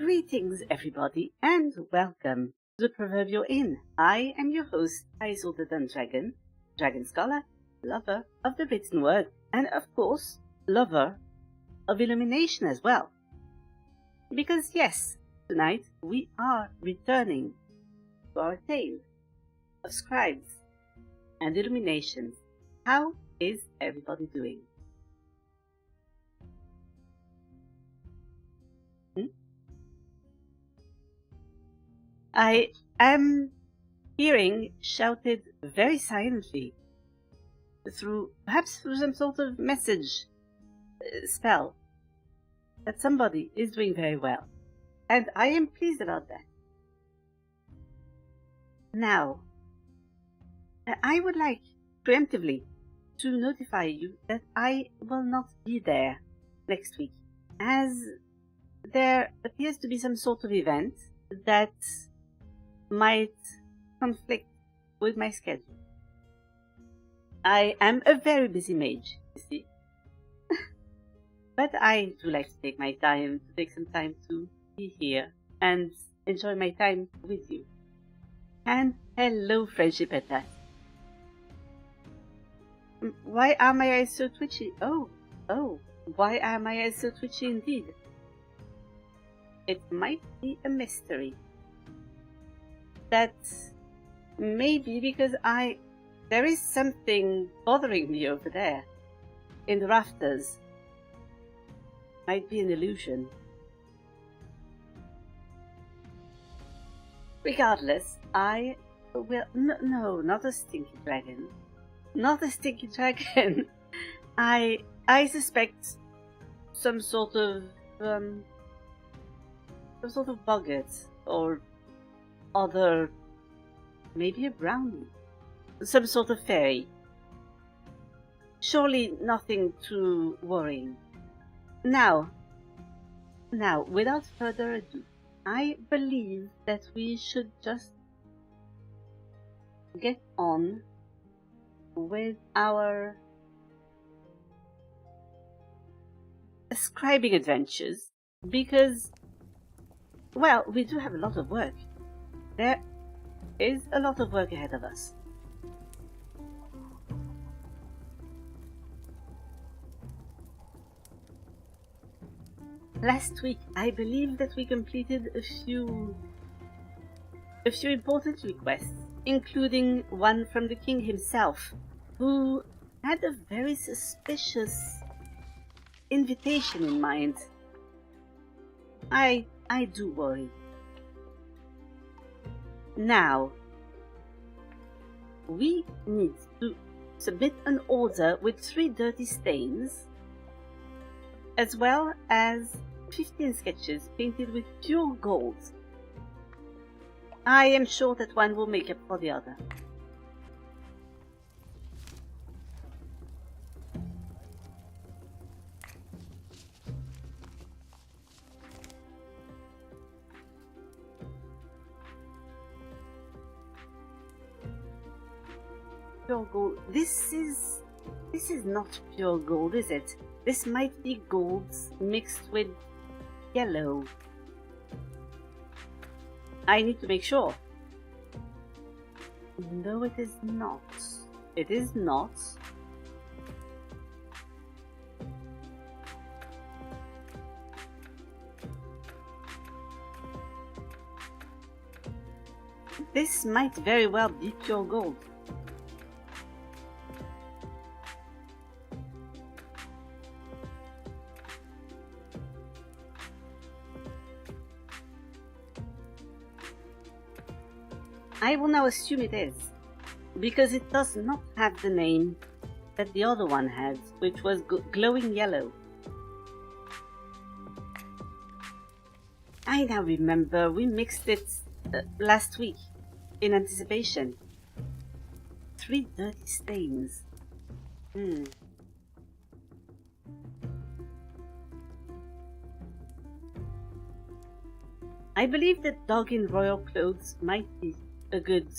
Greetings, everybody, and welcome to the Proverbial Inn. I am your host, Isolda Dragon Scholar, lover of the written word, and of course, lover of illumination as well. Because yes, tonight we are returning to our tale of scribes and illuminations. How is everybody doing? I am hearing shouted very silently perhaps through some sort of message spell that somebody is doing very well, and I am pleased about that. Now, I would like preemptively to notify you that I will not be there next week, as there appears to be some sort of event that might conflict with my schedule. I am a very busy mage, you see. But I do like to take some time to be here and enjoy my time with you. And hello, friendship at that. Why are my eyes so twitchy? Oh, why are my eyes so twitchy indeed? It might be a mystery. That may be because there is something bothering me over there in the rafters. Might be an illusion. Regardless, I will... No, not a stinky dragon. Not a stinky dragon. I suspect some sort of boggart or other, maybe a brownie, some sort of fairy. Surely nothing too worrying. Now, without further ado, I believe that we should just get on with our scribing adventures, because, well, we do have a lot of work. There is a lot of work ahead of us. Last week, I believe that we completed a few important requests, including one from the king himself, who had a very suspicious invitation in mind. I do worry. Now, we need to submit an order with 3 dirty stains, as well as 15 sketches painted with pure gold. I am sure that one will make up for the other. Pure gold. This is not pure gold, is it? This might be gold mixed with yellow. I need to make sure. No, it is not. It is not. This might very well be pure gold. I will now assume it is, because it does not have the name that the other one had, which was glowing yellow. I now remember we mixed it last week in anticipation. 3 dirty stains. I believe that dog in royal clothes might be a good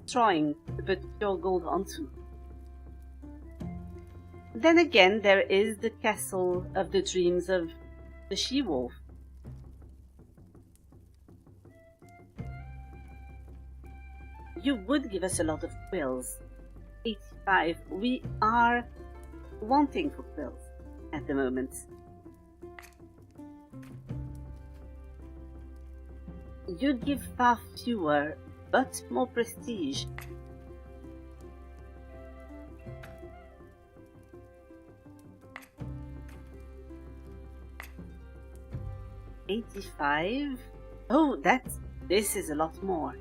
drawing to put pure gold onto. Then again, there is the castle of the dreams of The she-wolf. You would give us a lot of quills. 85. We are wanting for quills at the moment. You'd give far fewer, but more prestige. $85. Oh, this is a lot more.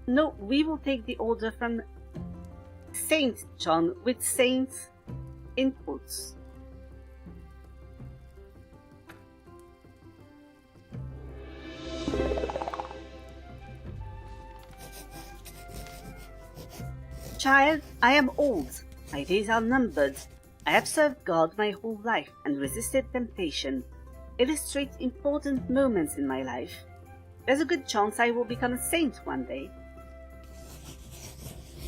No, we will take the order from Saint John with Saint in quotes. Child, I am old. My days are numbered. I have served God my whole life and resisted temptation. Illustrate important moments in my life. There's a good chance I will become a saint one day.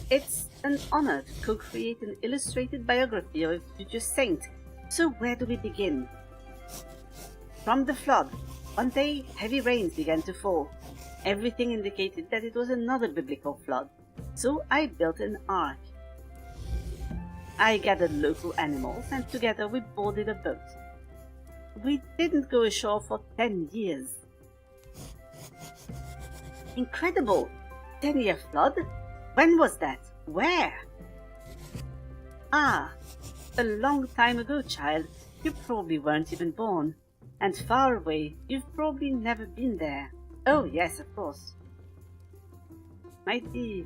It's an honor to co-create an illustrated biography of a future saint. So where do we begin? From the flood. One day, heavy rains began to fall. Everything indicated that it was another biblical flood. So I built an ark. I gathered local animals and together we boarded a boat. We didn't go ashore for 10 years. Incredible! 10-year flood? When was that? Where? Ah, a long time ago, child. You probably weren't even born. And far away, you've probably never been there. Oh, yes, of course. Might be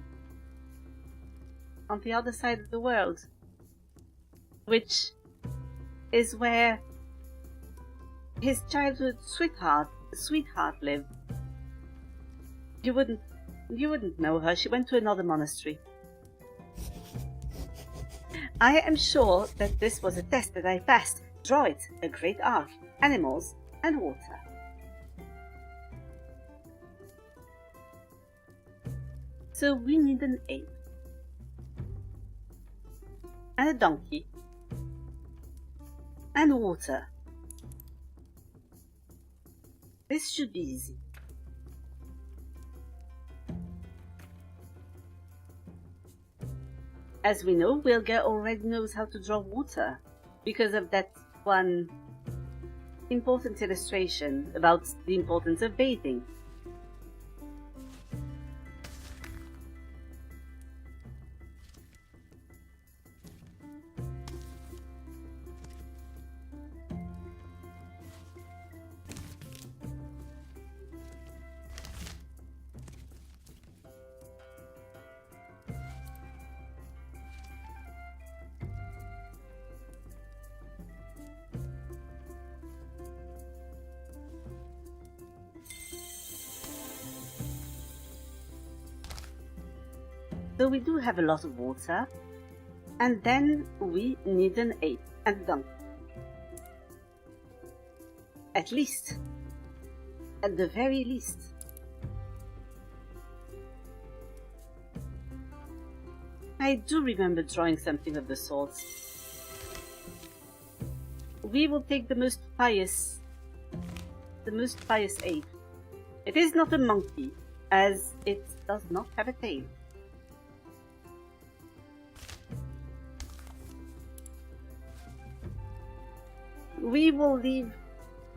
on the other side of the world, which is where his childhood sweetheart lived. You wouldn't know her. She went to another monastery. I am sure that this was a test that I passed. Draw it, a great ark, animals, and water. So we need an ape. And a donkey. And water. This should be easy. As we know, Wilga already knows how to draw water because of that one important illustration about the importance of bathing. So we do have a lot of water, and then we need an ape and a donkey. At least. At the very least. I do remember drawing something of the sort. We will take the most pious ape. It is not a monkey, as it does not have a tail. We will leave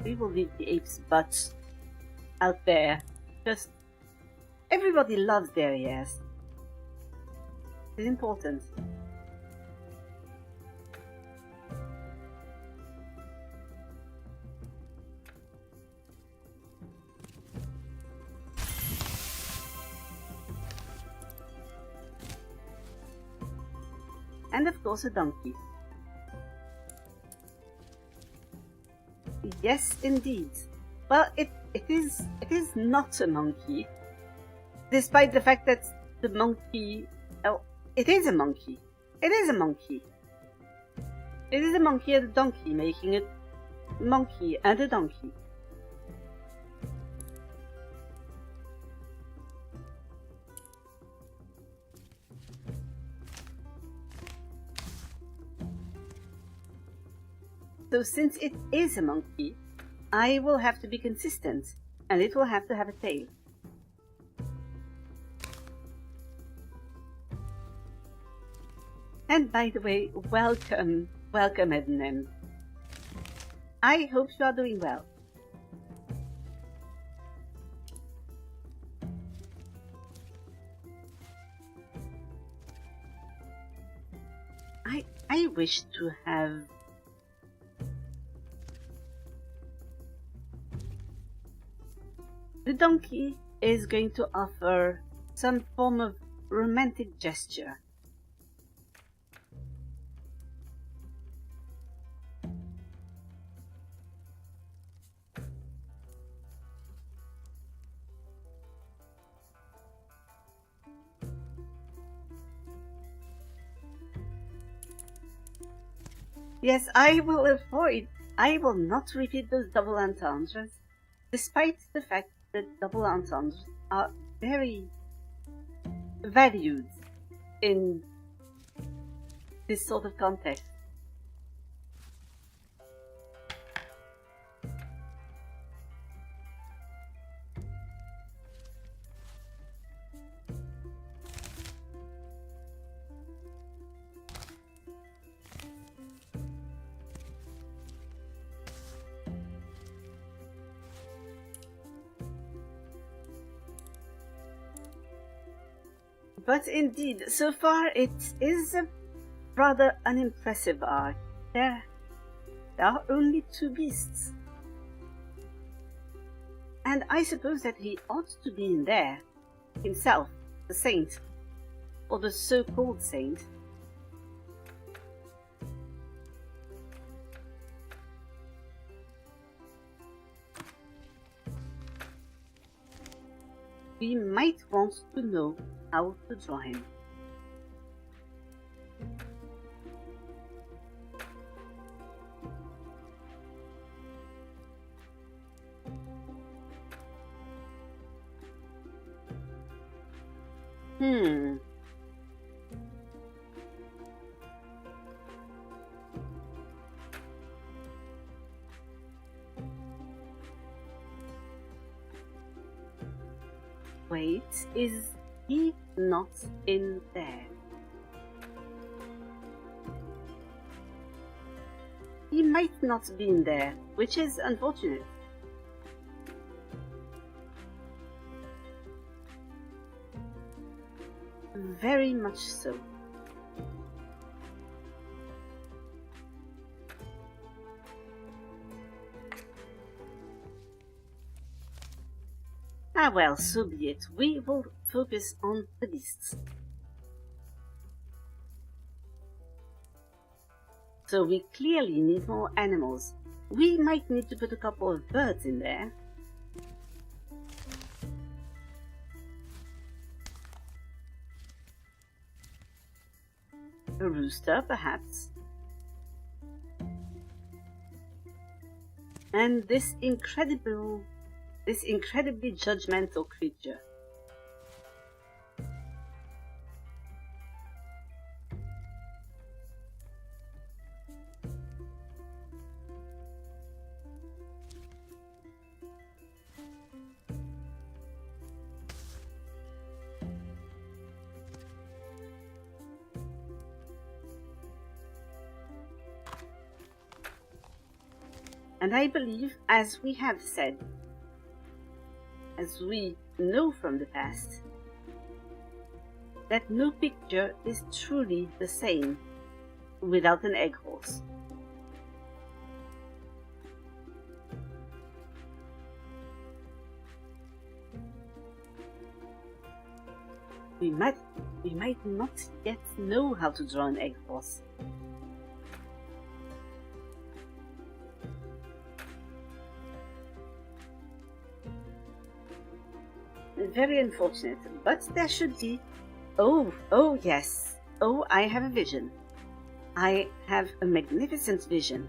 the ape's butt out there. Just everybody loves their ears. It's important. And of course a donkey. Yes, indeed. Well, it is not a monkey, despite the fact that the monkey. Oh, it is a monkey. It is a monkey. It is a monkey and a donkey, making it monkey and a donkey. So since it is a monkey, I will have to be consistent, and it will have to have a tail. And by the way, welcome, Ednem. I hope you are doing well. I wish to have the donkey is going to offer some form of romantic gesture. Yes, I will not repeat those double entendres, despite the fact that double entendres are very valued in this sort of context. But indeed, so far it is a rather unimpressive arc. There are only 2 beasts. And I suppose that he ought to be in there, himself, the saint, or the so-called saint. We might want to know how to draw him. Wait, is he not in there? He might not be in there, which is unfortunate. Very much so. Ah well, so be it. We will focus on the beasts. So we clearly need more animals. We might need to put a couple of birds in there. A rooster, perhaps. And this incredibly judgmental creature. And I believe, as we have said, as we know from the past, that no picture is truly the same without an egg horse. We might not yet know how to draw an egg horse. Very unfortunate, but there should be... Oh yes. Oh, I have a vision. I have a magnificent vision.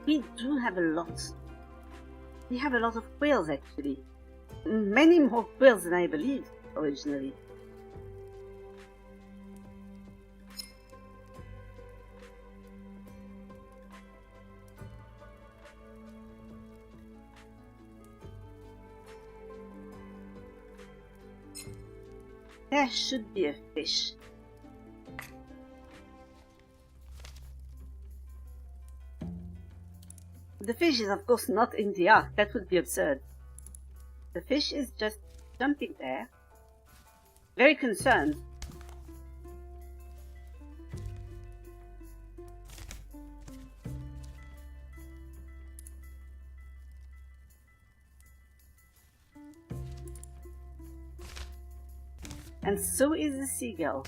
We do have a lot. We have a lot of quails, actually. Many more quails than I believed originally. There should be a fish. The fish is of course not in the ark, that would be absurd. The fish is just jumping there, very concerned. And so is the seagull.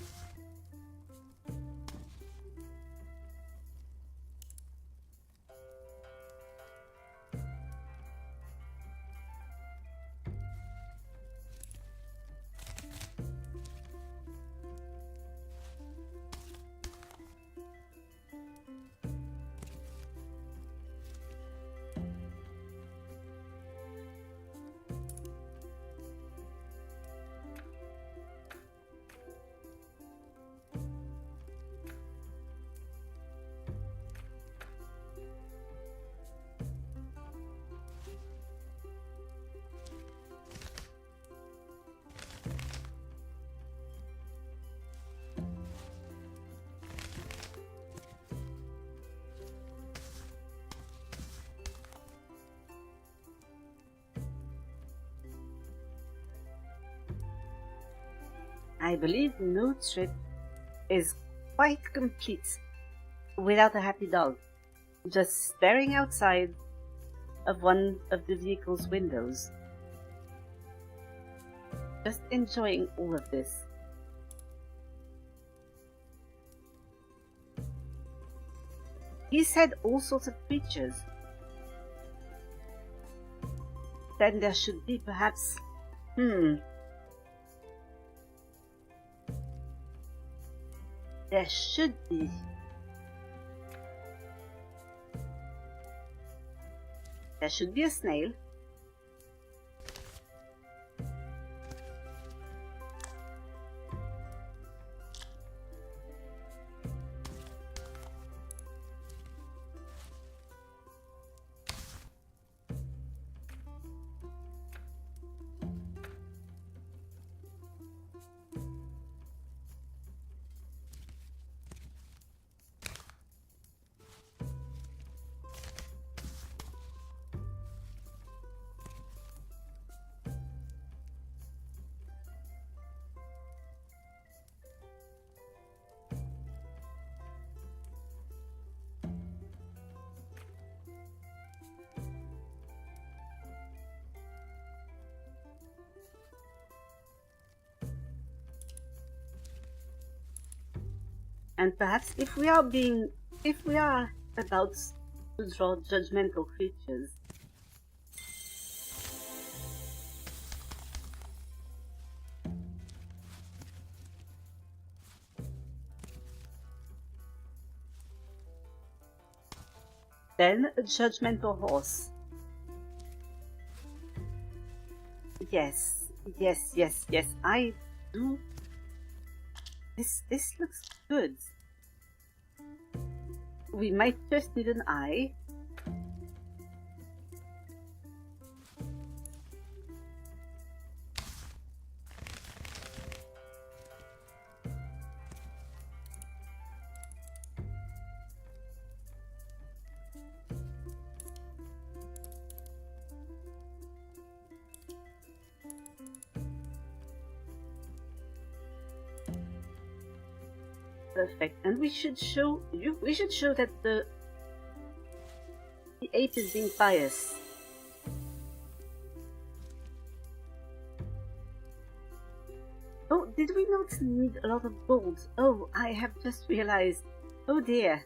I believe no trip is quite complete without a happy dog, just staring outside of one of the vehicle's windows, just enjoying all of this. He said all sorts of creatures. Then there should be perhaps, there should be. There should be a snail. And perhaps if we are about to draw judgmental creatures, then a judgmental horse. Yes, I do. This looks good. We might just need an eye. Perfect, and we should show that the ape is being pious. Oh, did we not need a lot of gold? Oh, I have just realized. Oh dear.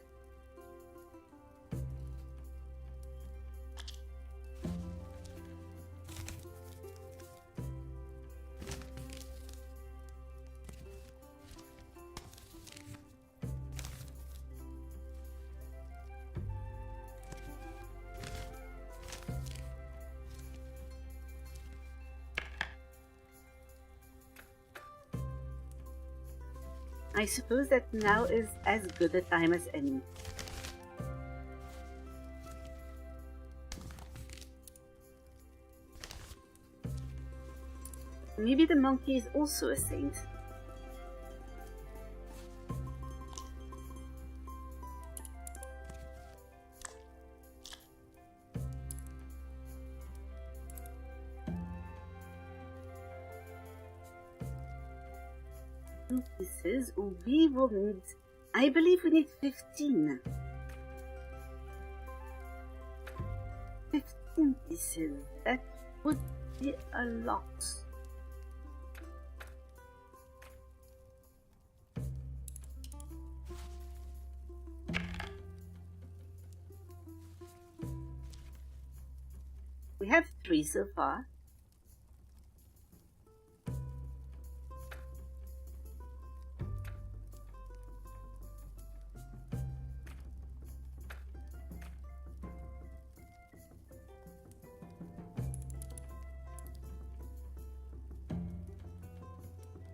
I suppose that now is as good a time as any. Maybe the monkey is also a saint. 2 pieces. We will need, I believe we need 15. 15 pieces. That would be a lot. We have 3 so far.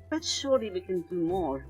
But surely we can do more.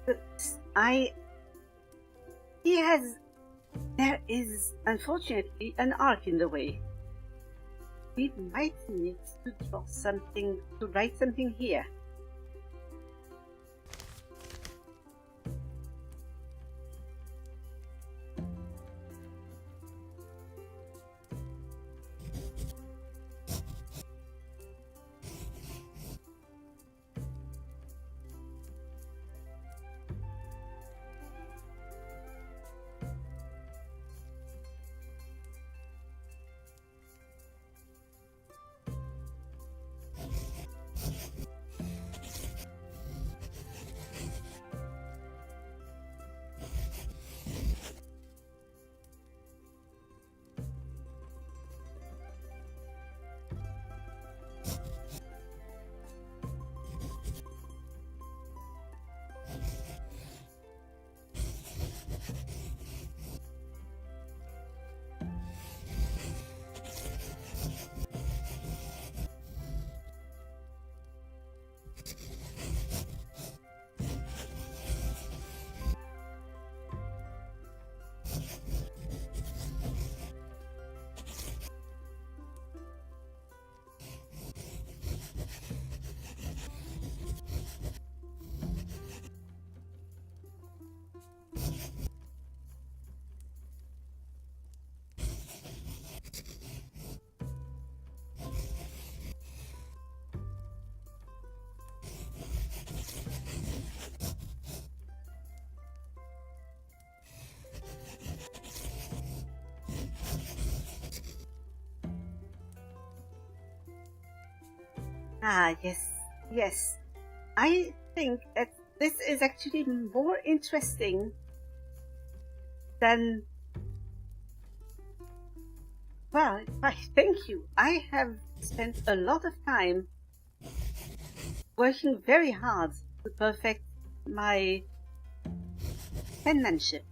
But there is unfortunately an arc in the way. We might need to draw something, to write something here. Ah, yes. I think that this is actually more interesting than... Well, thank you. I have spent a lot of time working very hard to perfect my penmanship.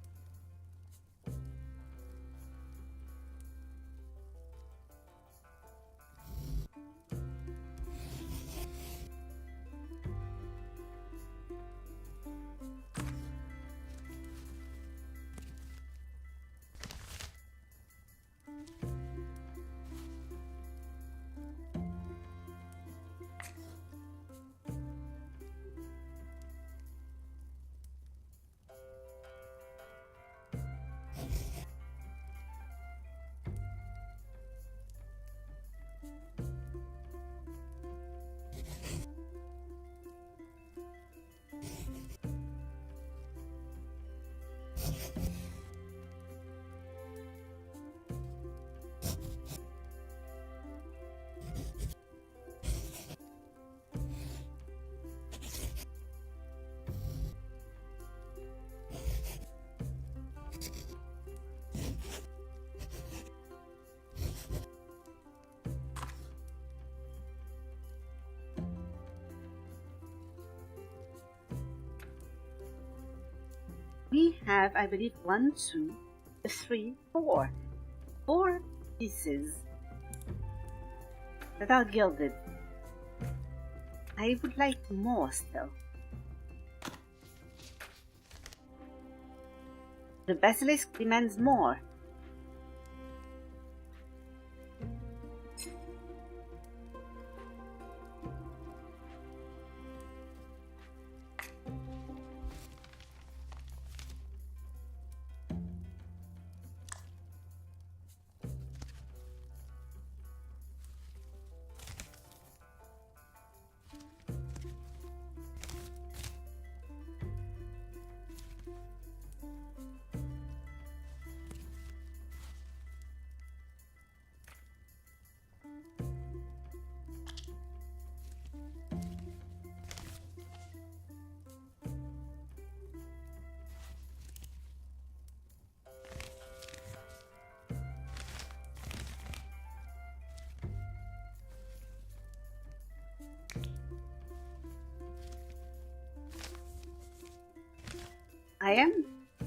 We have, I believe, 1, 2, 3, 4. 4 pieces that are gilded. I would like more still. The basilisk demands more.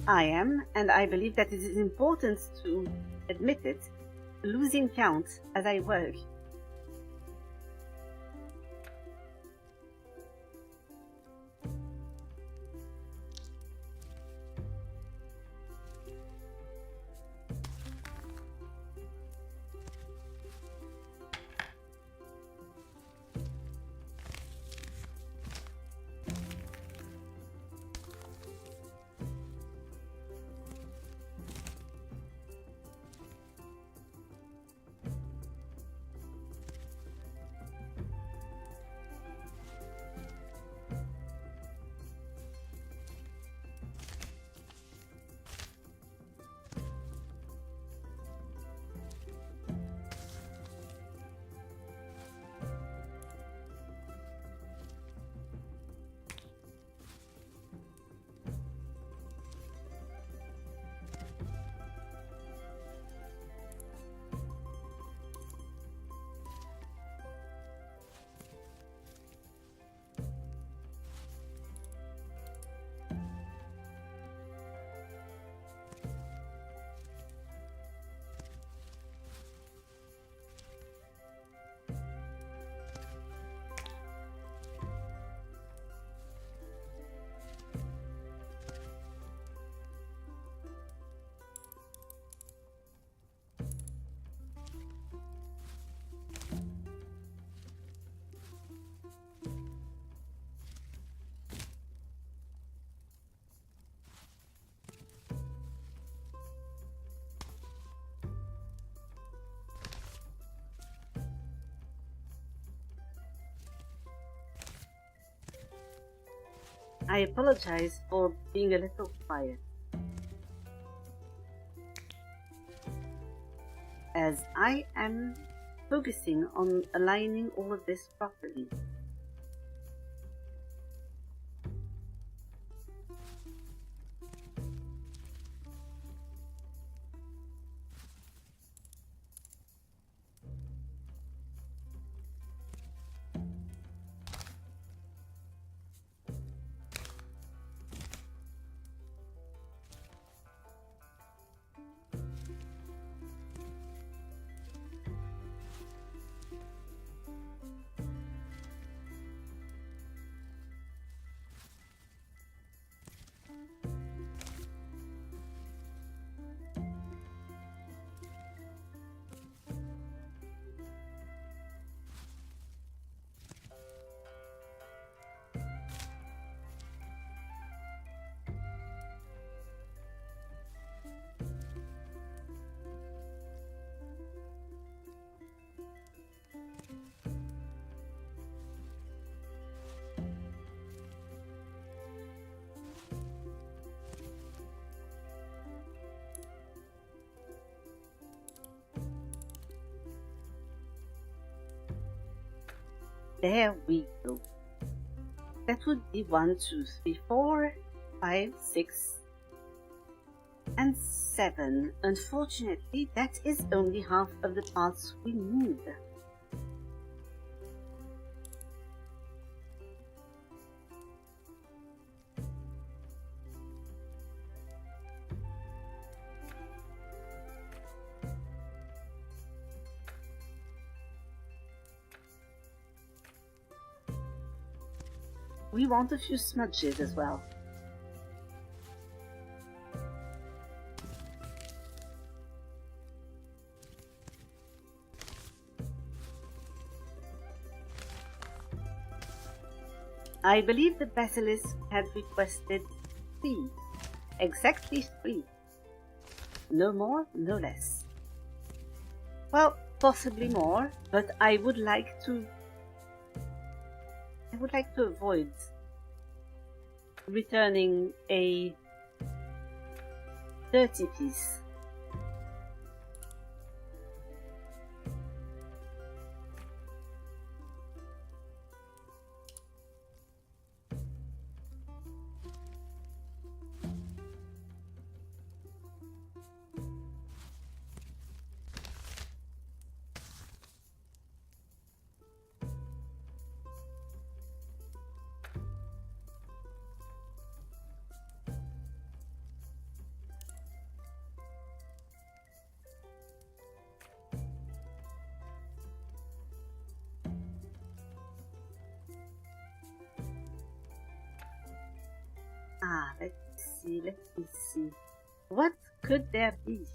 I am, and I believe that it is important to admit it, losing count as I work. I apologize for being a little quiet, as I am focusing on aligning all of this properly. There we go. That would be 1, 2, 3, 4, 5, 6, and 7. Unfortunately, that is only half of the parts we need. We want a few smudges as well. I believe the basilisk had requested 3. Exactly 3. No more, no less. Well, possibly more, but I would like to avoid returning a dirty piece. Let me see. What could there be?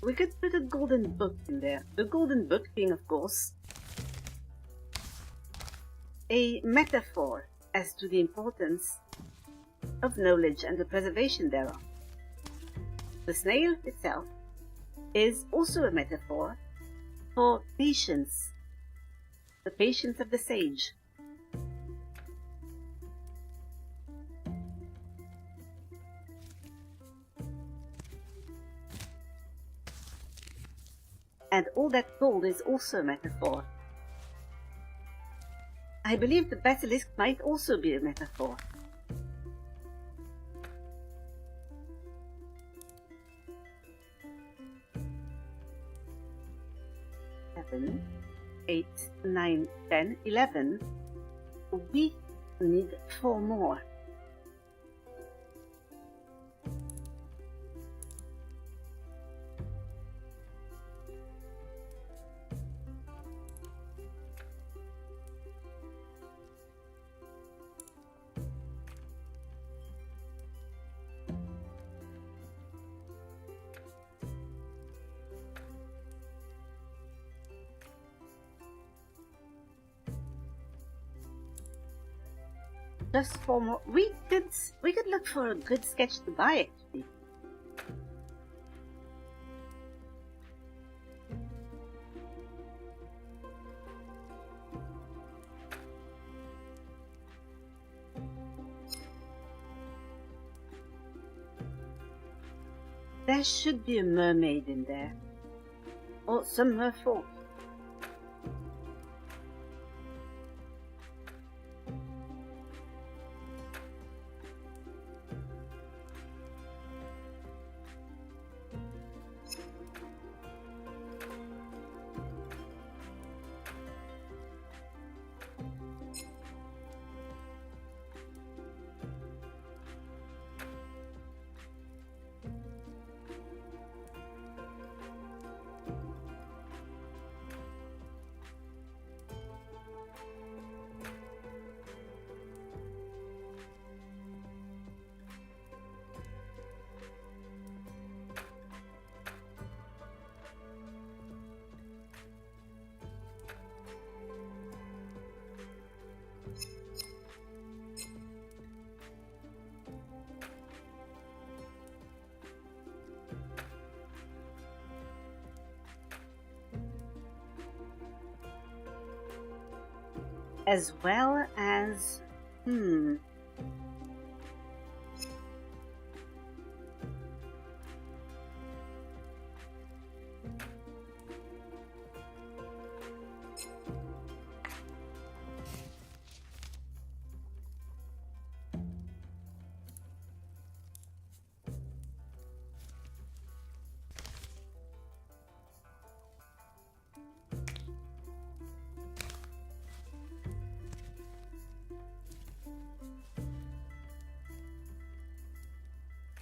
We could put a golden book in there. The golden book being, of course, a metaphor as to the importance of knowledge and the preservation thereof. The snail itself is also a metaphor for patience, the patience of the sage. And all that gold is also a metaphor. I believe the basilisk might also be a metaphor. 7, 8, 9, 10, 11. We need 4 more. Just 4 more. We could look for a good sketch to buy, actually. There should be a mermaid in there. Or some merfolk. As well as,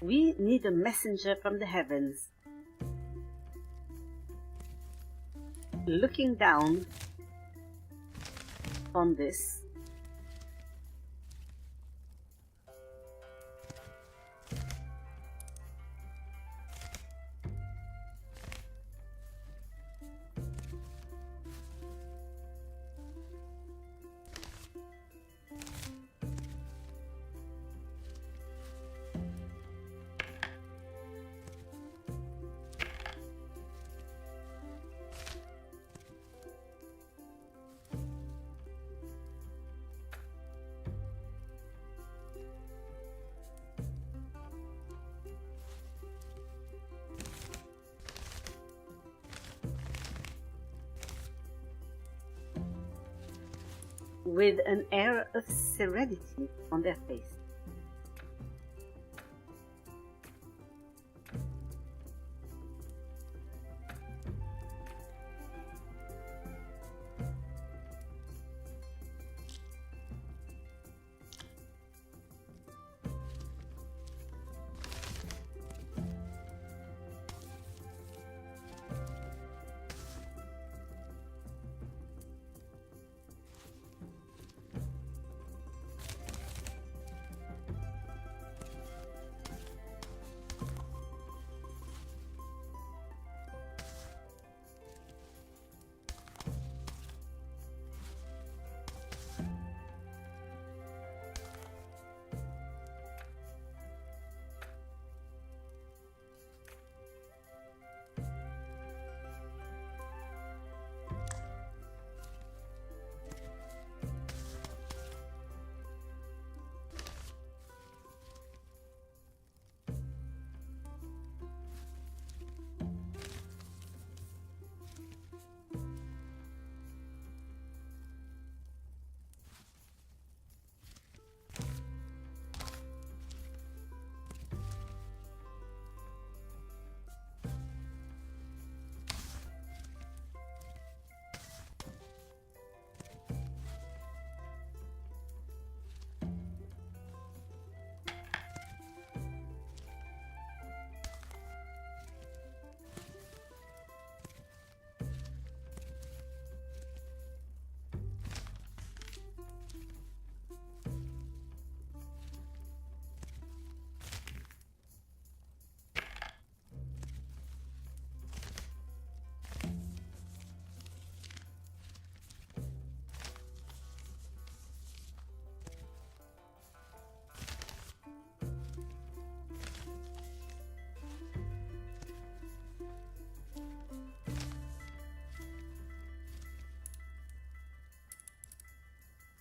We need a messenger from the heavens. Looking down on this, with an air of serenity on their face.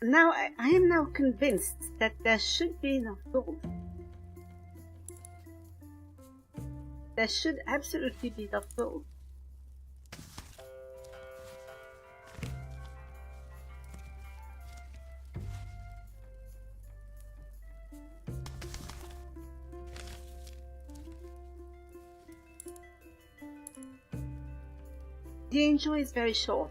Now, I am now convinced that there should be enough gold. There should absolutely be enough gold. The angel is very short.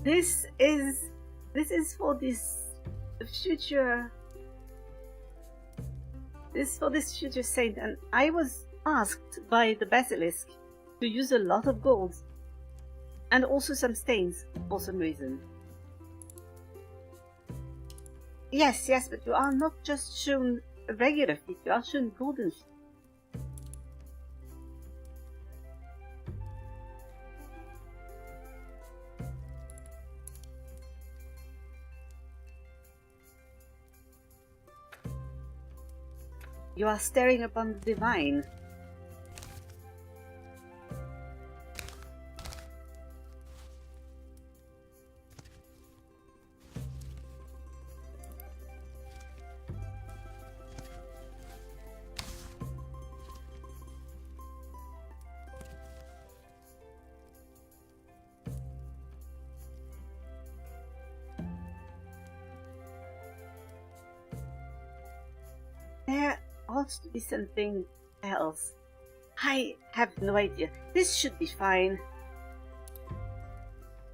This is for this future. This is for this future saint, and I was asked by the basilisk to use a lot of gold and also some stains for some reason. Yes, but you are not just shown a regular feet, you are shown golden feet. You are staring upon the divine. There ought to be something else. I have no idea. This should be fine.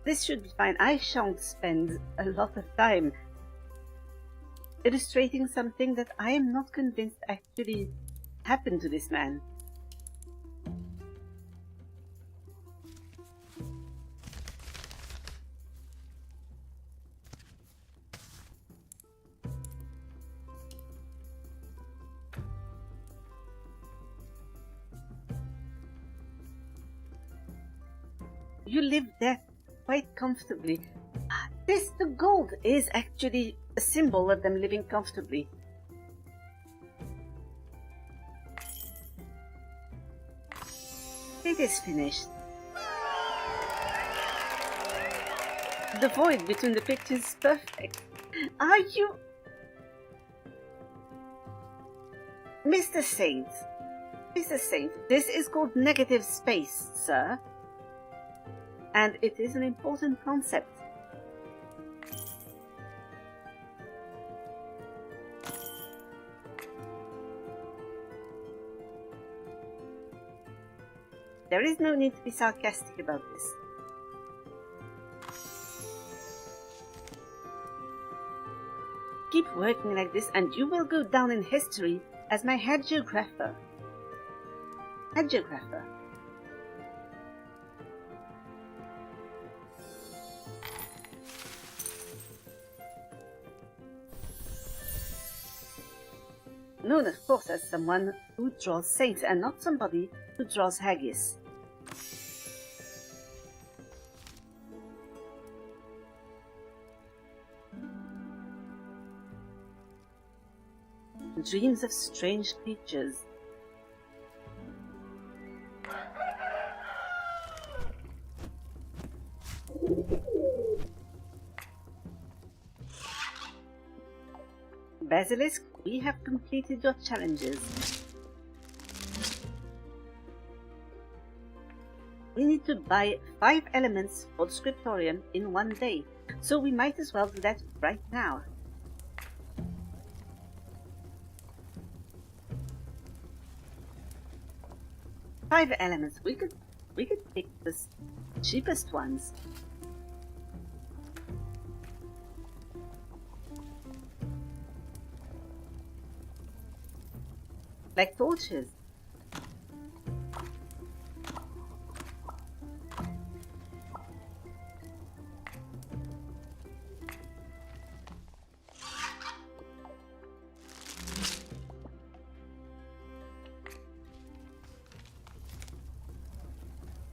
This should be fine. I shan't spend a lot of time illustrating something that I am not convinced actually happened to this man. You live there quite comfortably. The gold is actually a symbol of them living comfortably. It is finished. The void between the pictures is perfect. Are you... Mr. Saint, this is called negative space, sir. And it is an important concept. There is no need to be sarcastic about this. Keep working like this and you will go down in history as my hagiographer. Known, of course, as someone who draws saints and not somebody who draws haggis. Dreams of strange creatures. Basilisk, we have completed your challenges. We need to buy 5 elements for the Scriptorium in 1 day, so we might as well do that right now. Five elements. We could pick the cheapest ones. Like torches.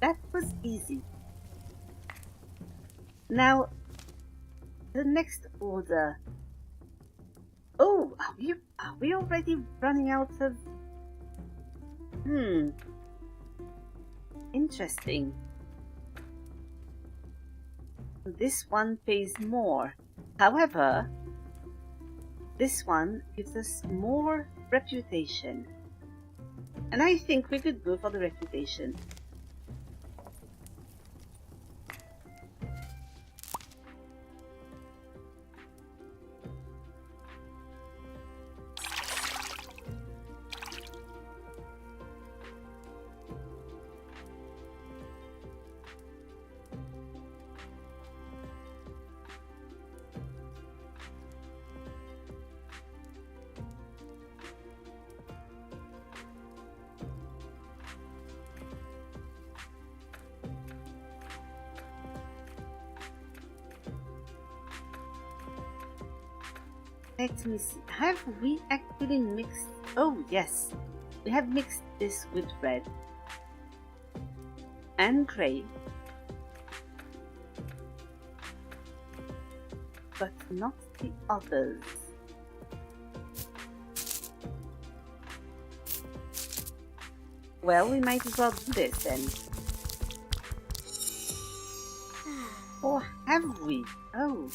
That was easy. Now, the next order. Oh, are we already running out of... Interesting. This one pays more. However, this one gives us more reputation. And I think we could go for the reputation. Let me see. Have we actually mixed... Oh, yes. We have mixed this with red. And grey. But not the others. Well, we might as well do this then. Or have we? Oh.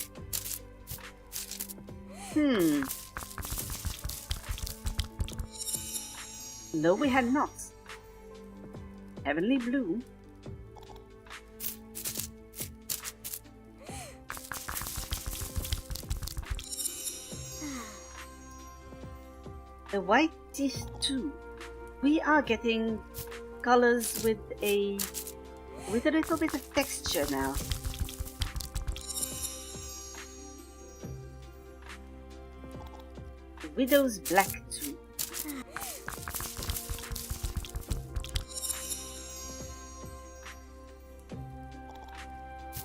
No, we had not. Heavenly blue. The white teeth too. We are getting colors with a little bit of texture now. widow's black too.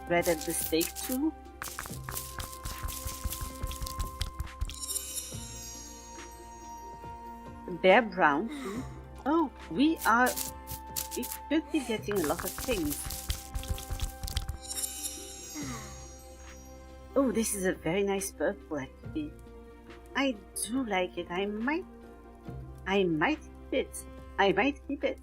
Red at the stake too. Bear brown too. Oh, we could be getting a lot of things. Oh, this is a very nice purple actually. I do like it. I might keep it. I might keep it.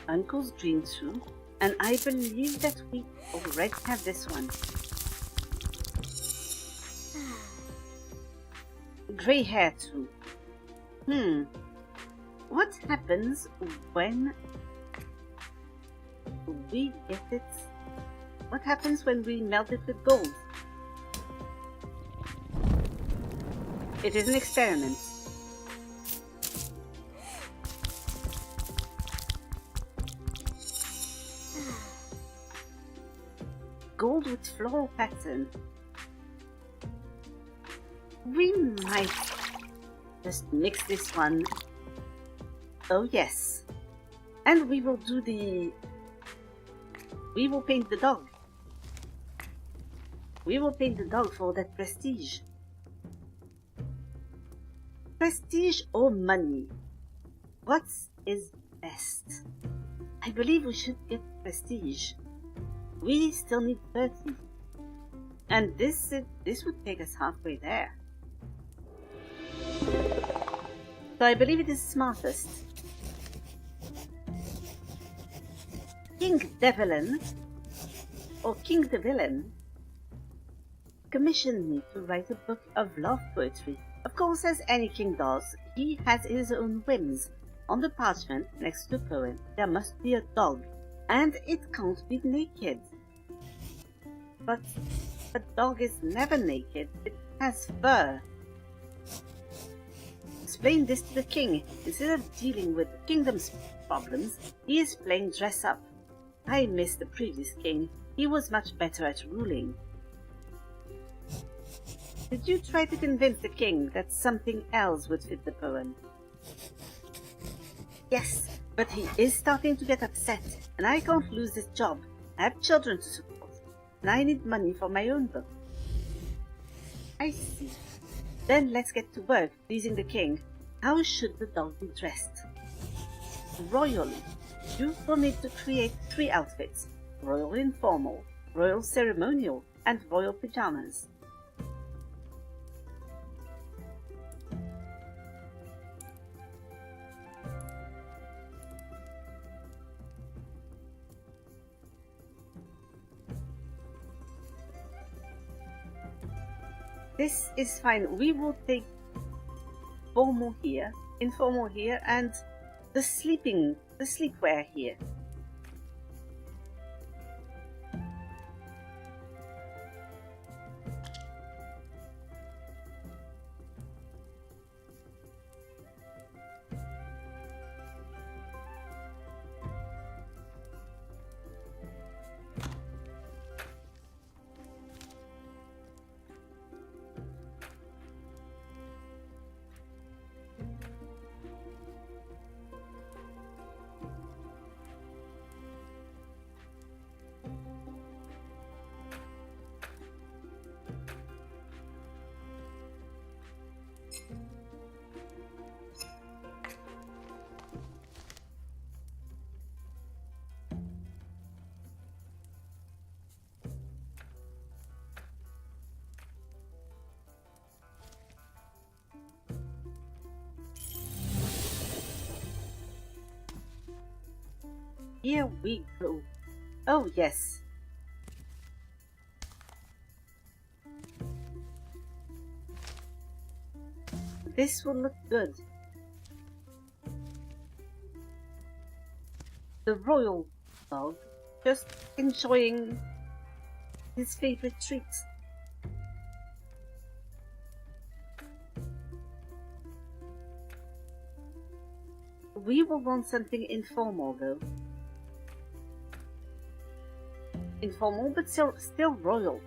Uncle's dream too, and I believe that we already have this one. Grey hair too. What happens when we get it? What happens when we melt it with gold? It is an experiment. Gold with floral pattern. We might just mix this one. Oh yes. And we will do we will paint the dog. We will paint the dog for that prestige. Prestige or money? What is best? I believe we should get prestige. We still need 30. And this would take us halfway there. So I believe it is smartest. King Devlin, or King the Villain, commissioned me to write a book of love poetry. Of course, as any king does, he has his own whims. On the parchment next to the poem, there must be a dog, and it can't be naked. But a dog is never naked, it has fur. Explain this to the king. Instead of dealing with the kingdom's problems, he is playing dress up. I miss the previous king. He was much better at ruling. Did you try to convince the king that something else would fit the poem? Yes, but he is starting to get upset, and I can't lose this job. I have children to support, and I need money for my own book. I see. Then let's get to work, pleasing the king. How should the dog be dressed? Royally. You will need to create 3 outfits: royal informal, royal ceremonial, and royal pajamas. This is fine. We will take formal here, informal here, and the sleepwear here. Here we go. Oh yes. This will look good. The royal dog just enjoying his favorite treats. We will want something informal, though. Informal, but still royal.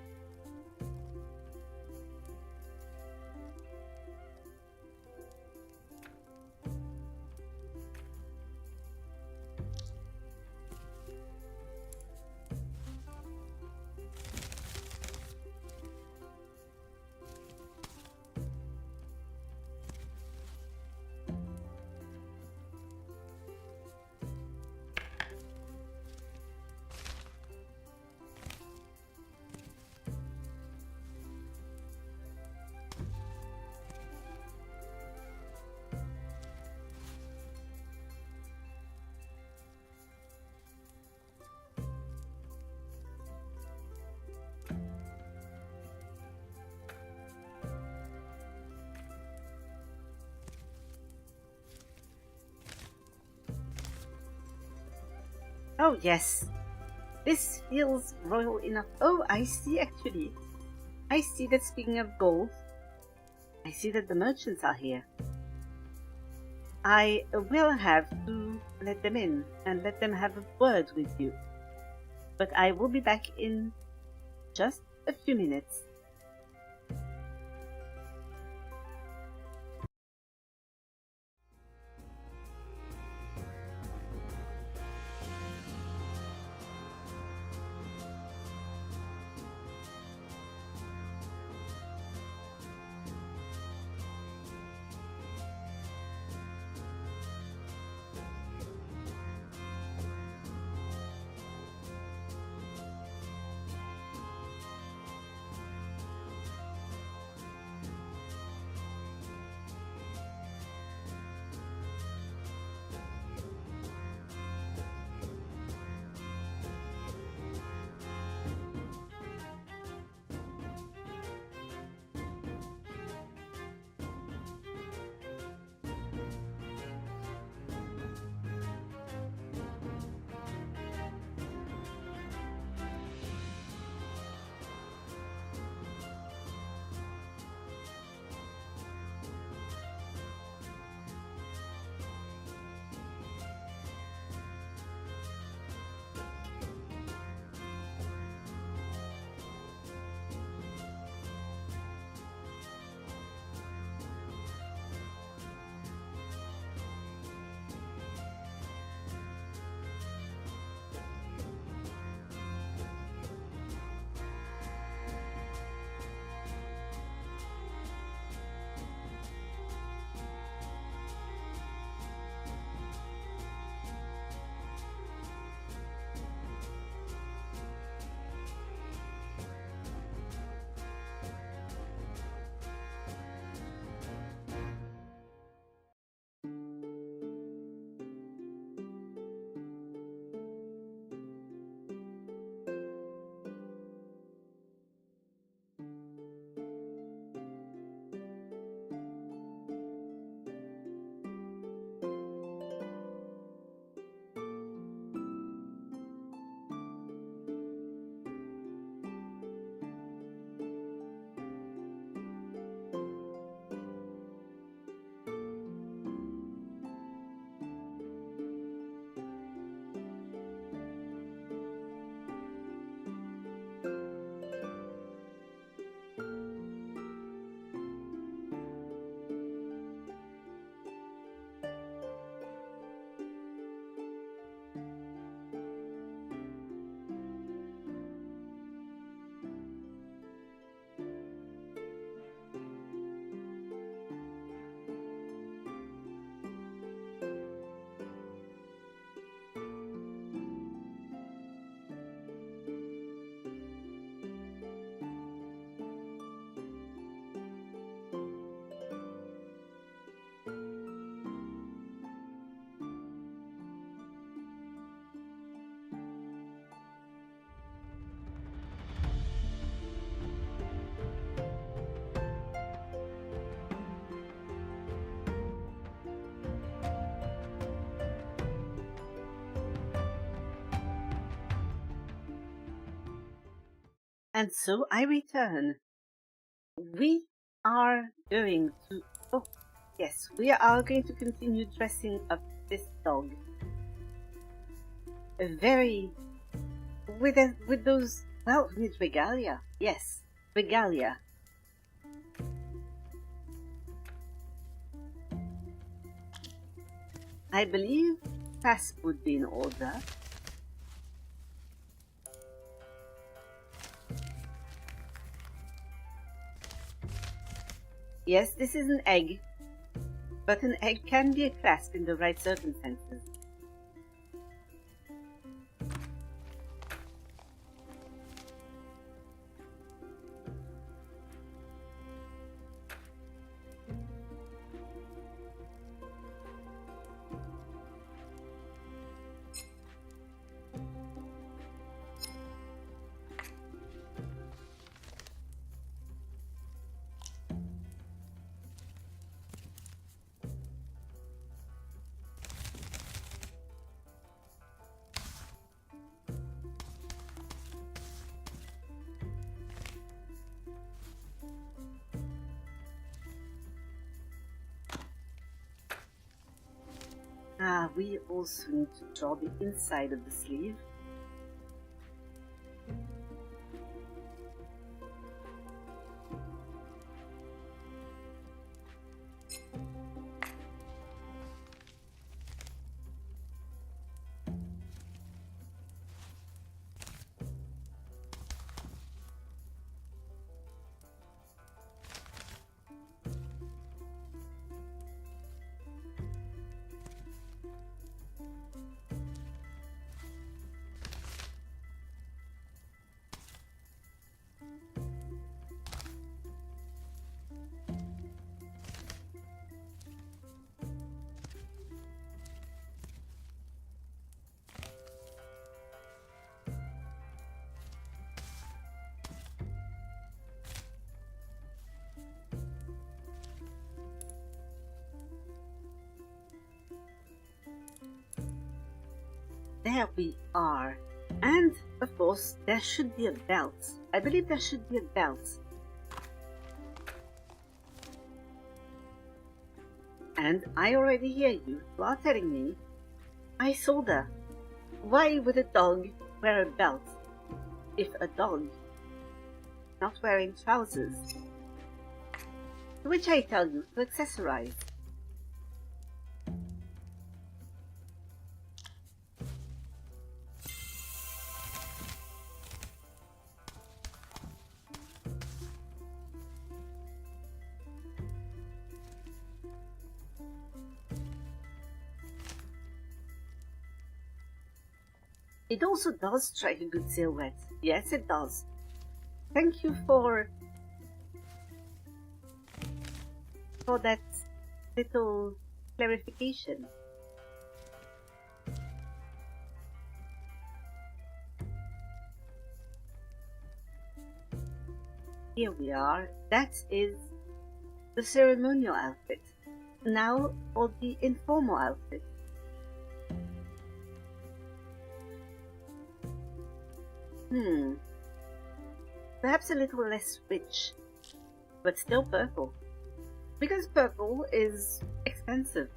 Oh yes, this feels royal enough. Oh, I see actually. I see that, speaking of gold, I see that the merchants are here. I will have to let them in and let them have a word with you. But I will be back in just a few minutes. And so I return. We are going to... Oh, yes, we are going to continue dressing up this dog. With those, well, with regalia. Yes, regalia. I believe pass would be in order. Yes, this is an egg, but an egg can be a clasp in the right circumstances. We also need to draw the inside of the sleeve. There we are. And, of course, there should be a belt. I believe there should be a belt. And I already hear you. You are telling me, Isolda, why would a dog wear a belt if a dog is not wearing trousers? To which I tell you to accessorize. It also does strike a good silhouette. Yes, it does. Thank you for that little clarification. Here we are. That is the ceremonial outfit. Now for the informal outfit. Perhaps a little less rich, but still purple. Because purple is expensive.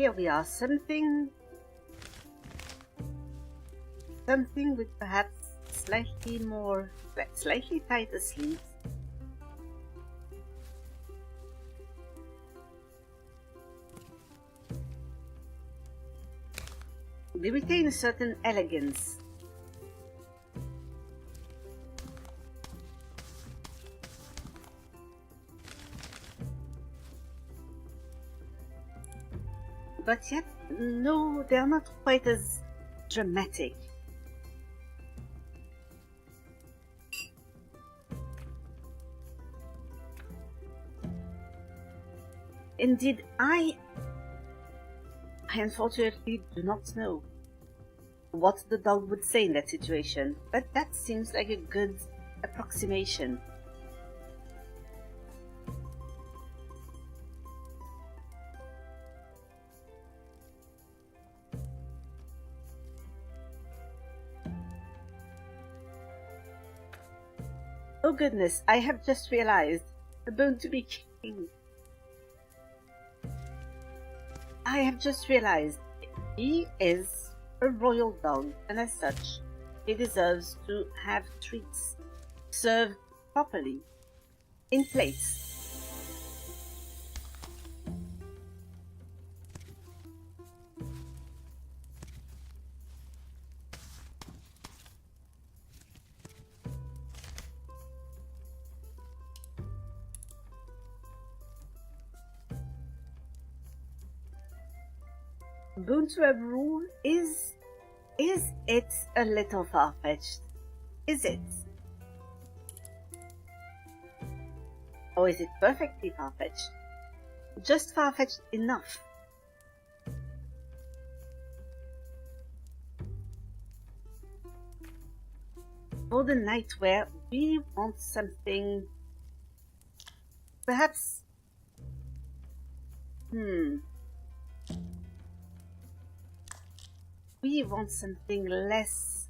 here we are, something with perhaps slightly tighter sleeves. They retain a certain elegance. But yet, no, they are not quite as dramatic. Indeed, I unfortunately do not know what the dog would say in that situation, but that seems like a good approximation. Oh goodness, I have just realized a bone to be king. I have just realized he is a royal dog, and as such, he deserves to have treats served properly in plates. Boon to a rule is it a little far-fetched? Is it? Or is it perfectly far-fetched? Just far-fetched enough. For the night where we want something perhaps we want something less,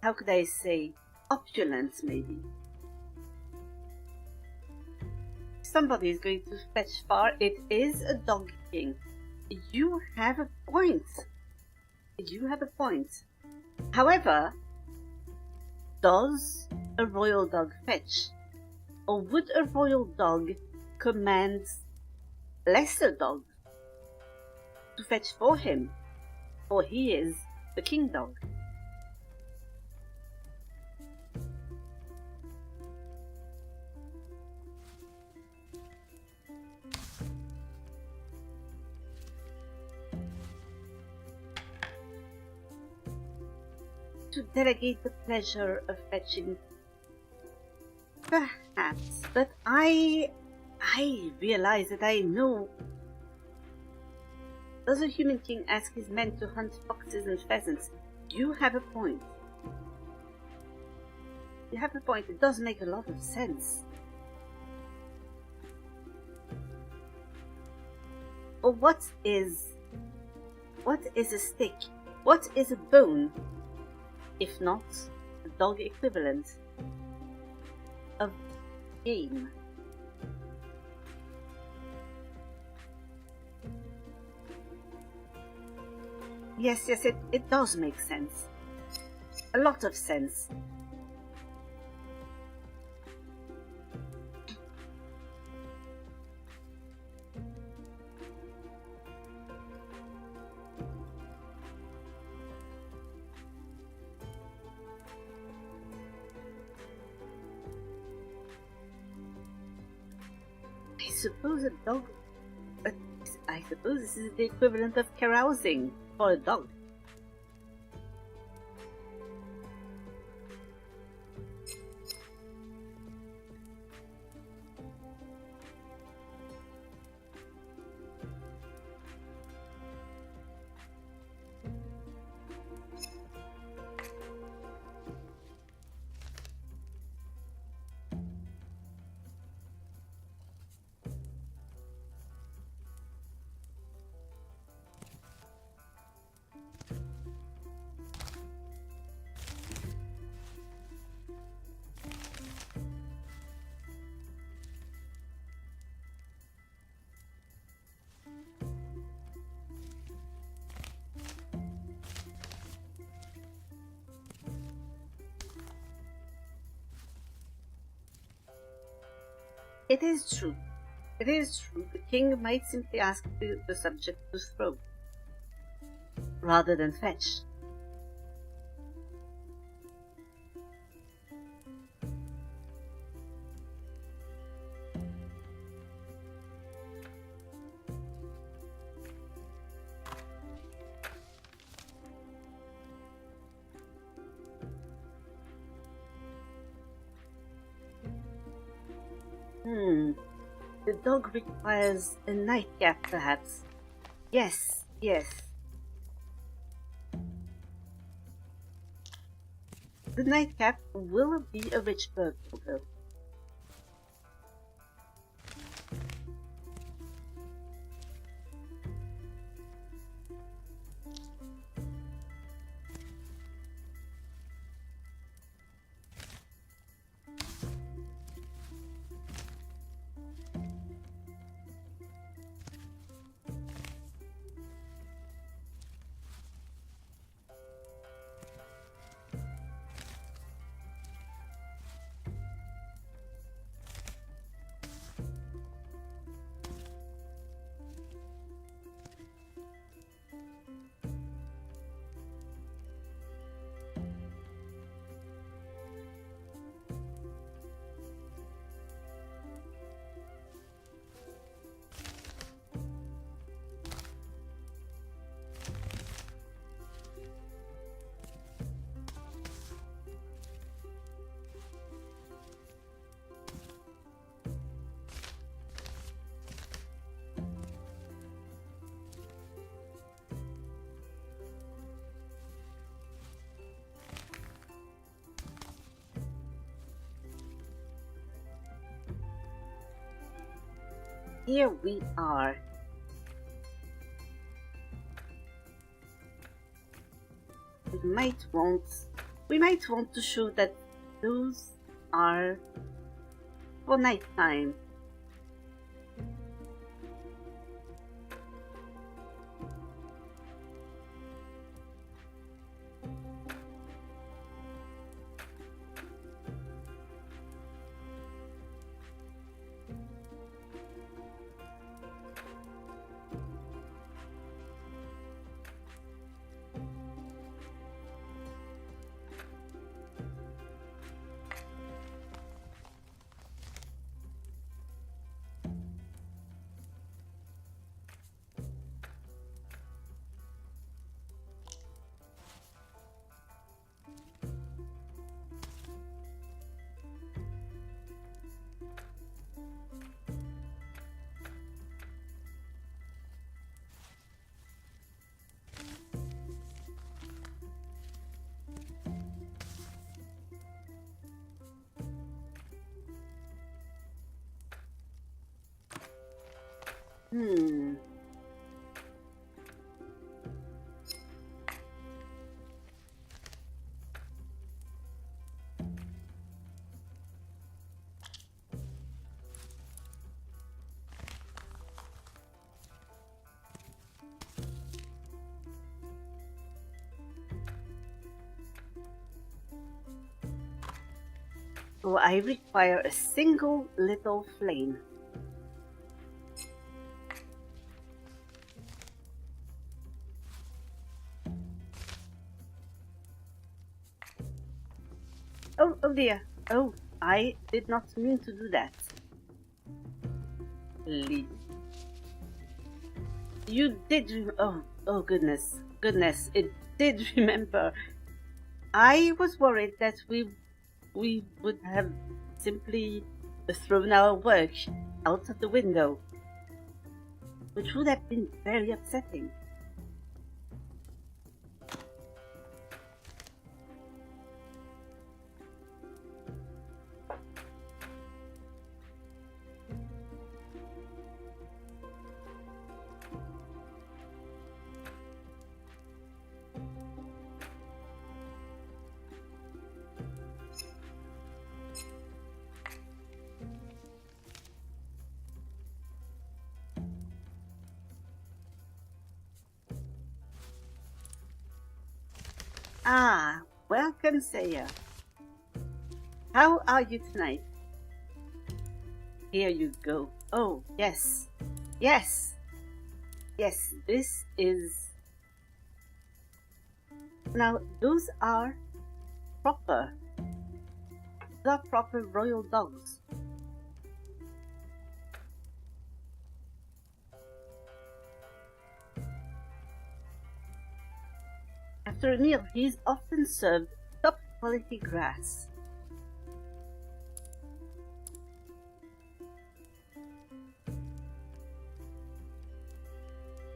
how could I say, opulent maybe. Somebody is going to fetch far. It is a dog king. You have a point. You have a point. However, does a royal dog fetch? Or would a royal dog command lesser dogs to fetch for him? For he is the king dog. To delegate the pleasure of fetching, perhaps, but I realize that I know. Does a human king ask his men to hunt foxes and pheasants? You have a point. You have a point. It does make a lot of sense. But what is a stick? What is a bone? If not the dog equivalent of game? Yes, it does make sense. A lot of sense. I suppose this is the equivalent of carousing for a dog. It is true. It is true. The king might simply ask the subject to throw, rather than fetch. The dog requires a nightcap, perhaps. Yes, yes. The nightcap will be a rich purple, though. Here we are. We might want to show that those are for nighttime. So I require a single little flame. Oh dear. Oh, I did not mean to do that. Please. You did. Oh goodness. It did remember. I was worried that we would have simply thrown our work out of the window, which would have been very upsetting. Ah, welcome, Saya. How are you tonight? Here you go. Oh, yes. Yes. Yes, this is... Now, those are proper. The proper royal dogs. After a meal, he is often served top quality grass.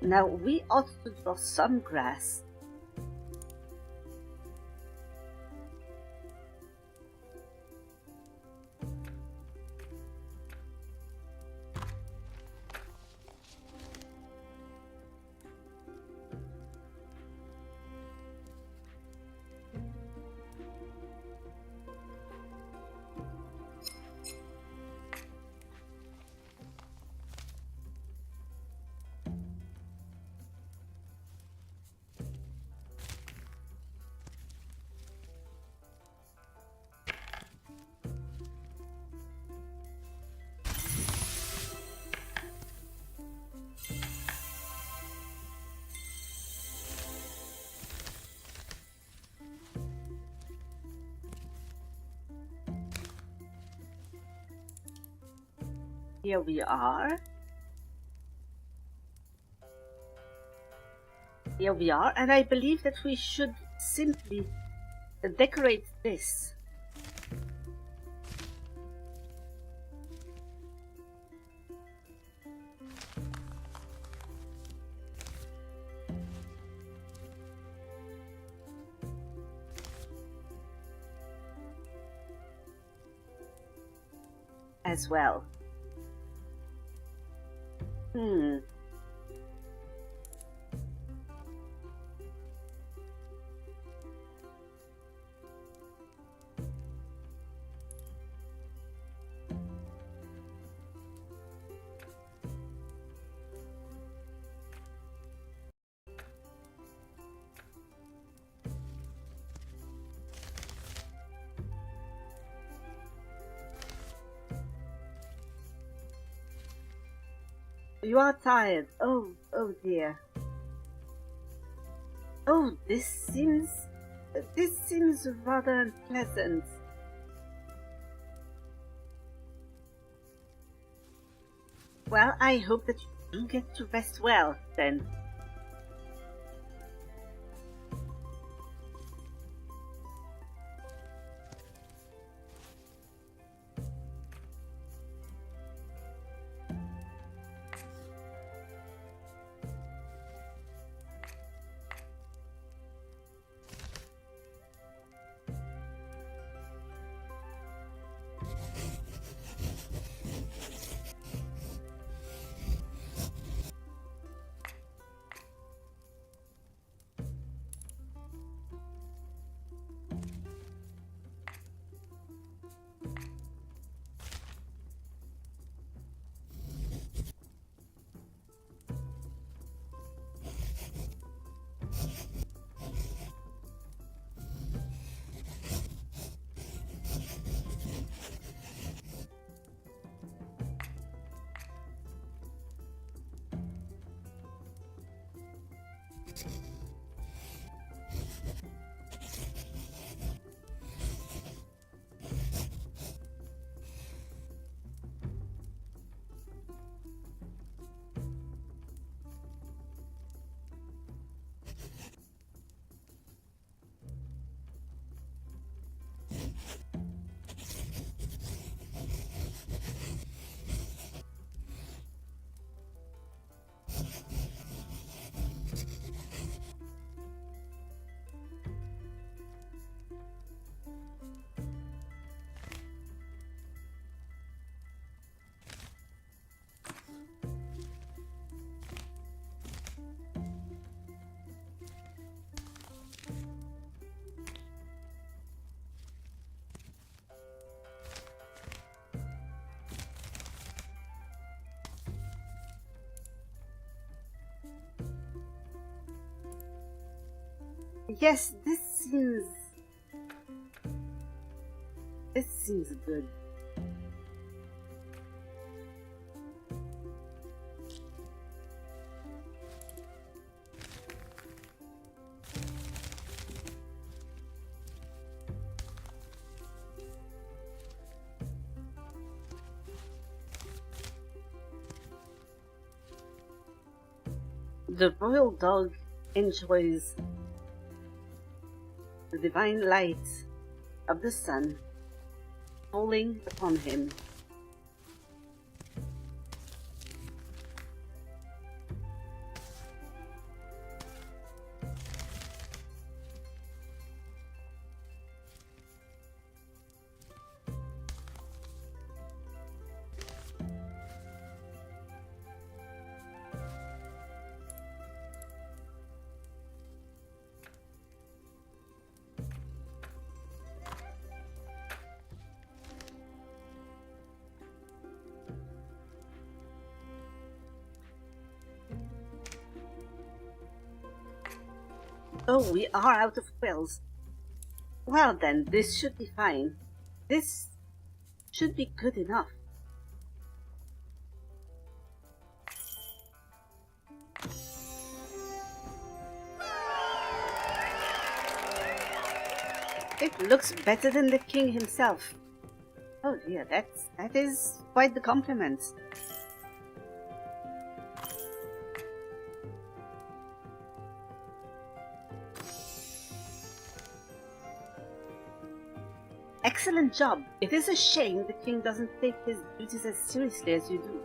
Now we ought to draw some grass. Here we are. Here we are, and I believe that we should simply decorate this. As well. You are tired. Oh dear. Oh, this seems rather unpleasant. Well, I hope that you do get to rest well, then. Yes, this seems good. The royal dog enjoys the divine light of the sun falling upon him. Oh, we are out of quills. Well then, this should be fine. This should be good enough. It looks better than the king himself. Oh dear, that is quite the compliment. Excellent job. It is a shame the king doesn't take his duties as seriously as you do.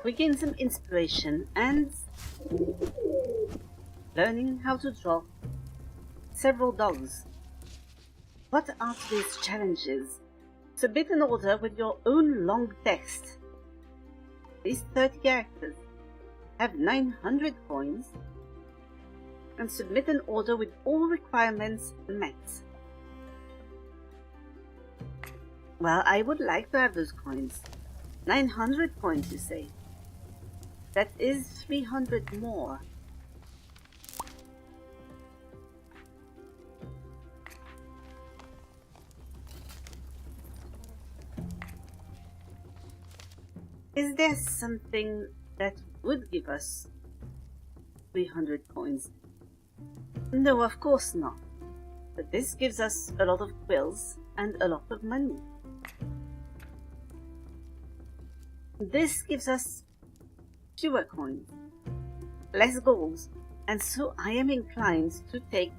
We gain some inspiration and learning how to draw several dogs. What are today's challenges? Submit an order with your own long text. These 30 characters have 900 coins and submit an order with all requirements met. Well, I would like to have those coins. 900 coins, you say? That is 300 more. Is there something that would give us 300 coins? No, of course not. But this gives us a lot of quills and a lot of money. This gives us fewer coins, less gold, and so I am inclined to take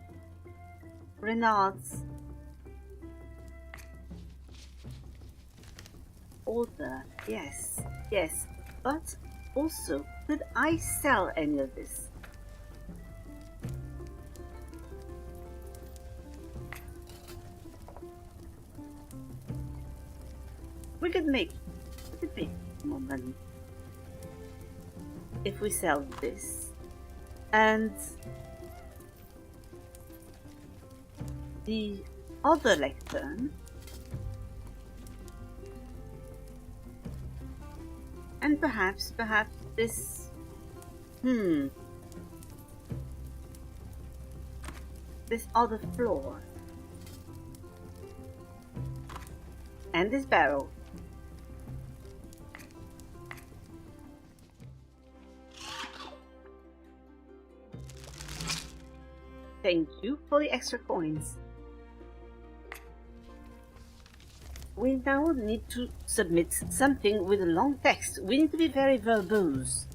Renard's order. Yes, but also, could I sell any of this? We could make more money if we sell this and the other lectern and perhaps this this other floor and this barrel. Thank you for the extra coins. We now need to submit something with a long text. We need to be very verbose.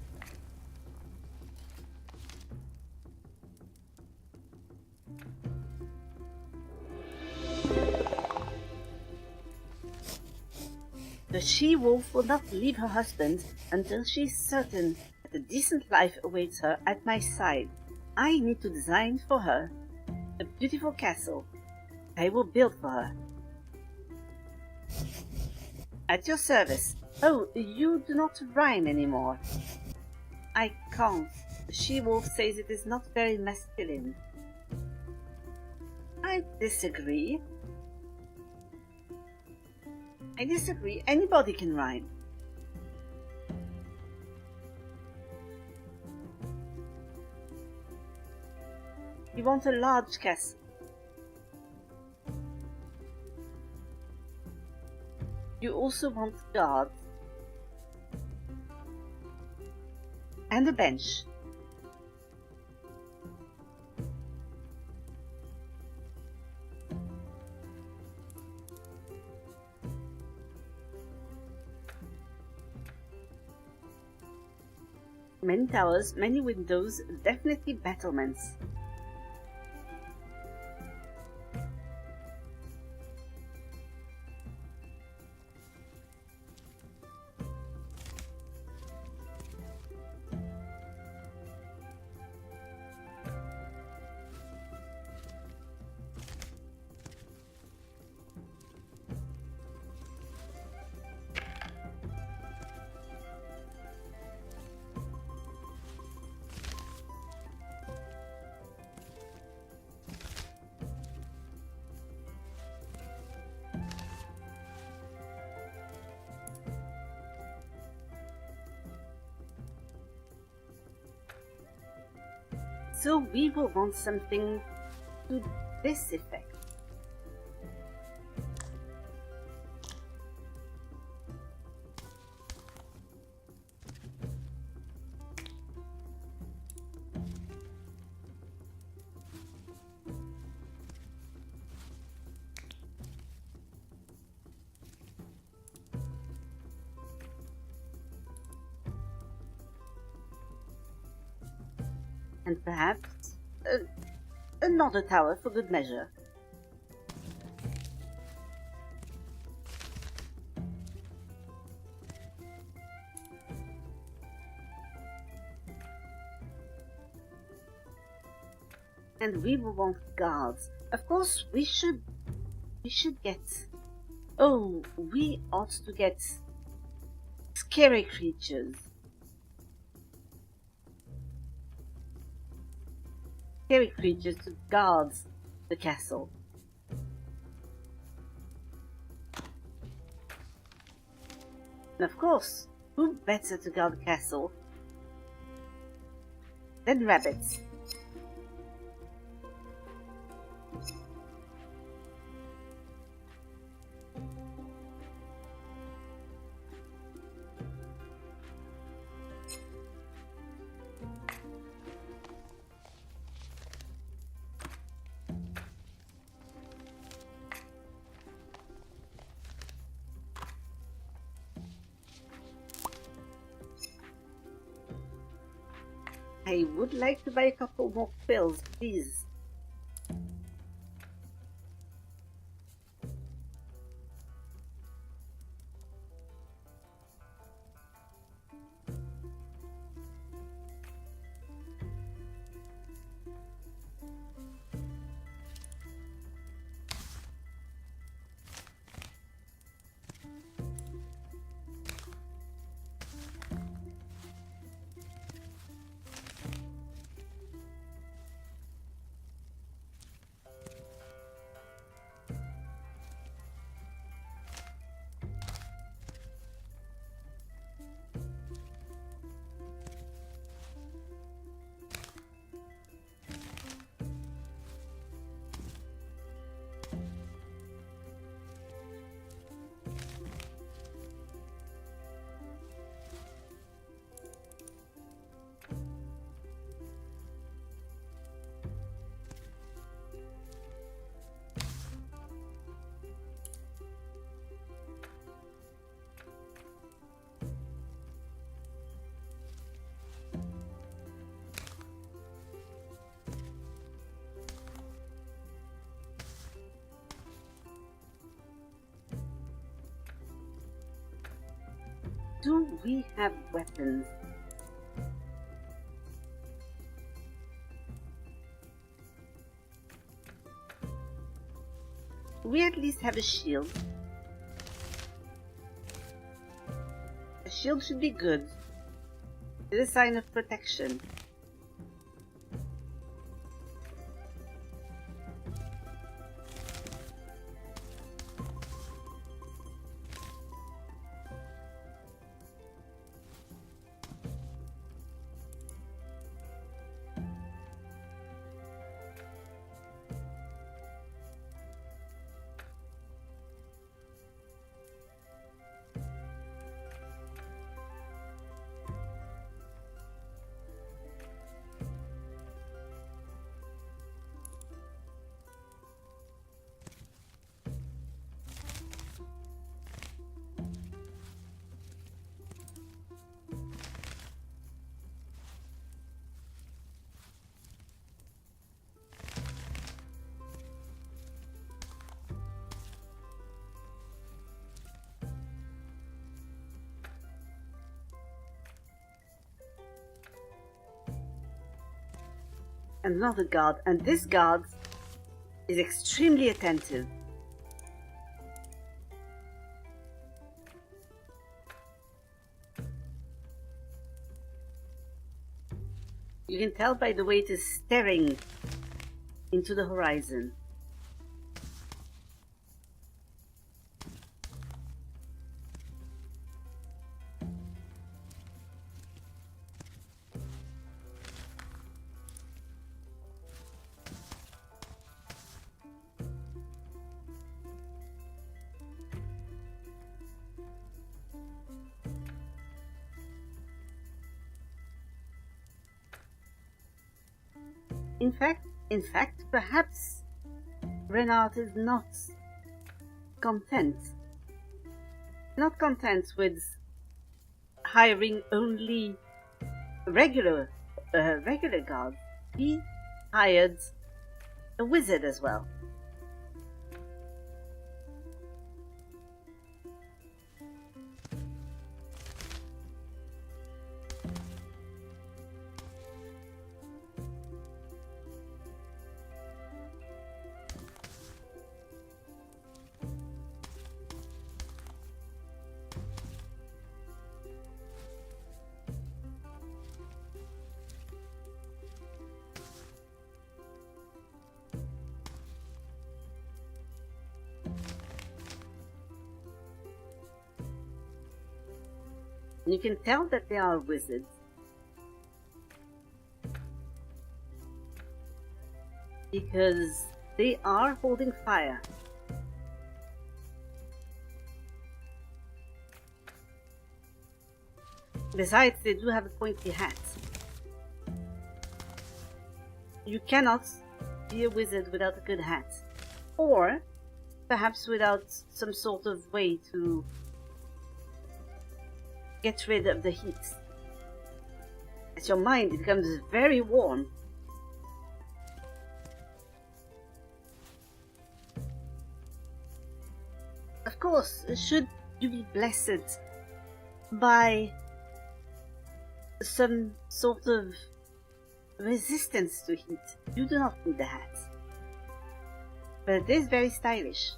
The she-wolf will not leave her husband until she is certain that a decent life awaits her at my side. I need to design for her a beautiful castle I will build for her. At your service. Oh, you do not rhyme anymore. I can't. The she-wolf says it is not very masculine. I disagree. Anybody can rhyme. You want a large castle. You also want guards. And a bench. Many towers, many windows, definitely battlements. So we will want something to this effect. And perhaps another tower for good measure. And we will want guards. Of course, we should get... Oh, we ought to get scary creatures. Scary creatures to guard the castle. And of course, who better to guard the castle than rabbits? I would like to buy a couple more pills, please. Do we have weapons? We at least have a shield. A shield should be good. It's a sign of protection. another guard, and this guard is extremely attentive. You can tell by the way it is staring into the horizon. In fact, perhaps Renard is not content with hiring only regular guards. He hired a wizard as well. And you can tell that they are wizards because they are holding fire. Besides, they do have a pointy hat. You cannot be a wizard without a good hat. Or perhaps without some sort of way to get rid of the heat. As your mind becomes very warm. Of course, should you be blessed by some sort of resistance to heat, you do not need the hat. But it is very stylish.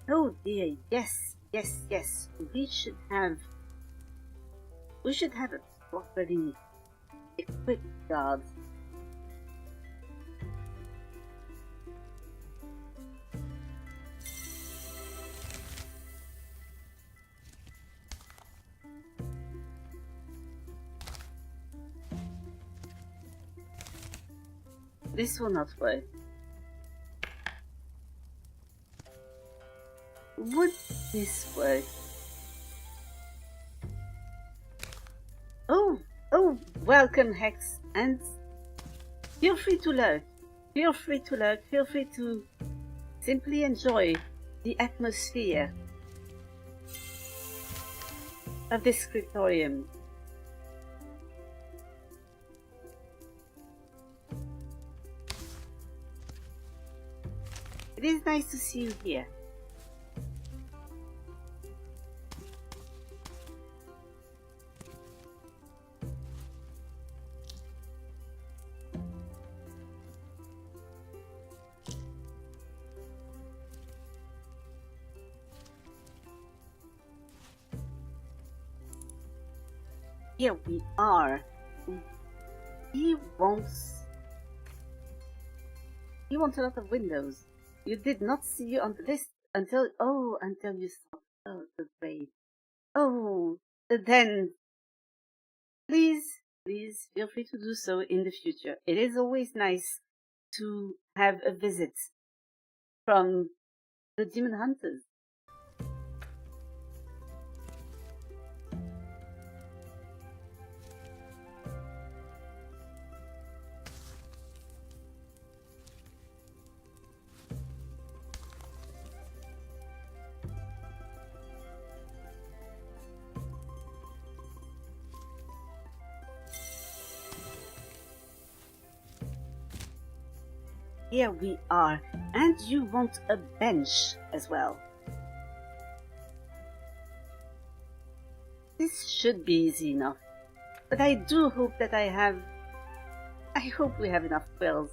Oh dear, yes. We should have a properly equipped guard. This will not work. Would this work? Oh, welcome Hex, and feel free to lurk. Feel free to simply enjoy the atmosphere of this Scriptorium. It is nice to see you here. Here we are. He You want a lot of windows. You did not see you on the list until you saw. Oh, the brave. Oh, then please feel free to do so in the future. It is always nice to have a visit from the demon hunters. Here we are, and you want a bench as well. This should be easy enough, but I do hope that I hope we have enough quills.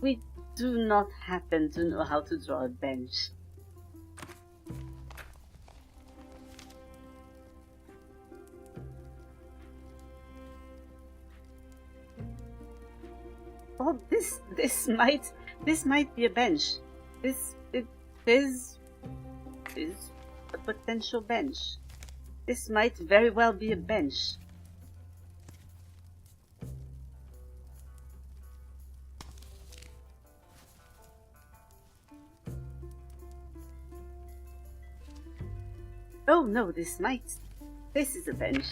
We do not happen to know how to draw a bench. Oh, this might be a bench. This is a potential bench. This might very well be a bench. Oh no, this is a bench.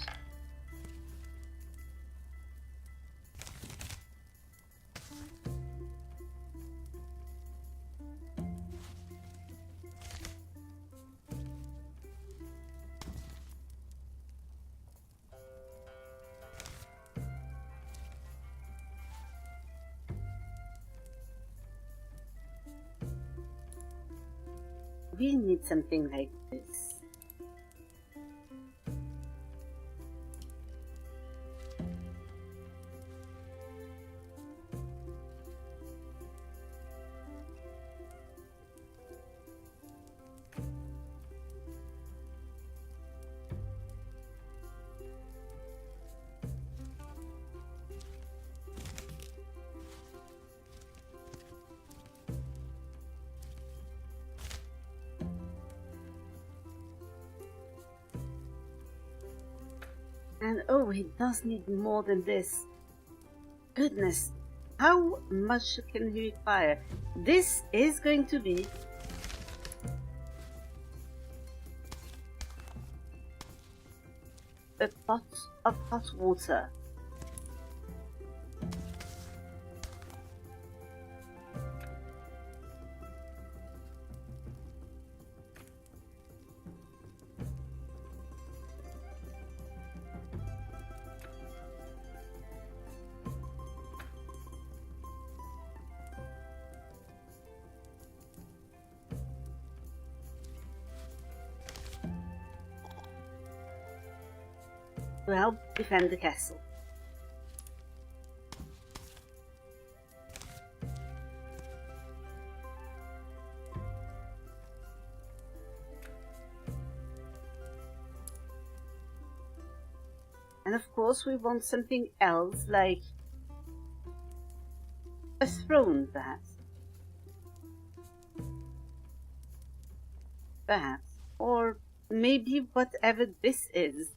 We need something like this. And oh, it does need more than this. Goodness, how much can he require? This is going to be a pot of hot water. To help defend the castle. And of course we want something else, like a throne, perhaps. Perhaps. Or maybe whatever this is.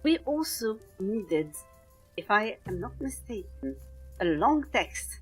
We also needed, if I am not mistaken, a long text.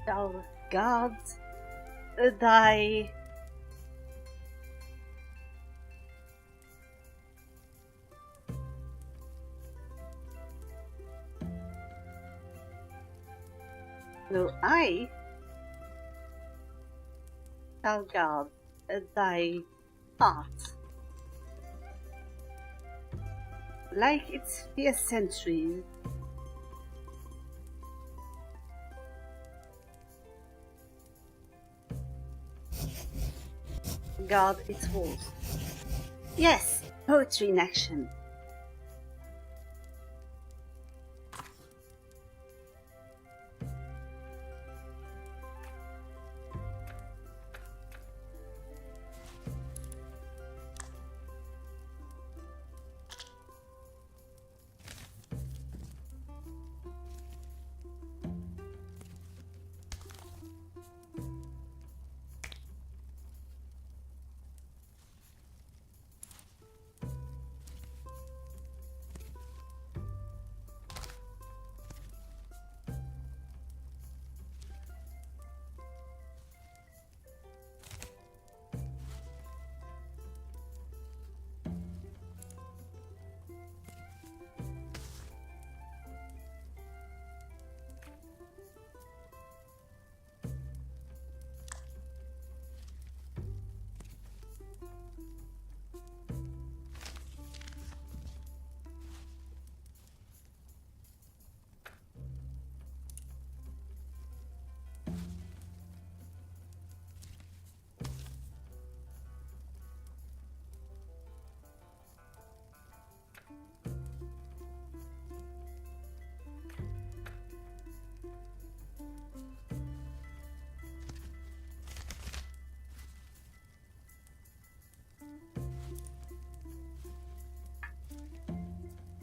Shall guard thy no, I shall guard thy heart like its fierce centuries. Guard its walls. Yes, poetry in action.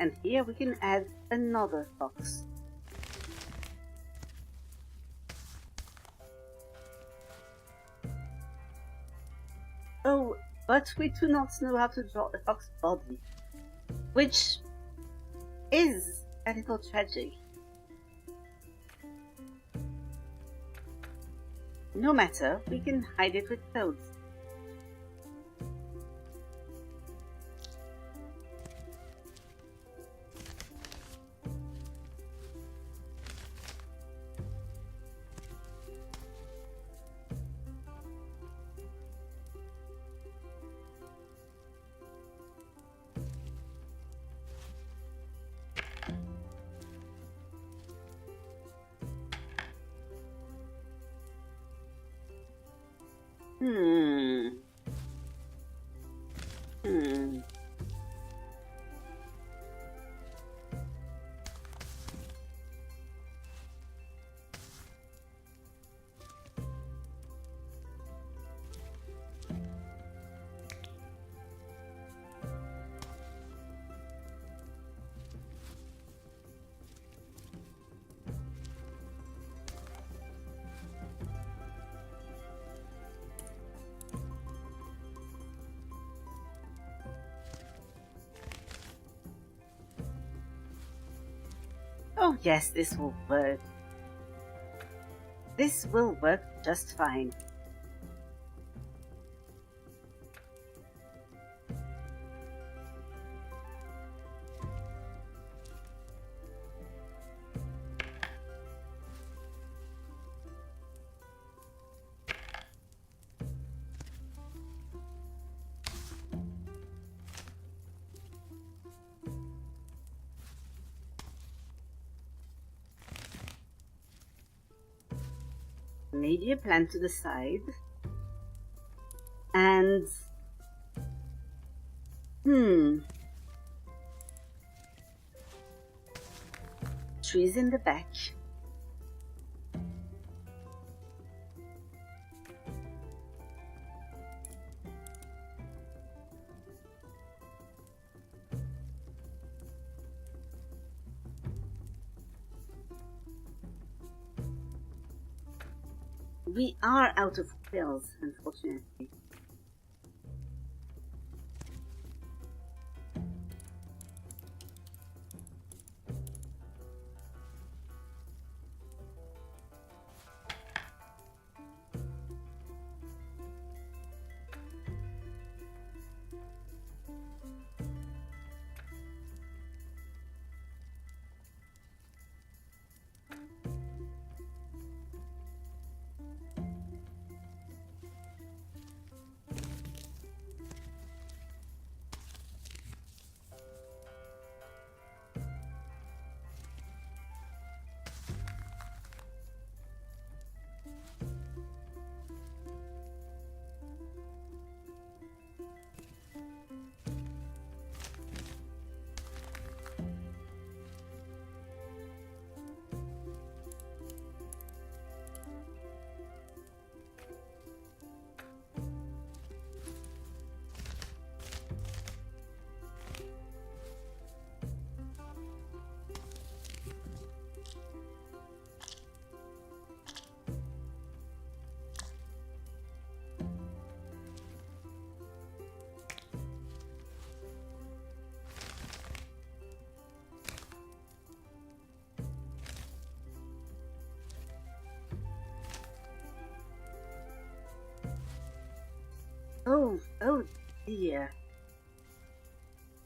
And here we can add another fox. Oh, but we do not know how to draw a fox body, which is a little tragic. No matter, we can hide it with clothes. Hmm. Oh yes, this will work. This will work just fine. Maybe a plant to the side. And trees in the back. We are out of pills, unfortunately.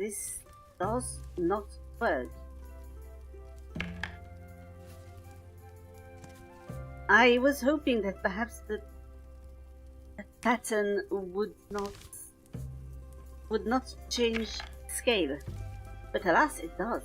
this does not work. I was hoping that perhaps the pattern would not change scale, but alas, it does.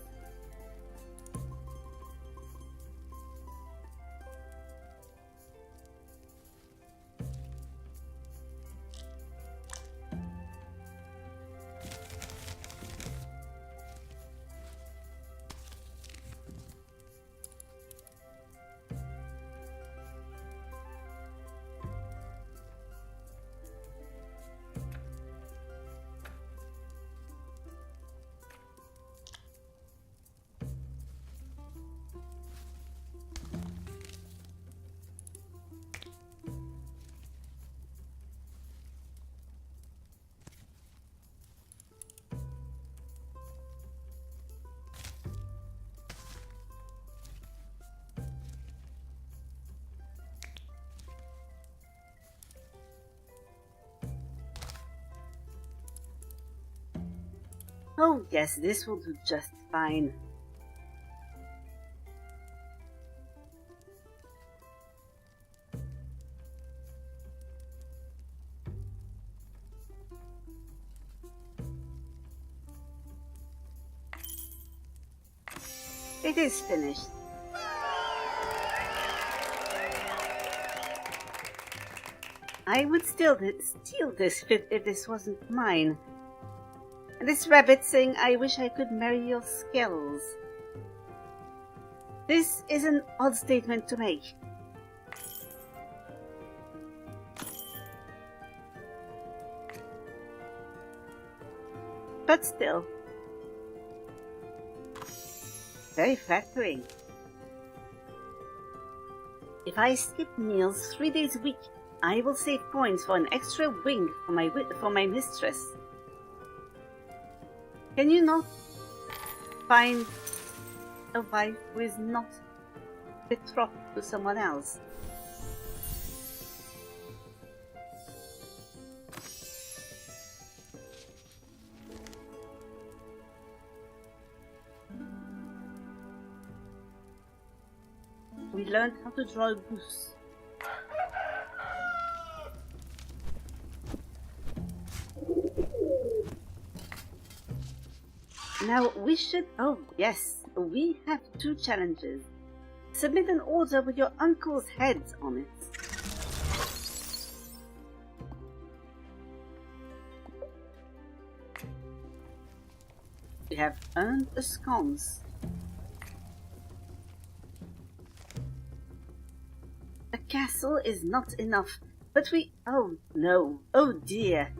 Oh yes, this will do just fine. It is finished. I would steal this if this wasn't mine. And this rabbit saying, I wish I could marry your skills. This is an odd statement to make. But still, very flattering. If I skip meals 3 days a week, I will save points for an extra wing for my mistress. Can you not find a wife who is not betrothed to someone else? We learned how to draw a goose. Now we should... Oh yes, we have 2 challenges. Submit an order with your uncle's head on it. We have earned a sconce. A castle is not enough, but we... Oh no, oh dear.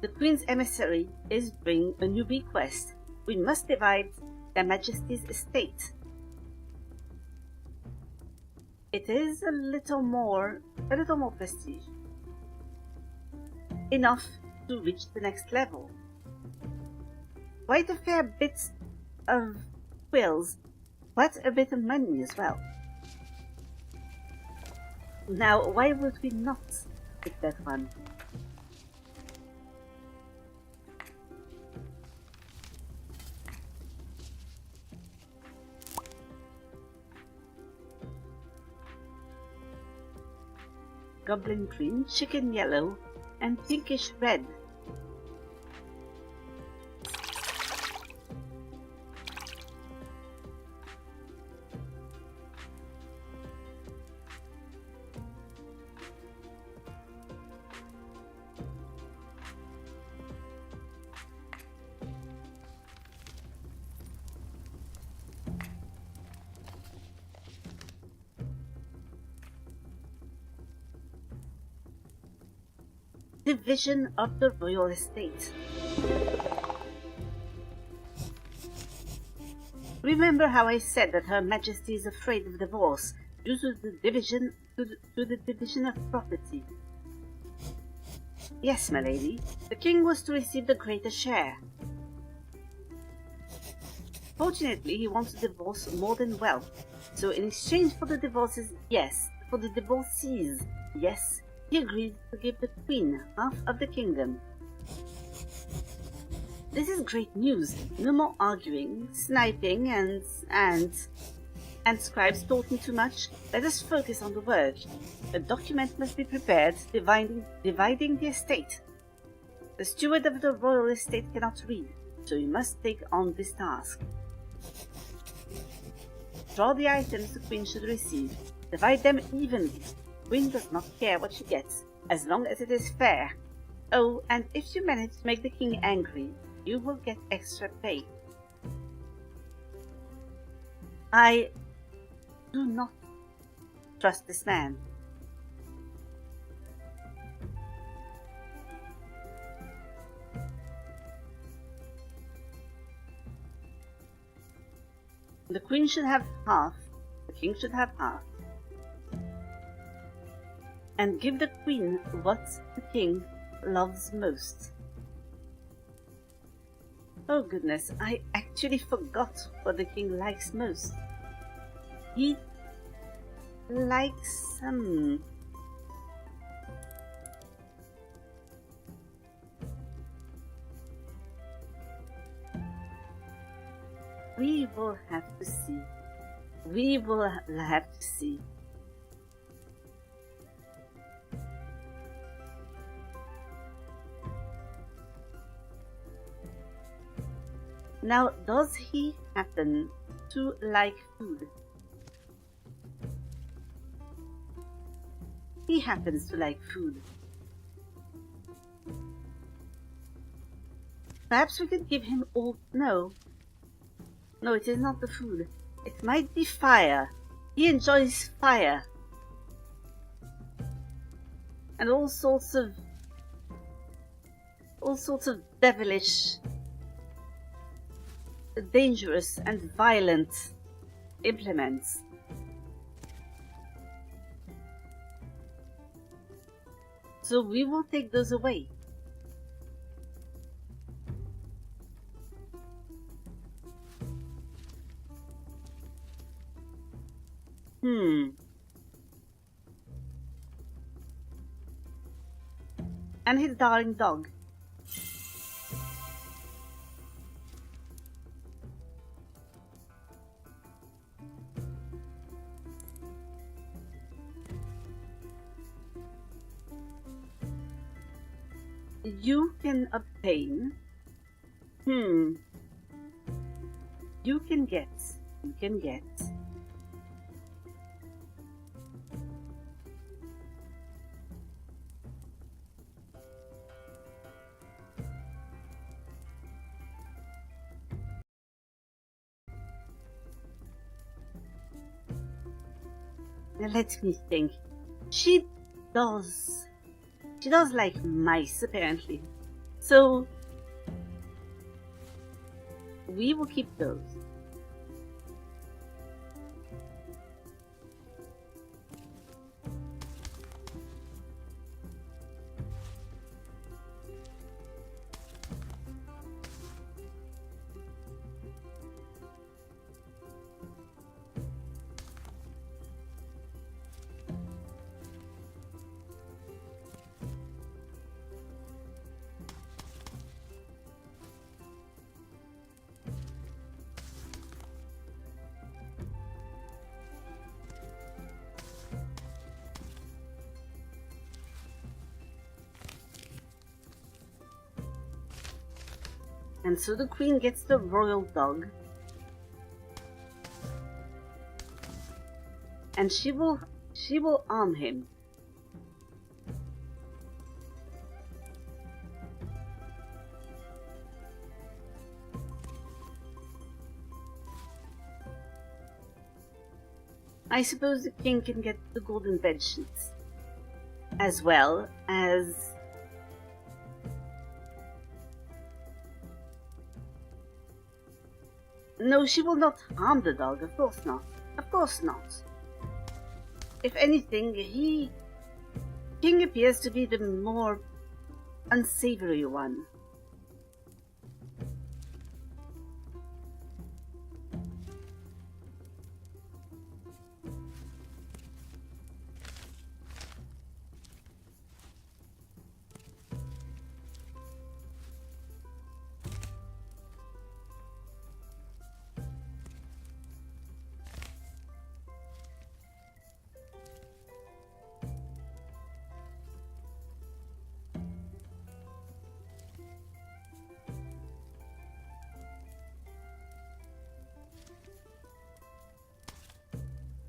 The Queen's emissary is bringing a new bequest. We must divide Their Majesty's estate. It is a little more prestige. Enough to reach the next level. Quite a fair bit of quills, quite a bit of money as well. Now, why would we not pick that one? Goblin green, chicken yellow, and pinkish red. Division of the royal estate. Remember how I said that Her Majesty is afraid of divorce due to the division of property? Yes, my lady, the king was to receive the greater share. Fortunately, he wants a divorce more than wealth, so in exchange for the divorces, yes, for the divorcees, yes, he agreed to give the Queen half of the kingdom. This is great news. No more arguing, sniping, and scribes talking too much. Let us focus on the work. A document must be prepared dividing the estate. The steward of the royal estate cannot read, so you must take on this task. Draw the items the queen should receive. Divide them evenly. The queen does not care what she gets, as long as it is fair. Oh, and if you manage to make the king angry, you will get extra pay. I do not trust this man. The queen should have half, the king should have half. And give the queen what the king loves most. Oh goodness, I actually forgot what the king likes most. He likes we will have to see. We will have to see. Now, does he happen to like food? He happens to like food. Perhaps we could give him all... No, it is not the food. It might be fire. He enjoys fire. And all sorts of devilish, dangerous and violent implements. So we will take those away. And his darling dog. You can obtain. You can get. Now let me think. She does like mice, apparently. So we will keep those. And so the queen gets the royal dog. And she will arm him. I suppose the king can get the golden bed sheets, as well as no, she will not harm the dog, of course not. Of course not. If anything, King appears to be the more unsavory one.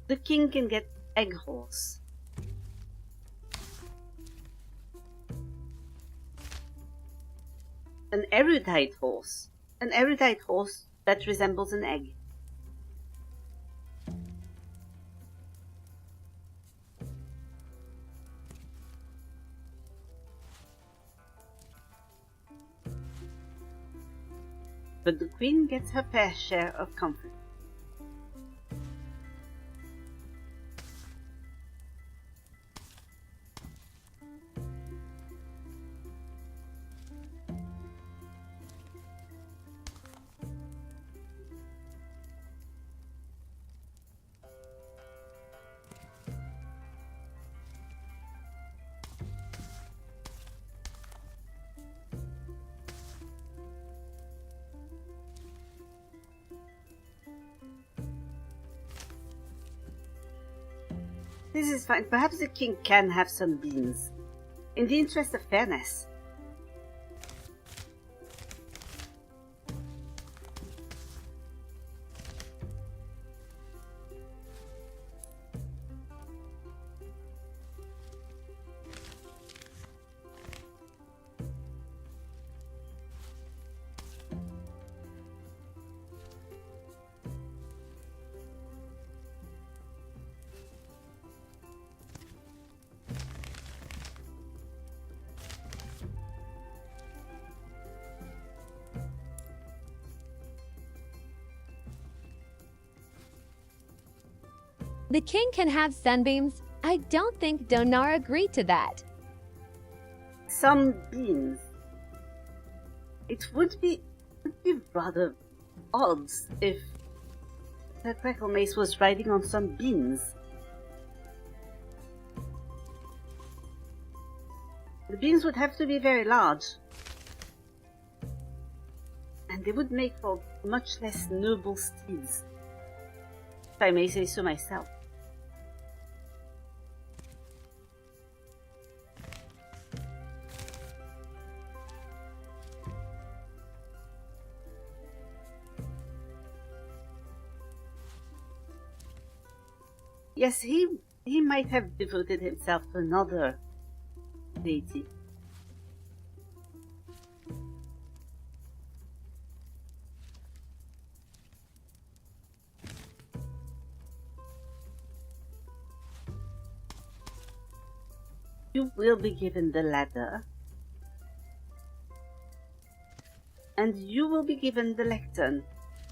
The king can get egg horse. An erudite horse. An erudite horse that resembles an egg. But the queen gets her fair share of comfort. This is fine. Perhaps the king can have some beans. In the interest of fairness. The king can have sunbeams. I don't think Donar agreed to that. Some beans. It would be rather odd if the Crackle Mace was riding on some beans. The beans would have to be very large. And they would make for much less noble steeds, if I may say so myself. Yes, he might have devoted himself to another deity. You will be given the ladder, and you will be given the lectern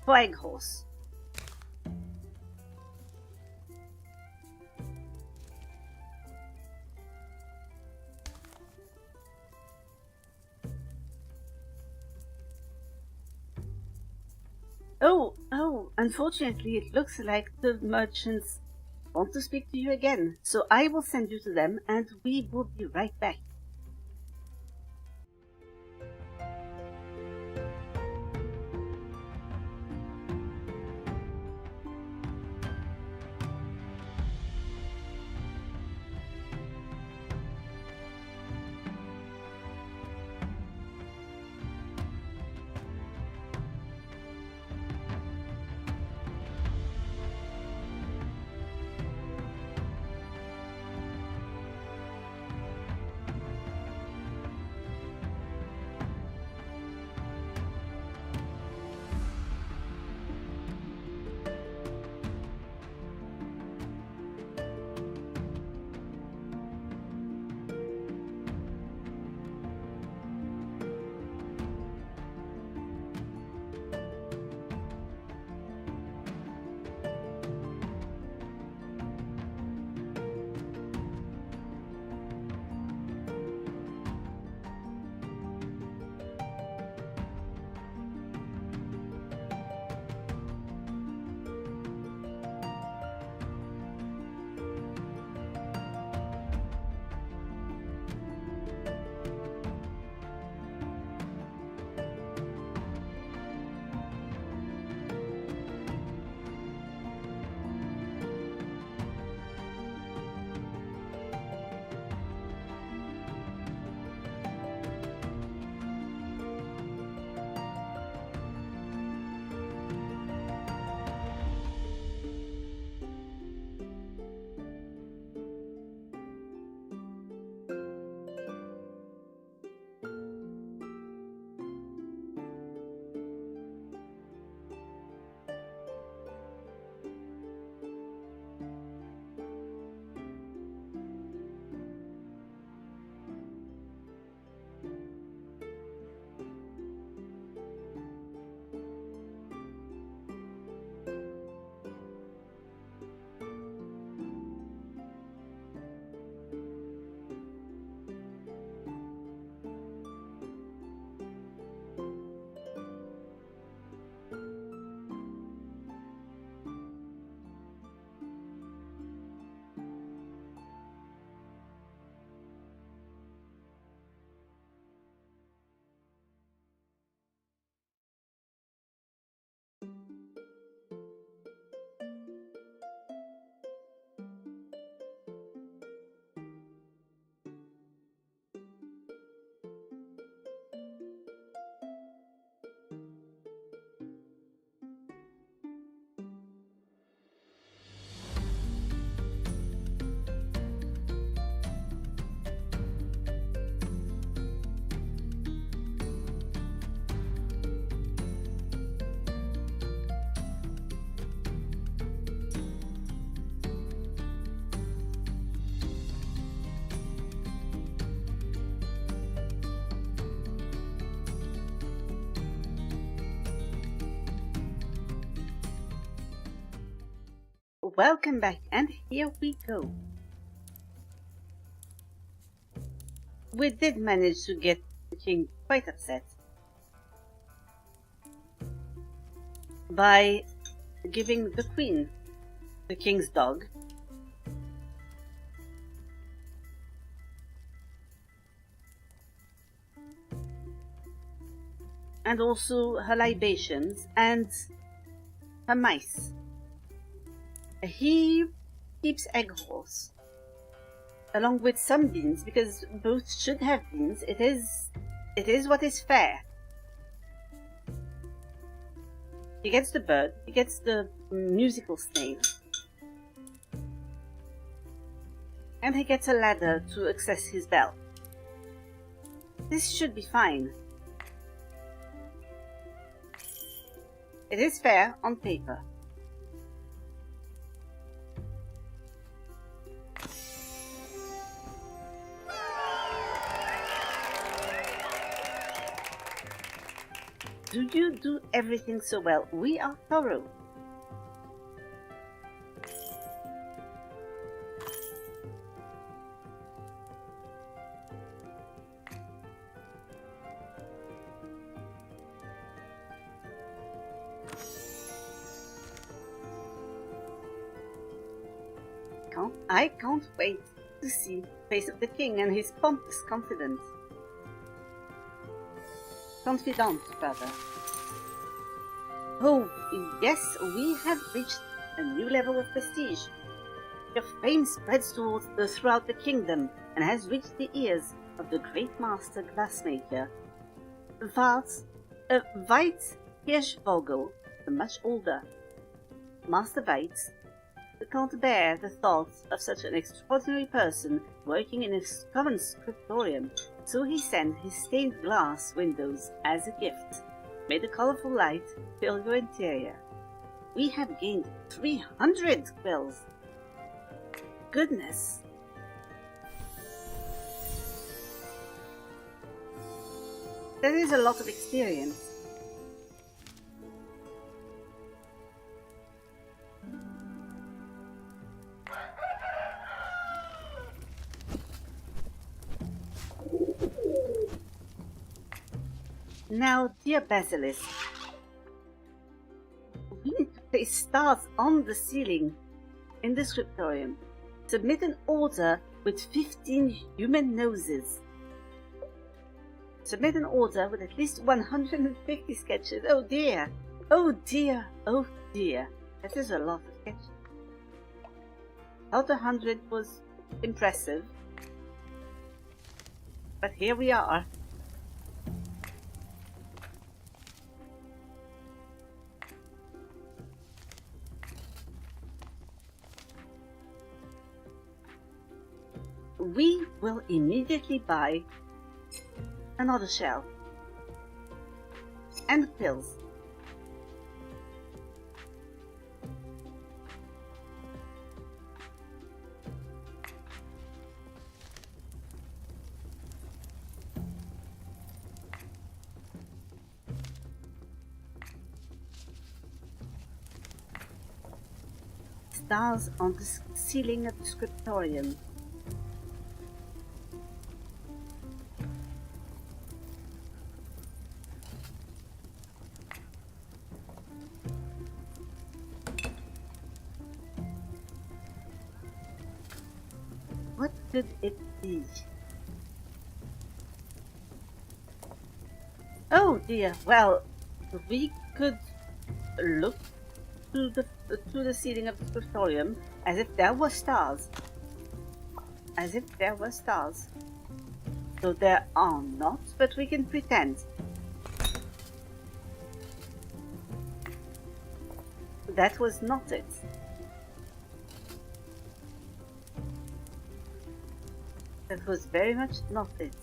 for Egg Horse. Oh, unfortunately it looks like the merchants want to speak to you again, so I will send you to them and we will be right back. welcome back, and here we go. We did manage to get the king quite upset by giving the queen the king's dog. And also her libations and her mice. He keeps egg holes, along with some beans, because both should have beans. It is what is fair. He gets the bird, he gets the musical snail, and he gets a ladder to access his bell. This should be fine. It is fair on paper. Do you do everything so well? We are thorough. I can't wait to see the face of the king and his pompous confidence. Confidant, rather. Oh, yes, we have reached a new level of prestige. Your fame spreads throughout the kingdom and has reached the ears of the great master glassmaker, Veit Hirschvogel, the much older. Master Veit can't bear the thought of such an extraordinary person working in a common scriptorium, so he sent his stained glass windows as a gift. May the colorful light fill your interior. We have gained 300 quills. Goodness. That is a lot of experience. Now, dear Basilisk, we need to place stars on the ceiling in the Scriptorium. Submit an order with 15 human noses. Submit an order with at least 150 sketches. Oh dear! Oh dear! Oh dear! That is a lot of sketches. Out 100 was impressive. But here we are. We will immediately buy another shell and pills. Stars on the ceiling of the Scriptorium. What could it be? Oh dear, well, we could look to the ceiling of the Scriptorium as if there were stars. As if there were stars. So there are not, but we can pretend. That was not it. That was very much not it.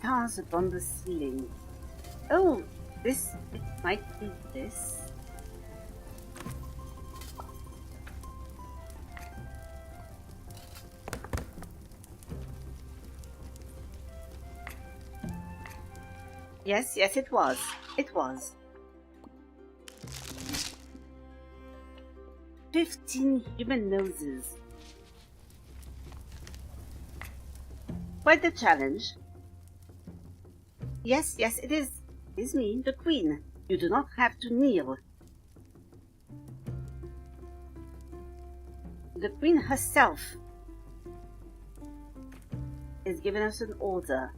stars upon the ceiling. Oh, it might be this. Yes, it was. It was. 15 human noses. Quite the challenge. Yes, it is. It is me, the Queen. You do not have to kneel. The Queen herself is giving us an order.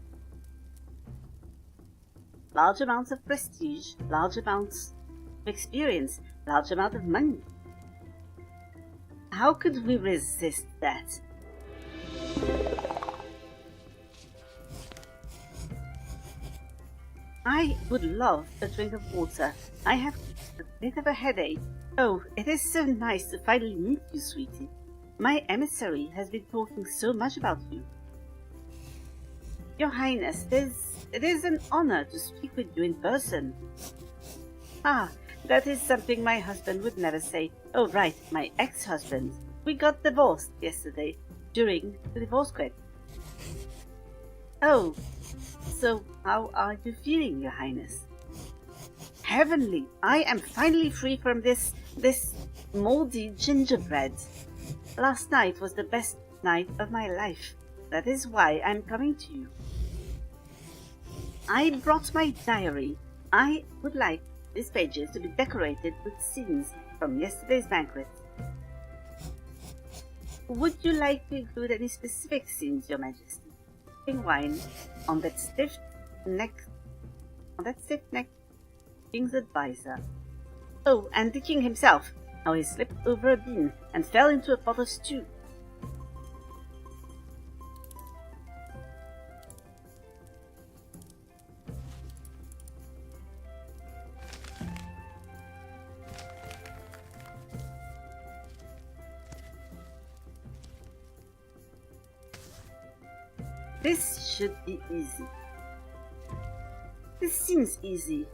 Large amounts of prestige, large amounts of experience, large amount of money. How could we resist that? I would love a drink of water. I have a bit of a headache. Oh, it is so nice to finally meet you, sweetie. My emissary has been talking so much about you. Your Highness, it is an honor to speak with you in person. Ah, that is something my husband would never say. Oh, right, my ex-husband. We got divorced yesterday, during the divorce court. Oh, so how are you feeling, Your Highness? Heavenly! I am finally free from this moldy gingerbread. Last night was the best night of my life. That is why I'm coming to you. I brought my diary. I would like these pages to be decorated with scenes from yesterday's banquet. Would you like to include any specific scenes, Your Majesty? Wine on that stiff neck, King's advisor. Oh, and the King himself, how he slipped over a beam and fell into a pot of stew. This should be easy. This seems easy.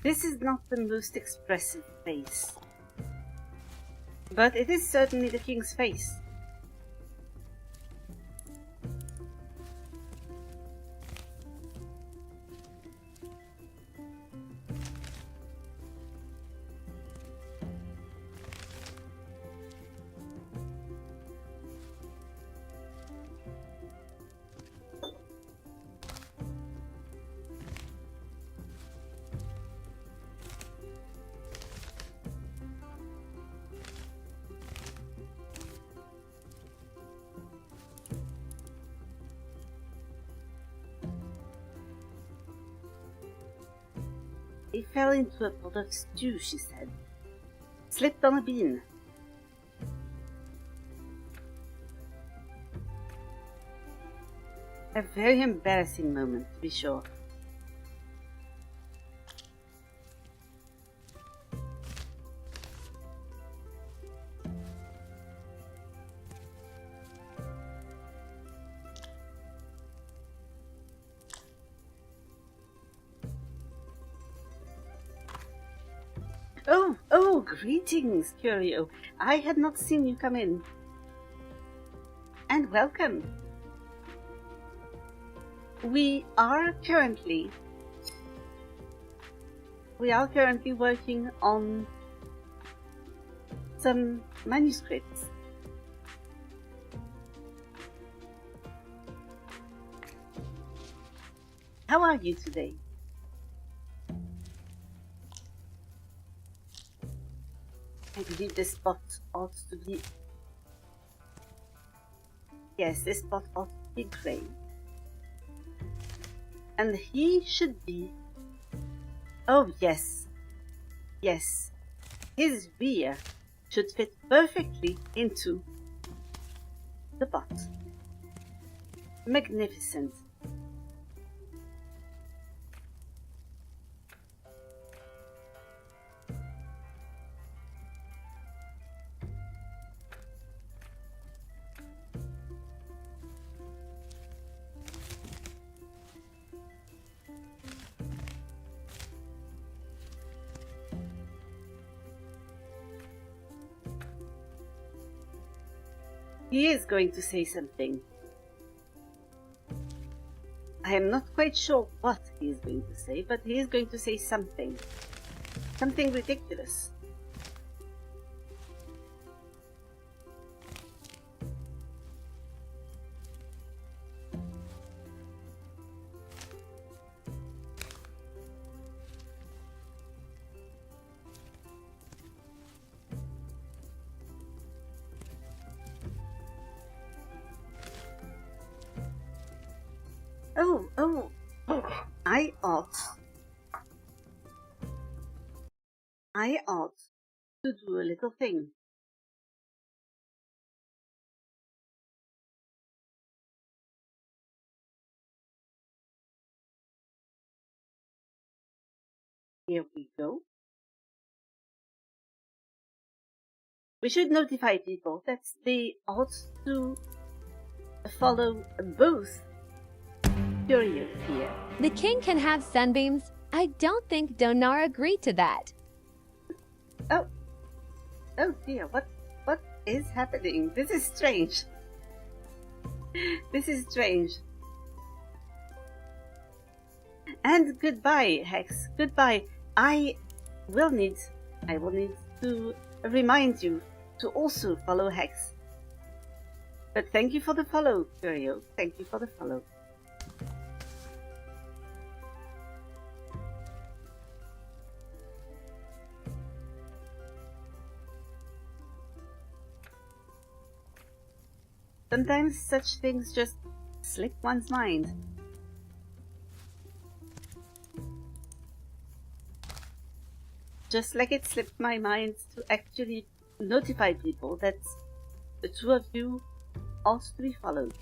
This is not the most expressive face, but it is certainly the King's face. He fell into a pot of stew, she said. Slipped on a bean. A very embarrassing moment, to be sure. greetings, Curio. I had not seen you come in. And welcome. We are currently working on some manuscripts. How are you today? I believe this spot ought to be... Yes, this spot ought to be grey. And he should be... Oh, yes. Yes. His rear should fit perfectly into the pot. Magnificent. He is going to say something. I am not quite sure what he is going to say, but he is going to say something. Something ridiculous. Oh, I ought to do a little thing. Here we go. We should notify people that they ought to follow both Curio here. The king can have sunbeams. I don't think Donar agreed to that. Oh dear, what is happening? This is strange. This is strange. And goodbye, Hex. Goodbye. I will need to remind you to also follow Hex. But thank you for the follow, Curio. Thank you for the follow. Sometimes such things just slip one's mind. Just like it slipped my mind to actually notify people that the two of you ought to be followed.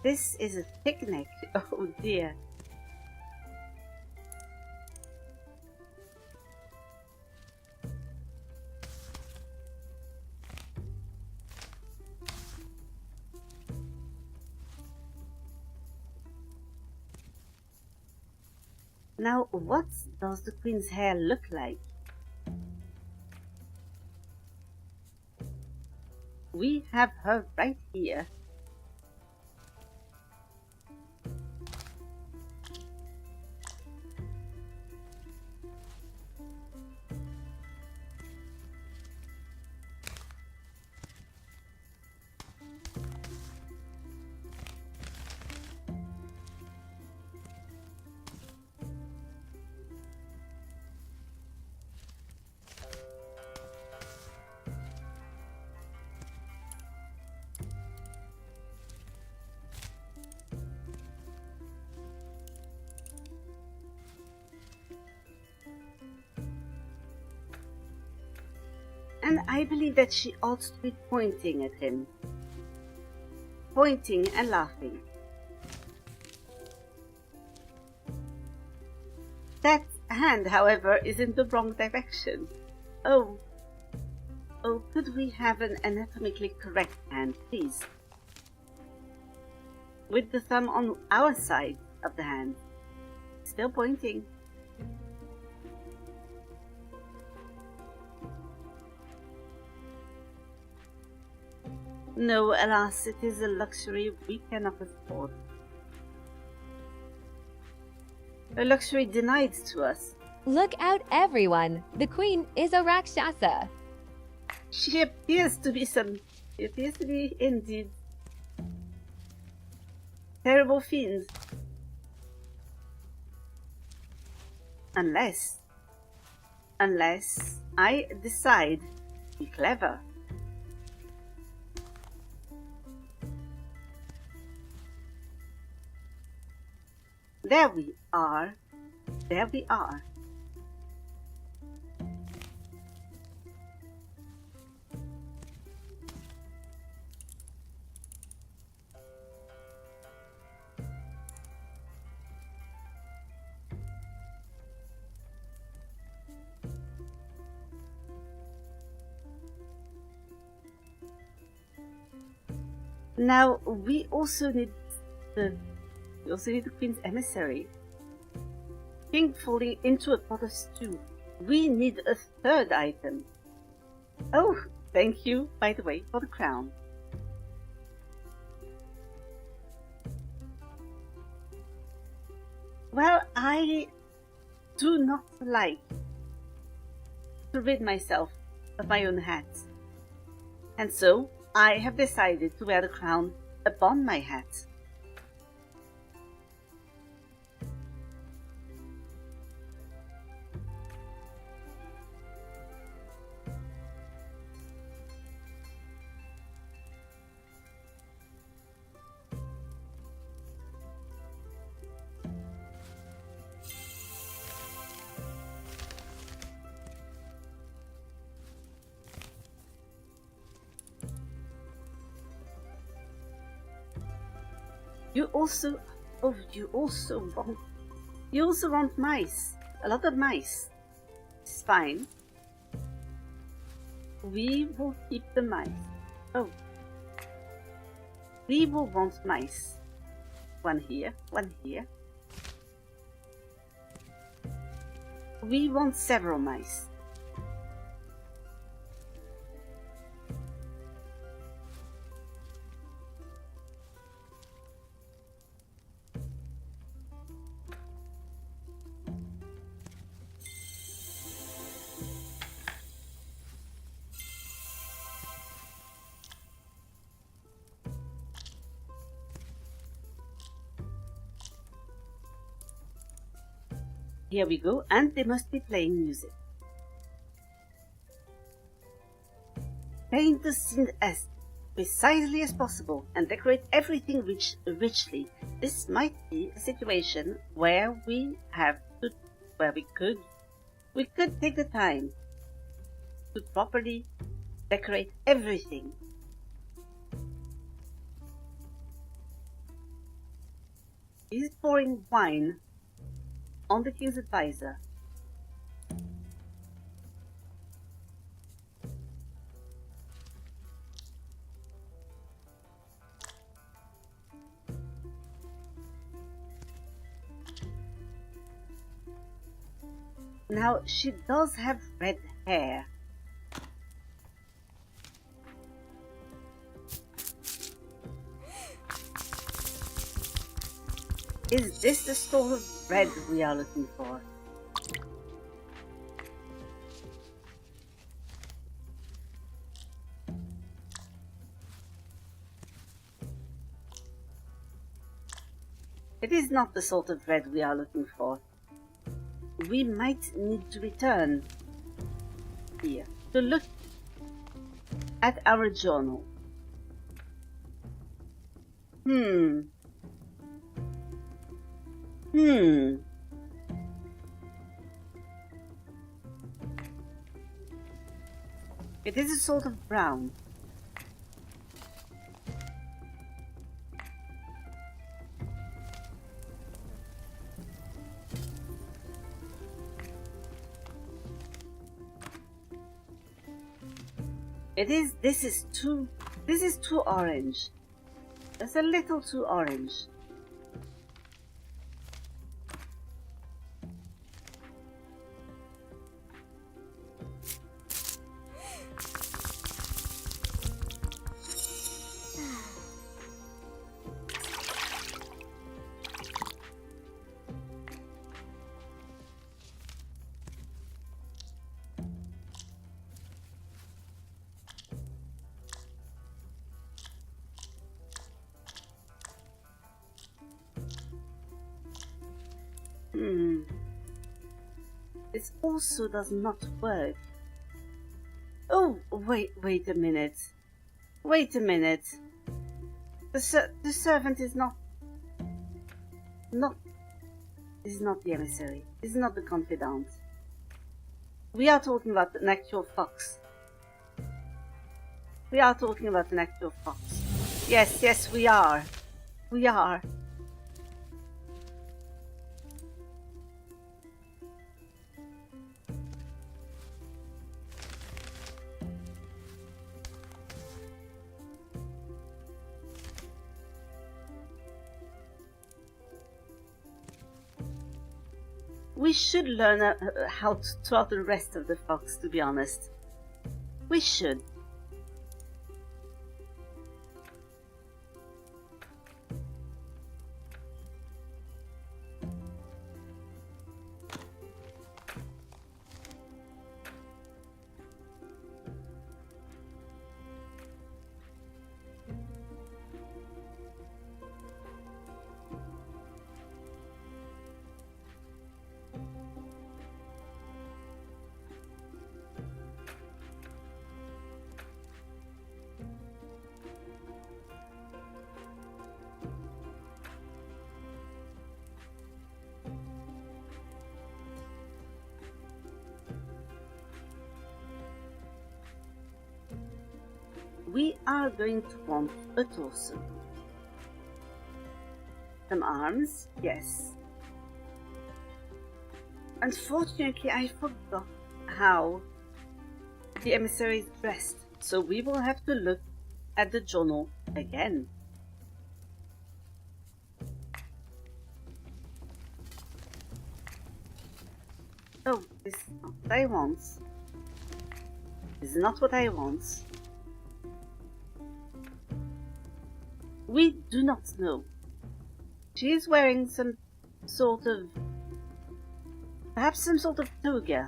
This is a picnic. Oh dear. Now, what does the Queen's hair look like? We have her right here. And I believe that she ought to be pointing at him. Pointing and laughing. That hand, however, is in the wrong direction. Oh, could we have an anatomically correct hand, please? with the thumb on our side of the hand. Still pointing. No, alas, it is a luxury we cannot afford. A luxury denied to us. Look out, everyone. The queen is a Rakshasa. She appears to be indeed terrible fiend. Unless I decide to be clever. There we are. There we are. Now we also need the queen's emissary. King falling into a pot of stew. We need a third item. Oh, thank you, by the way, for the crown. Well, I do not like to rid myself of my own hat. And so I have decided to wear the crown upon my hat. You also want mice. A lot of mice. It's fine. We will keep the mice. Oh. We will want mice. One here, one here. We want several mice. Here we go, and they must be playing music. Paint the scene as precisely as possible and decorate everything richly. This might be a situation where we could take the time to properly decorate everything. He's pouring wine on the king's advisor. Now, she does have red hair. Is this the sort of red we are looking for? It is not the sort of red we are looking for. We might need to return here to look at our journal. It is a sort of brown. This is too orange. That's a little too orange. This also does not work. Oh, wait a minute. Wait a minute. The servant is not this is not the emissary. This is not the confidant. We are talking about an actual fox. We are talking about an actual fox. Yes, we are. We are. We should learn how to talk the rest of the fox, to be honest. We should. We are going to want a torso. Some arms, yes. Unfortunately, I forgot how the emissary is dressed, so we will have to look at the journal again. Oh, this is not what I want. This is not what I want. We do not know. She is wearing some sort of... perhaps some sort of toga.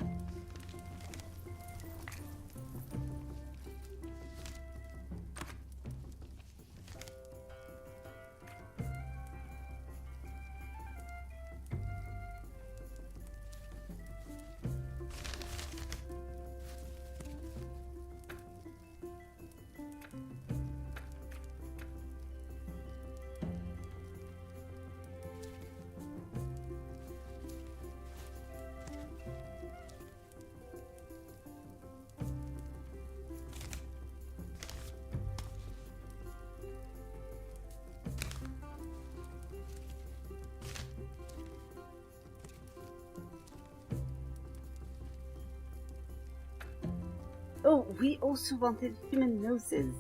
Oh, we also wanted human noses.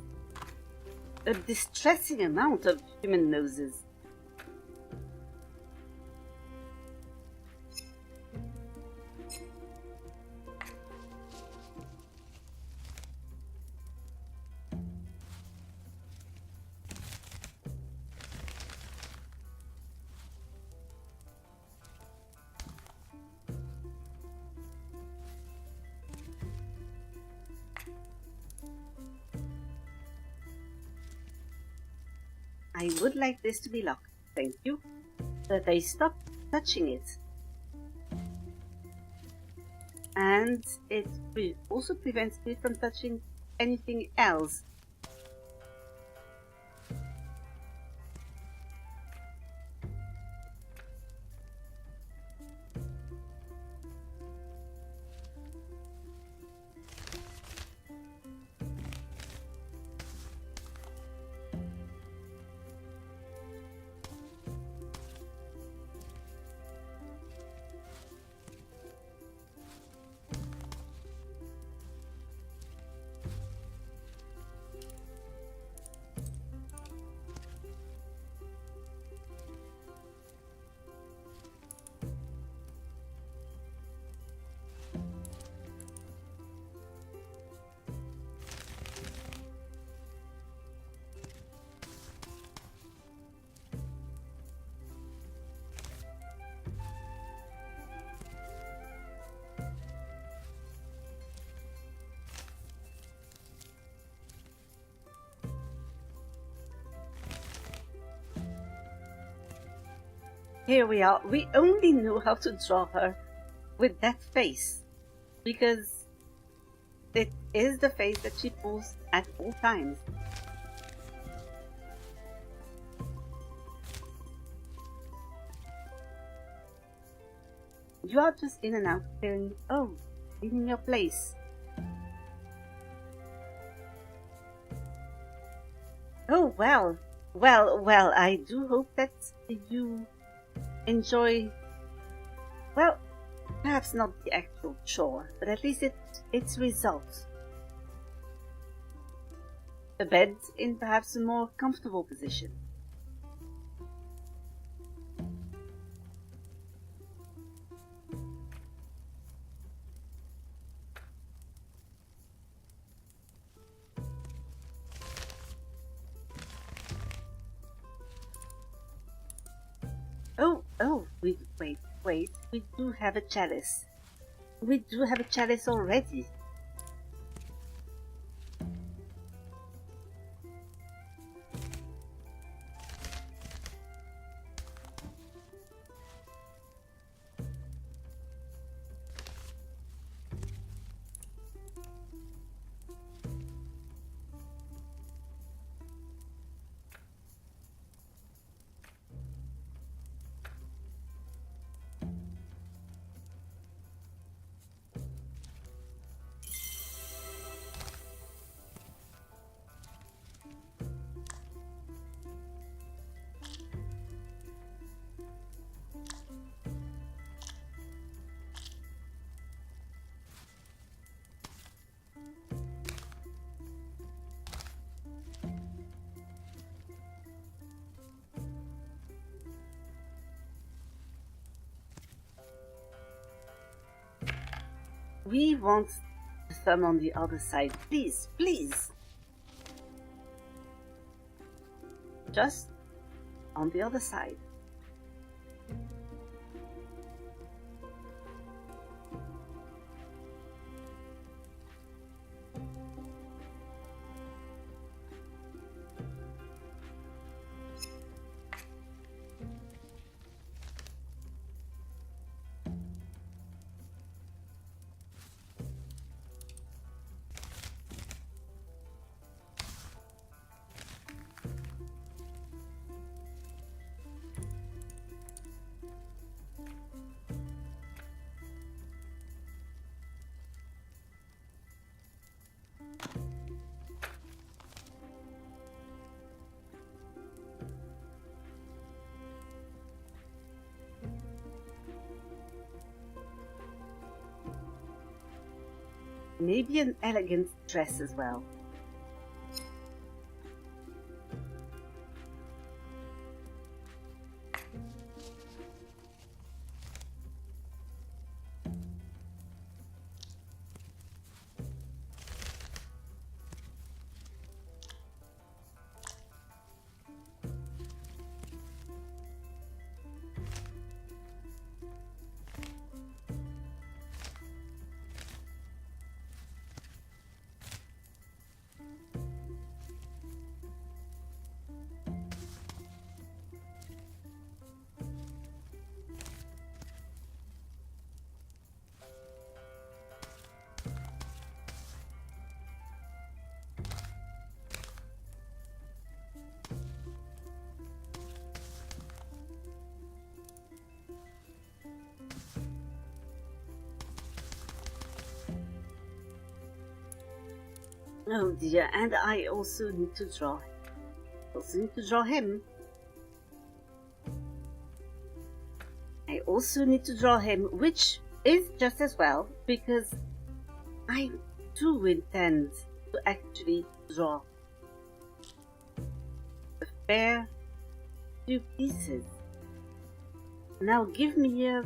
A distressing amount of human noses. I would like this to be locked, thank you. That I stop touching it. And it also prevents me from touching anything else. here we are. We only knew how to draw her with that face, because it is the face that she pulls at all times. You are just in and out clearing, cleaning your place. Oh, well, I do hope that you enjoy, well, perhaps not the actual chore, but at least its result. The bed in perhaps a more comfortable position. Wait, we do have a chalice. We do have a chalice already. We want the thumb on the other side. Please, please. Just on the other side. Maybe an elegant dress as well. Oh dear, and I also need to draw. Him. I also need to draw him, which is just as well, because I do intend to actually draw a fair few pieces. Now give me a,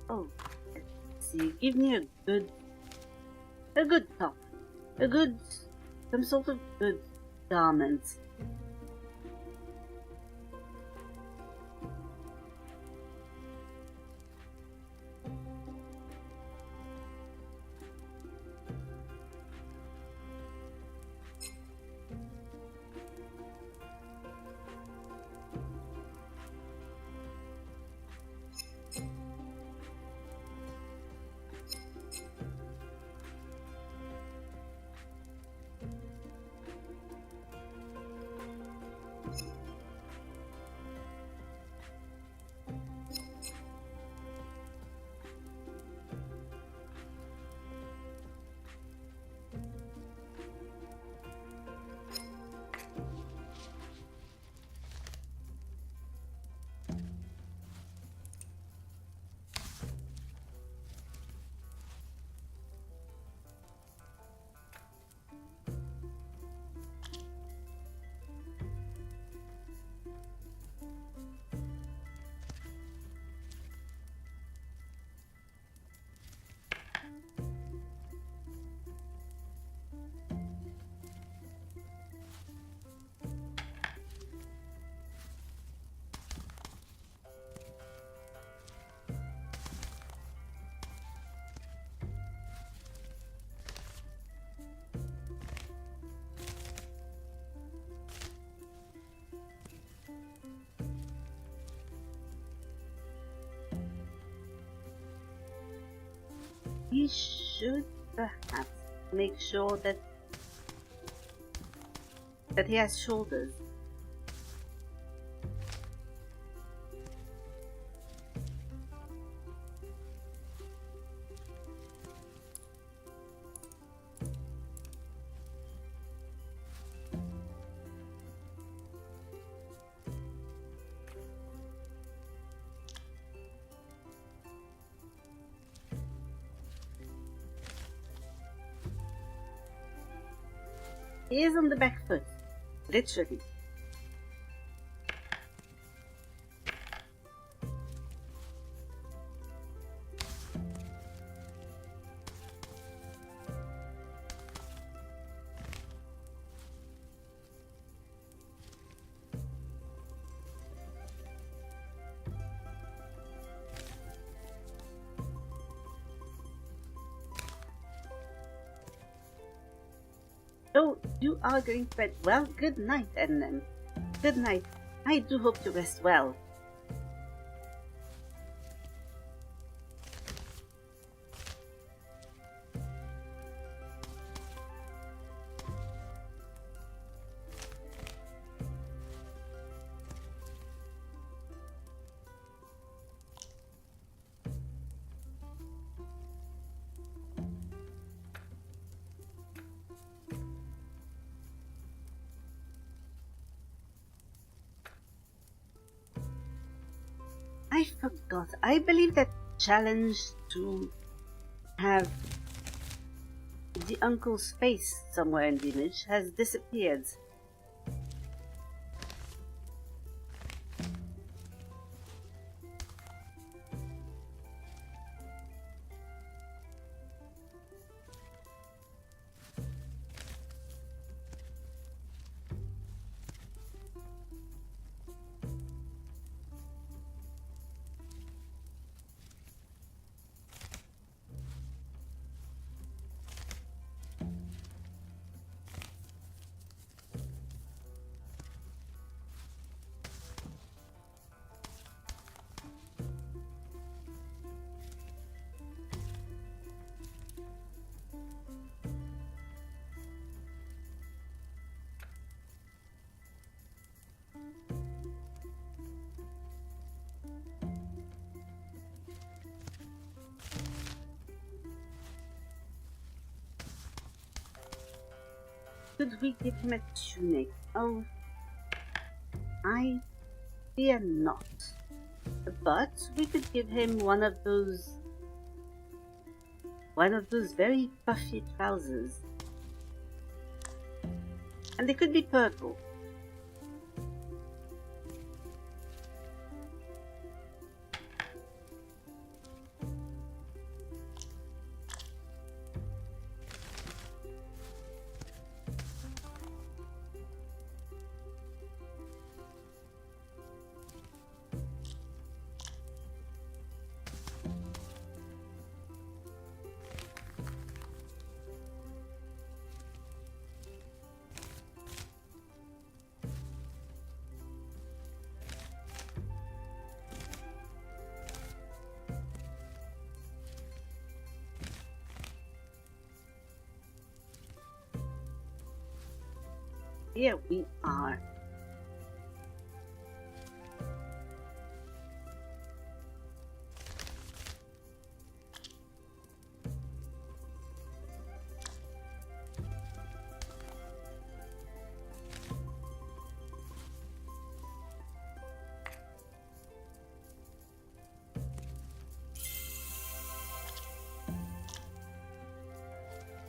let's see, give me a good top, some sort of good garment. We should perhaps make sure that he has shoulders. He is on the back foot, literally. So you are going to bed. Well, good night, Ednan. Good night. I do hope you rest well. I forgot. I believe that challenge to have the uncle's face somewhere in the image has disappeared. Could we give him a tunic? Oh, I fear not. But we could give him one of those very puffy trousers. And they could be purple. Here we are.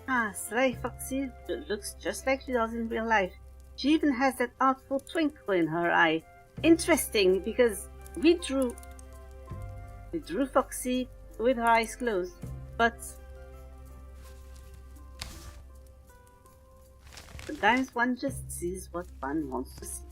Ah, Sly Foxy looks just like she does in real life. She even has that artful twinkle in her eye. Interesting, because we drew Foxy with her eyes closed, but sometimes one just sees what one wants to see.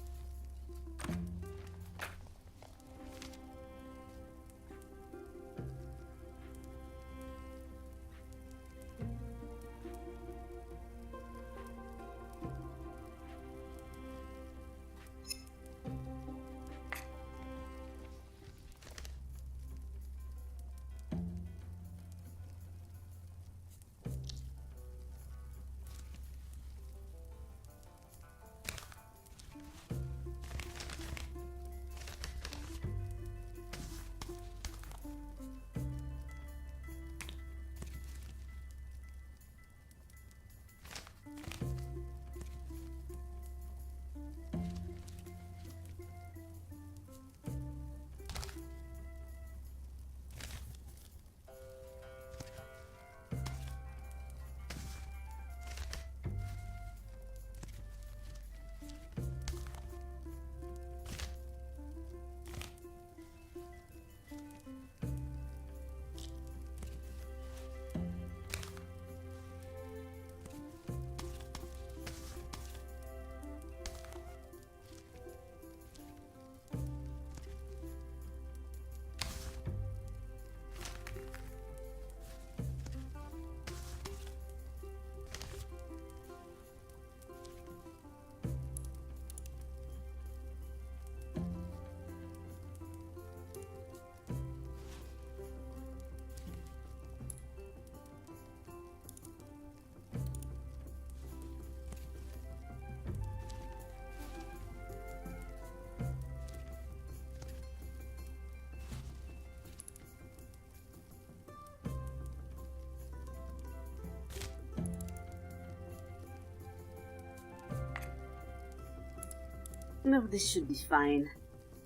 No, this should be fine.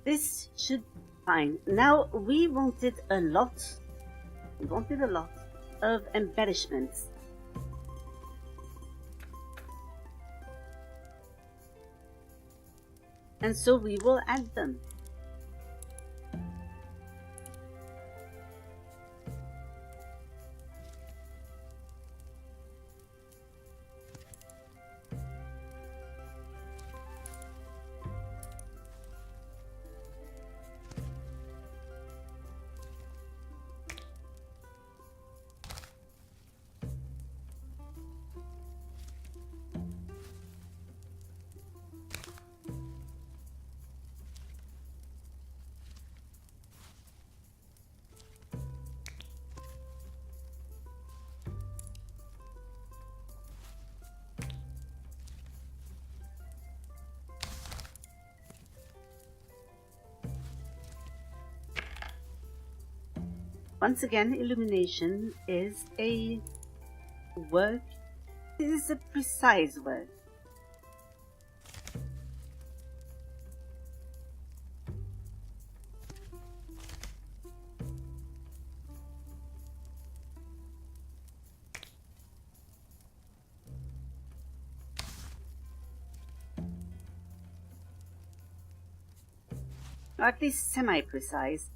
This should be fine. Now, we wanted a lot. We wanted a lot of embellishments. And so we will add them. Once again, illumination is a work. It is a precise work. Or at least semi-precise.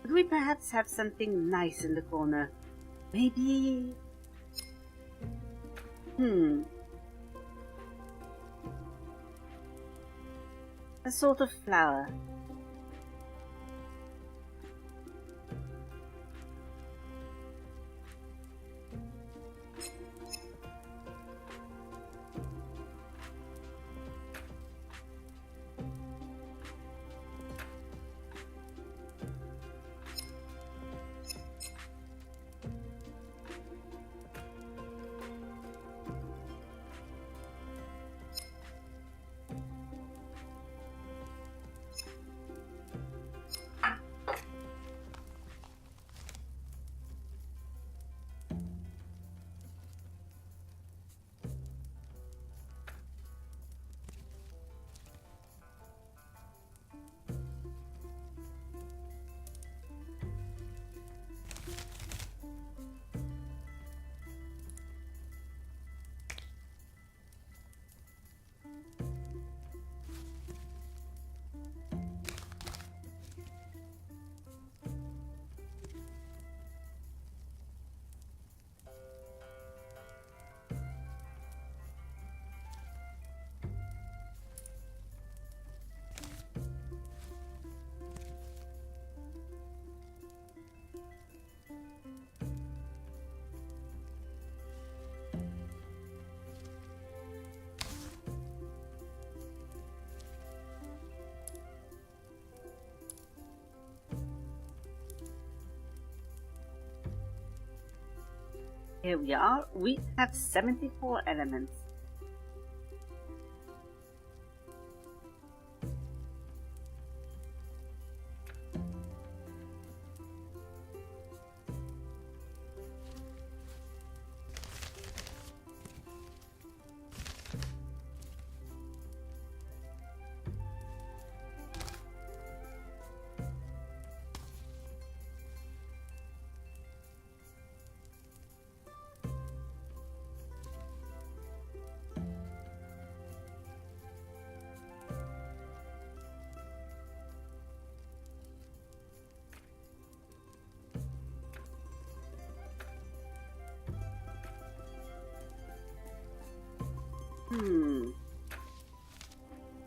Could we perhaps have something nice in the corner? Maybe... a sort of flower. Here we are. We have 74 elements.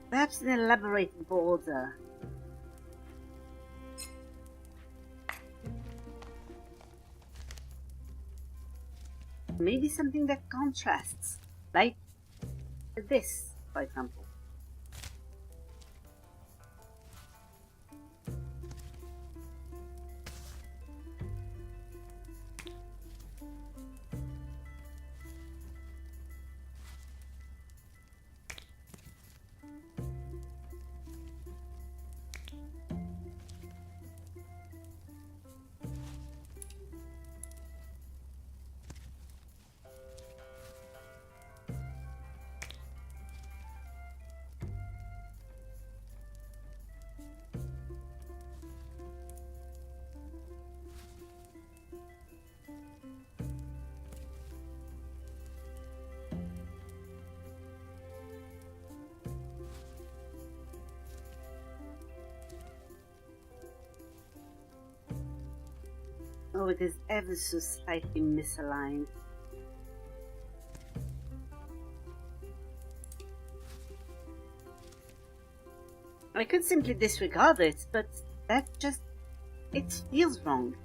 Perhaps an elaborate border. maybe something that contrasts, like this, for example. Oh, it is ever so slightly misaligned. I could simply disregard it, but that just... it feels wrong.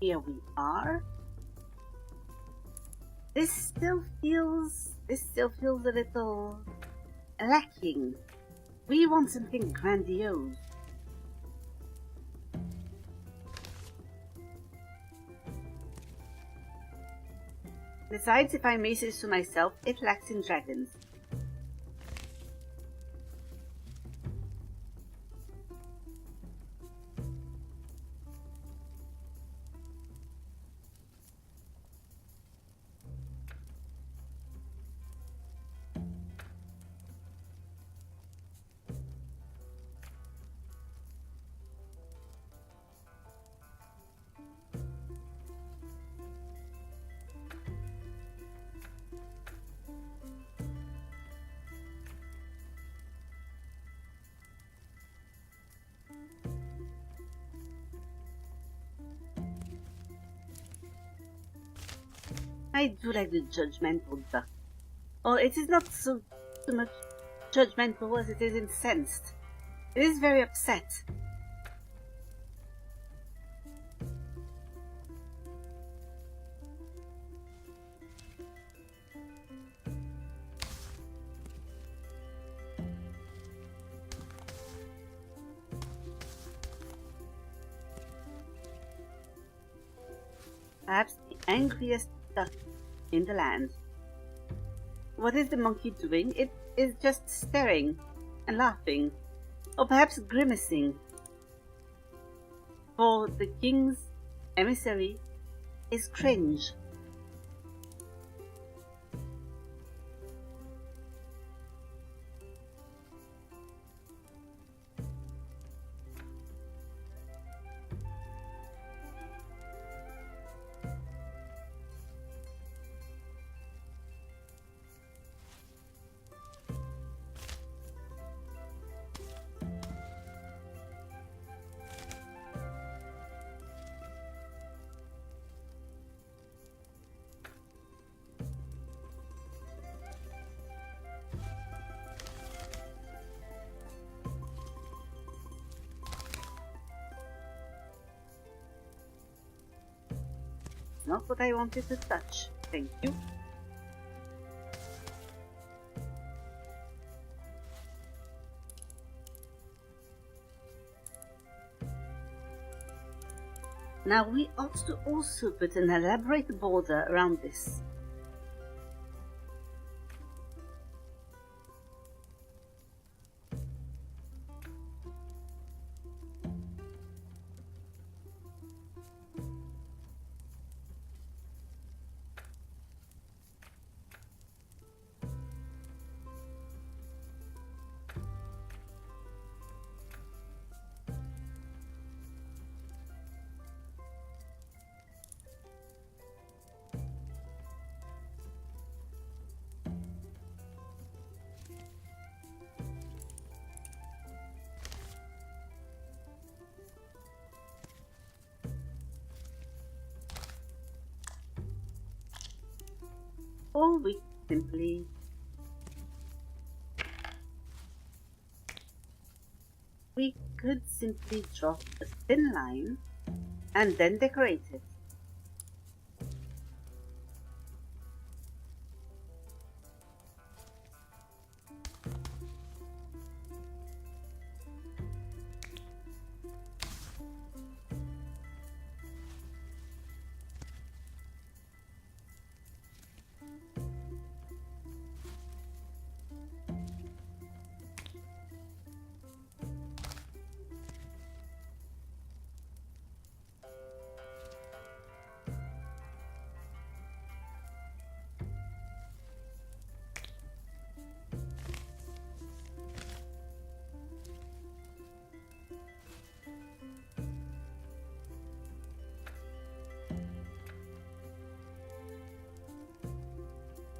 Here we are. This still feels a little lacking. We want something grandiose. Besides, if I may say so myself, it lacks in dragons. I do like the judgmental duck. Oh, it is not so much judgmental as it is incensed. It is very upset. Perhaps the angriest duck in the land. What is the monkey doing? It is just staring and laughing, or perhaps grimacing. For the king's emissary is cringe. not what I wanted to touch. Thank you. Now we ought to also put an elaborate border around this. Or we could simply drop a thin line and then decorate it.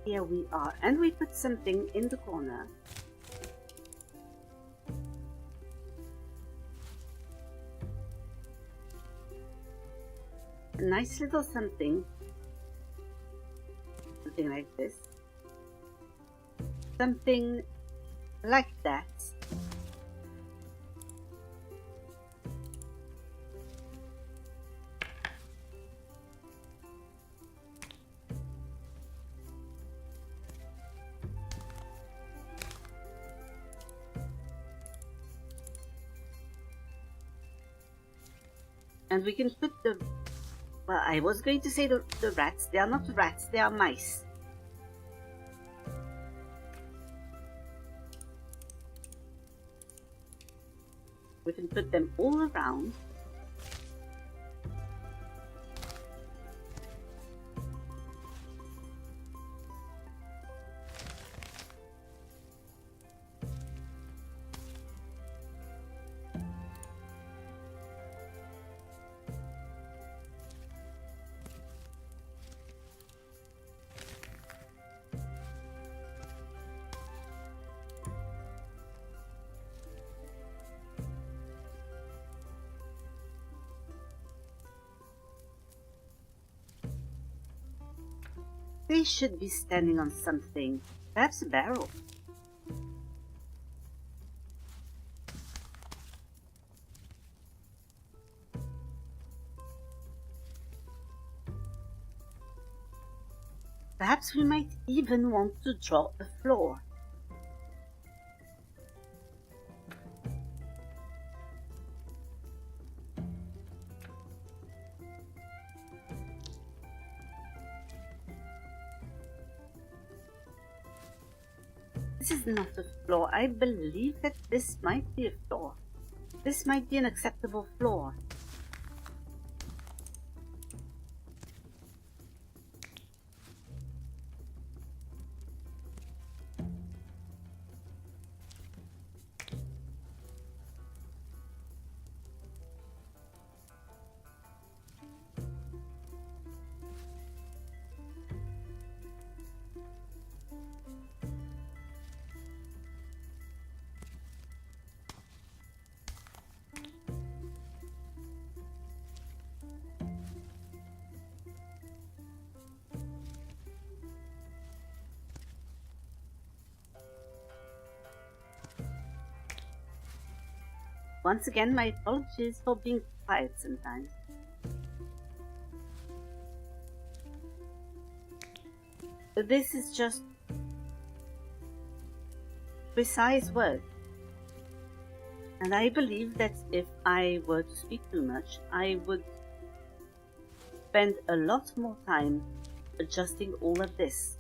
Here we are, and we put something in the corner. A nice little something. Something like this. Something like that. And we can put the... Well, I was going to say the rats. They are not rats, they are mice. We can put them all around. They should be standing on something, perhaps a barrel. Perhaps we might even want to draw a floor. This is not a floor. I believe that this might be a floor. This might be an acceptable floor. Once again, my apologies for being quiet sometimes. This is just precise work. And I believe that if I were to speak too much, I would spend a lot more time adjusting all of this.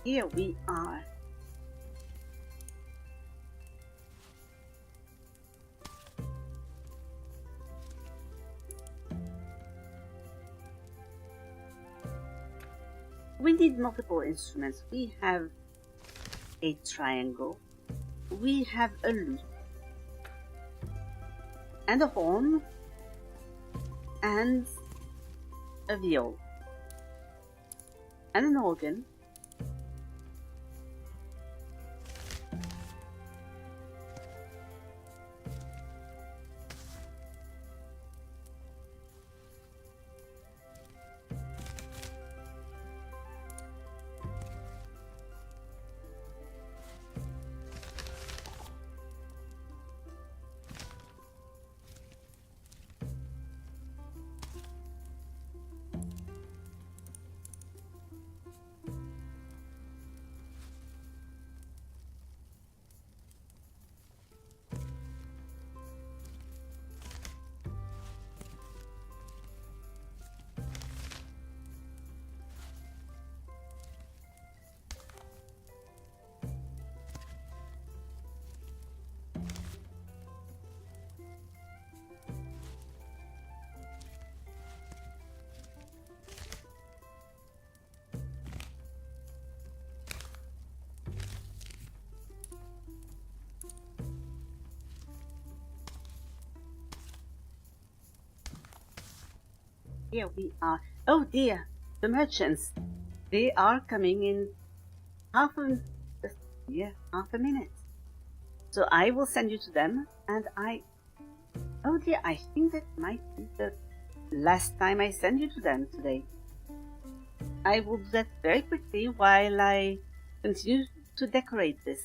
Here we are. We need multiple instruments. We have a triangle. We have a lute. And a horn. And a viol. And an organ. Here we are. Oh dear, the merchants. They are coming in half a minute. So I will send you to them, and oh dear, I think that might be the last time I send you to them today. I will do that very quickly while I continue to decorate this.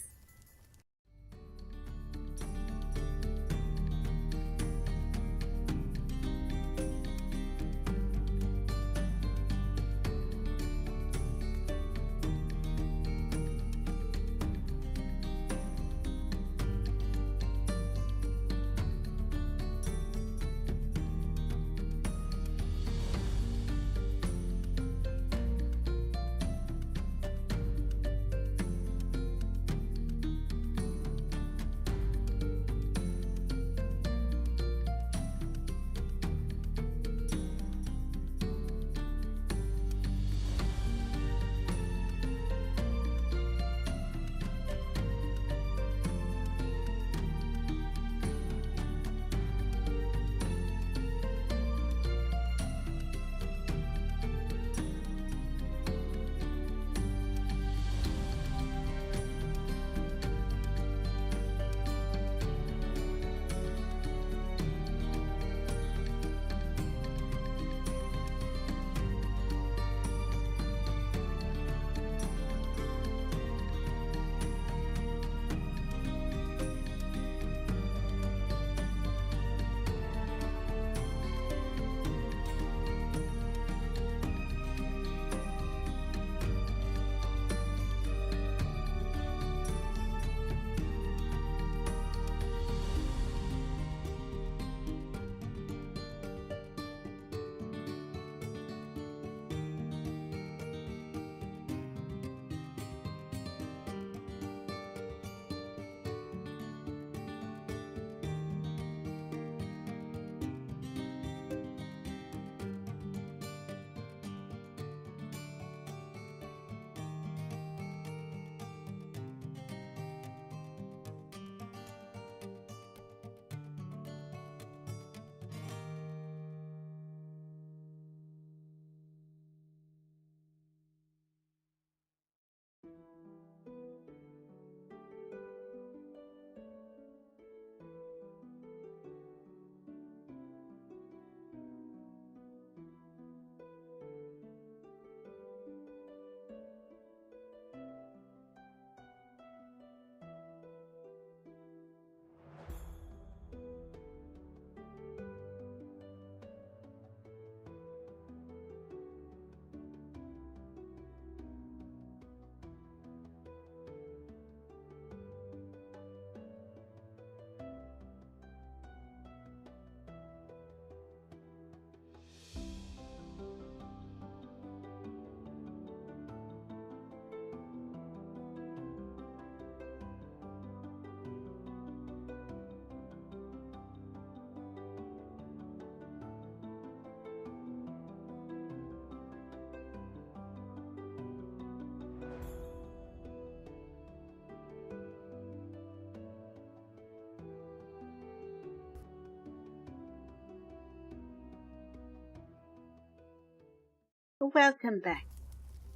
welcome back.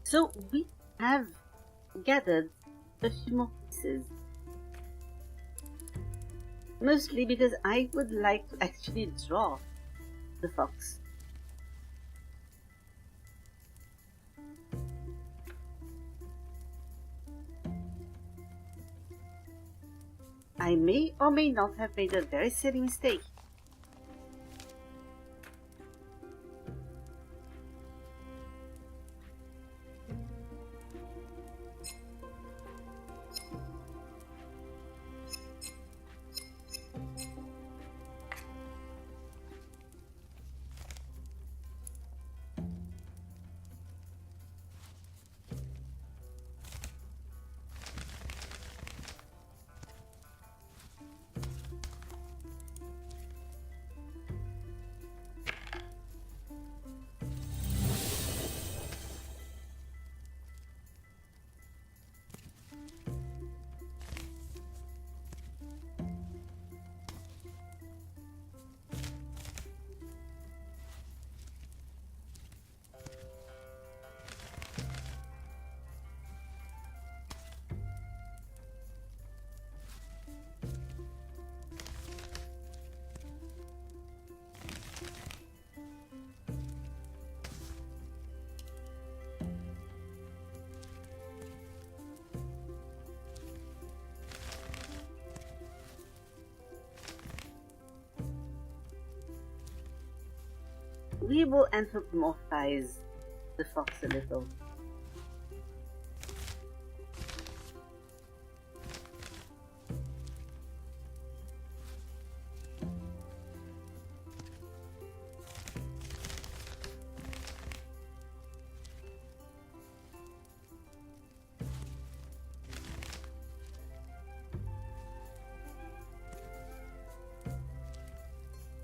So we have gathered a few more pieces. Mostly because I would like to actually draw the fox. I may or may not have made a very silly mistake. We will anthropomorphize the fox a little.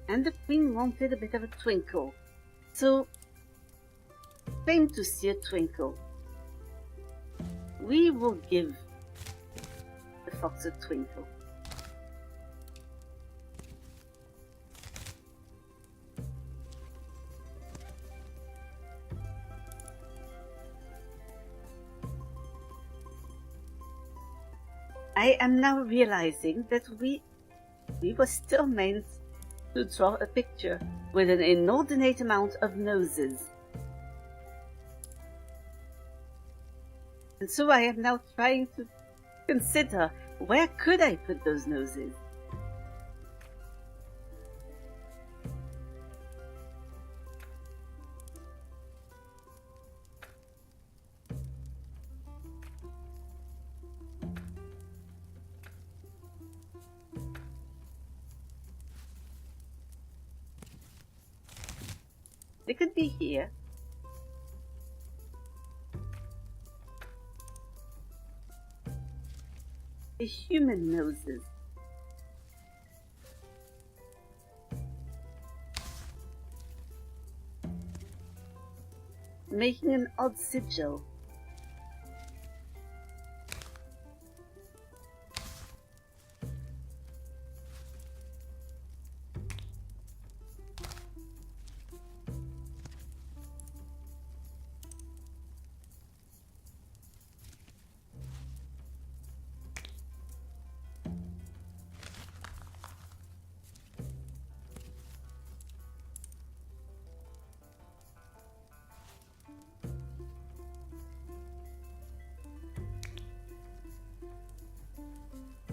And the queen wanted a bit of a twinkle. So, claim to see a twinkle. We will give the fox a twinkle. I am now realizing that we were still meant to draw a picture with an inordinate amount of noses. And so I am now trying to consider, where could I put those noses? They could be here. The human noses. Making an odd sigil.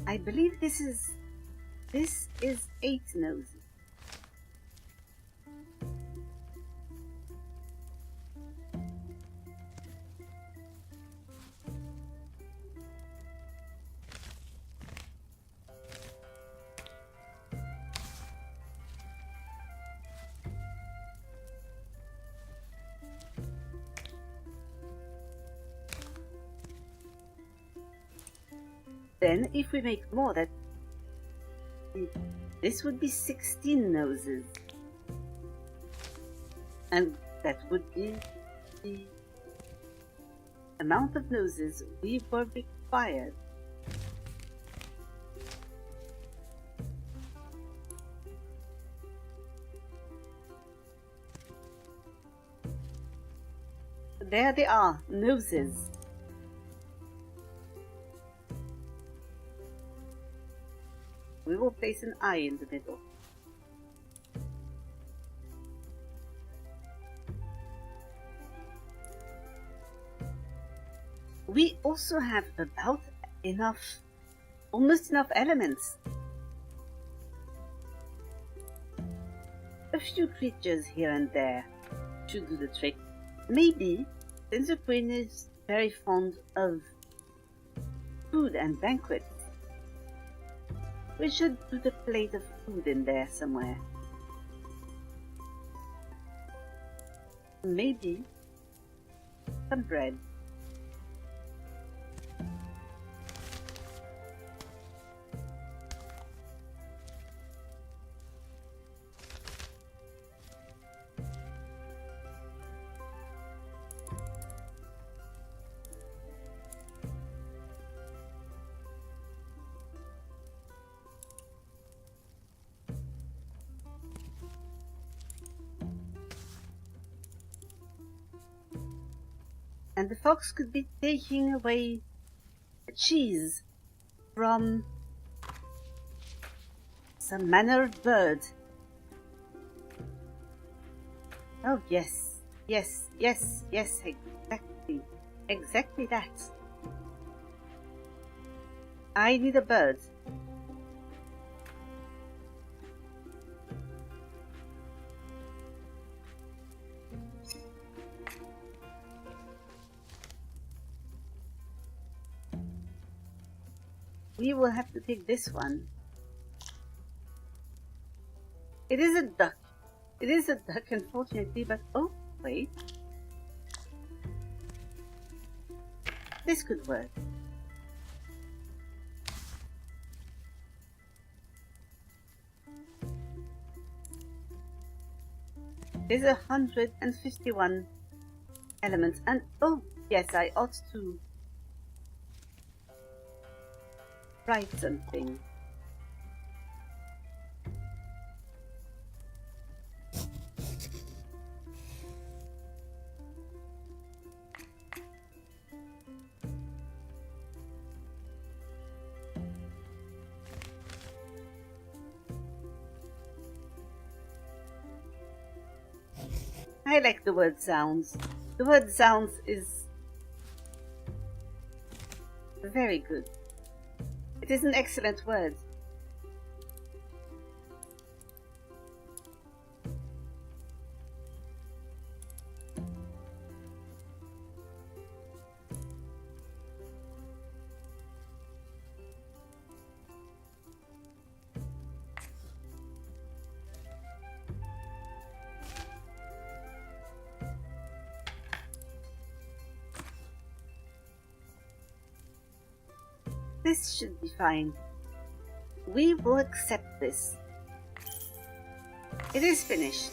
I believe this is 8 noses. Then, if we make more, this would be 16 noses. And that would be the amount of noses we were required. There they are, noses. We will place an eye in the middle. We also have about enough, almost enough elements. A few creatures here and there should do the trick. Maybe, since the queen is very fond of food and banquets, we should put a plate of food in there somewhere. Maybe some bread. And the fox could be taking away cheese from some manner of bird. Oh yes, yes, yes, yes, exactly, exactly that. I need a bird. We will have to take this one. It is a duck. It is a duck, unfortunately, but oh, wait. This could work. There's 151 elements, and oh, yes, I ought to write something. I like the word sounds. The word sounds is very good. It is an excellent word. This should be fine. We will accept this. It is finished.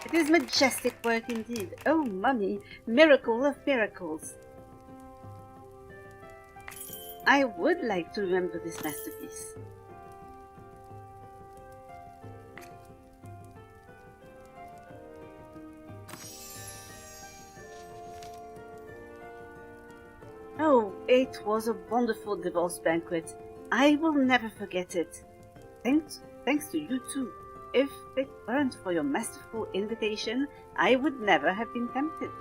It is majestic work indeed. Oh, mummy, miracle of miracles. I would like to remember this masterpiece. Oh, it was a wonderful divorce banquet. I will never forget it. Thanks to you too. If it weren't for your masterful invitation, I would never have been tempted.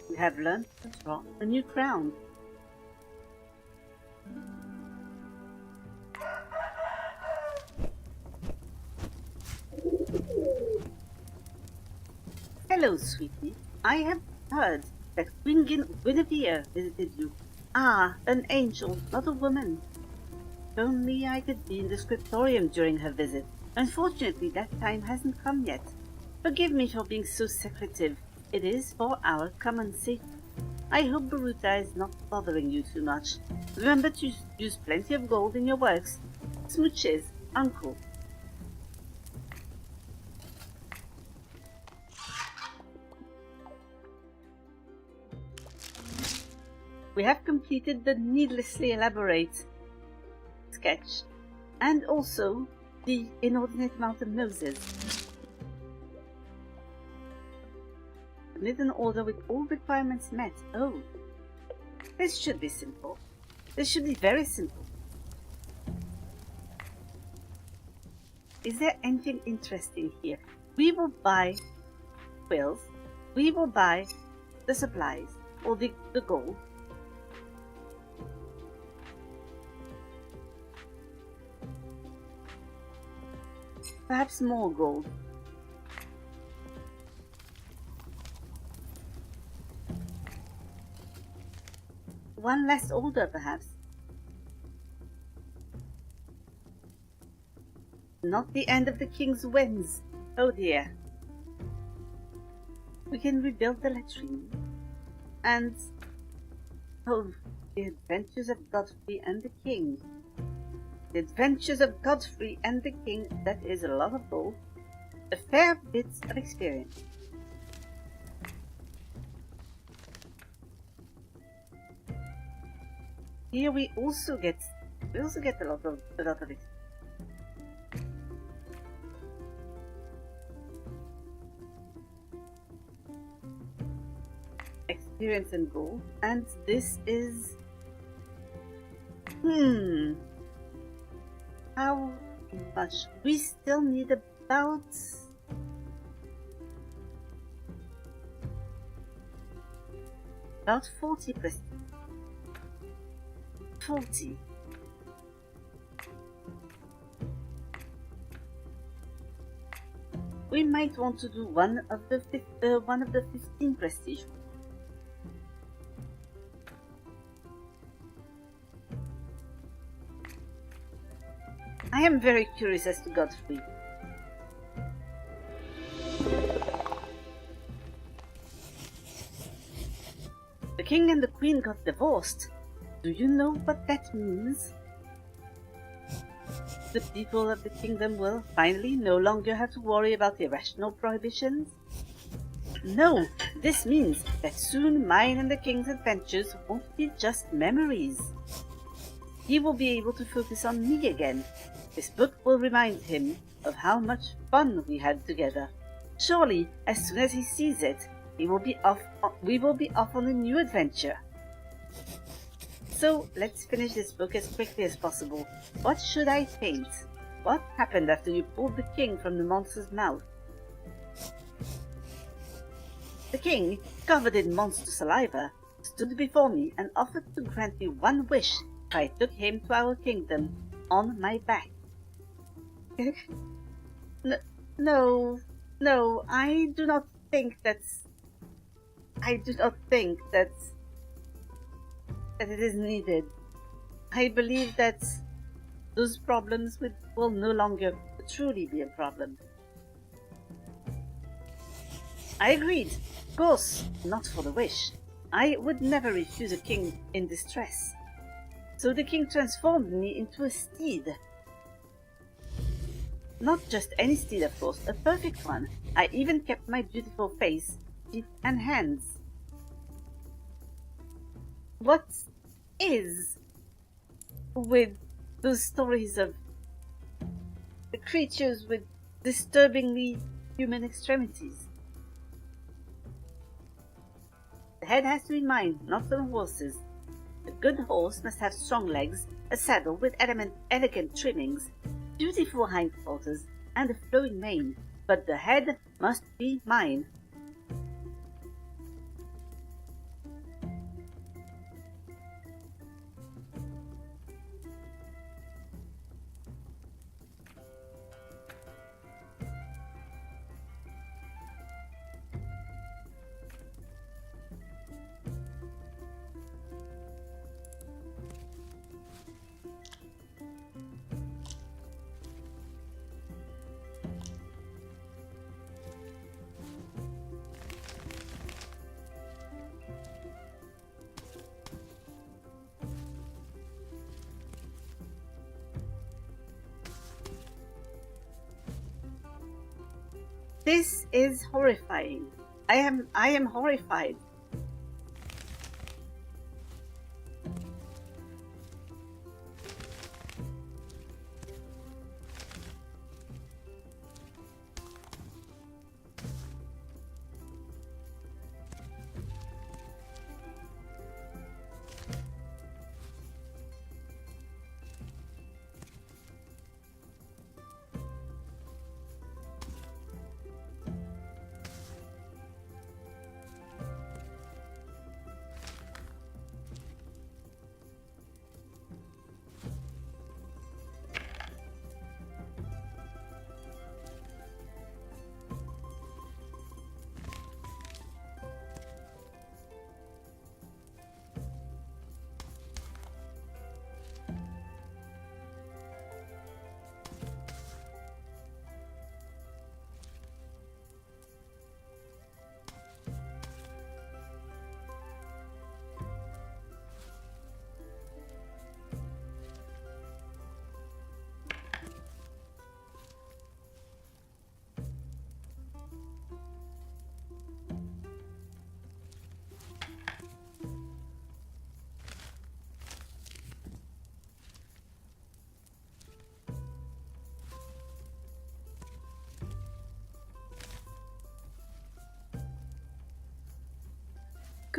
You have learned to draw a new crown. Hello, sweetie. I have heard that Queen Guinevere visited you. Ah, an angel, not a woman. If only I could be in the Scriptorium during her visit. Unfortunately, that time hasn't come yet. Forgive me for being so secretive. It is for our common sake. I hope Baruta is not bothering you too much. Remember to use plenty of gold in your works. Smooches, Uncle. We have completed the needlessly elaborate sketch and also the inordinate amount of noses. Submit an order with all requirements met. Oh, this should be simple. This should be very simple. Is there anything interesting here? We will buy quills. We will buy the supplies or the gold. Perhaps more gold. One less order, perhaps. Not the end of the king's winds. Oh dear. We can rebuild the latrine. And... oh, the adventures of Godfrey and the king. The adventures of Godfrey and the king, that is a lot of gold. A fair bit of experience. Here we also get a lot of experience. Experience and gold, and this is how much? We still need about 40%. 40. We might want to do one of the 15 prestige. I am very curious as to Godfrey. The king and the queen got divorced. Do you know what that means? The people of the kingdom will finally no longer have to worry about irrational prohibitions. No, this means that soon mine and the king's adventures won't be just memories. He will be able to focus on me again. This book will remind him of how much fun we had together. Surely, as soon as he sees it, we will be off on a new adventure. So, let's finish this book as quickly as possible. What should I paint? What happened after you pulled the king from the monster's mouth? The king, covered in monster saliva, stood before me and offered to grant me one wish if I took him to our kingdom on my back. No, I do not think that it is needed. I believe that those problems will no longer truly be a problem. I agreed. Of course, not for the wish. I would never refuse a king in distress. So the king transformed me into a steed. Not just any steed, of course, a perfect one. I even kept my beautiful face, feet, and hands. What is with those stories of the creatures with disturbingly human extremities? The head has to be mine, not the horse's. A good horse must have strong legs, a saddle with elegant trimmings, beautiful hindquarters, and a flowing mane, but the head must be mine. This is horrifying. I am horrified.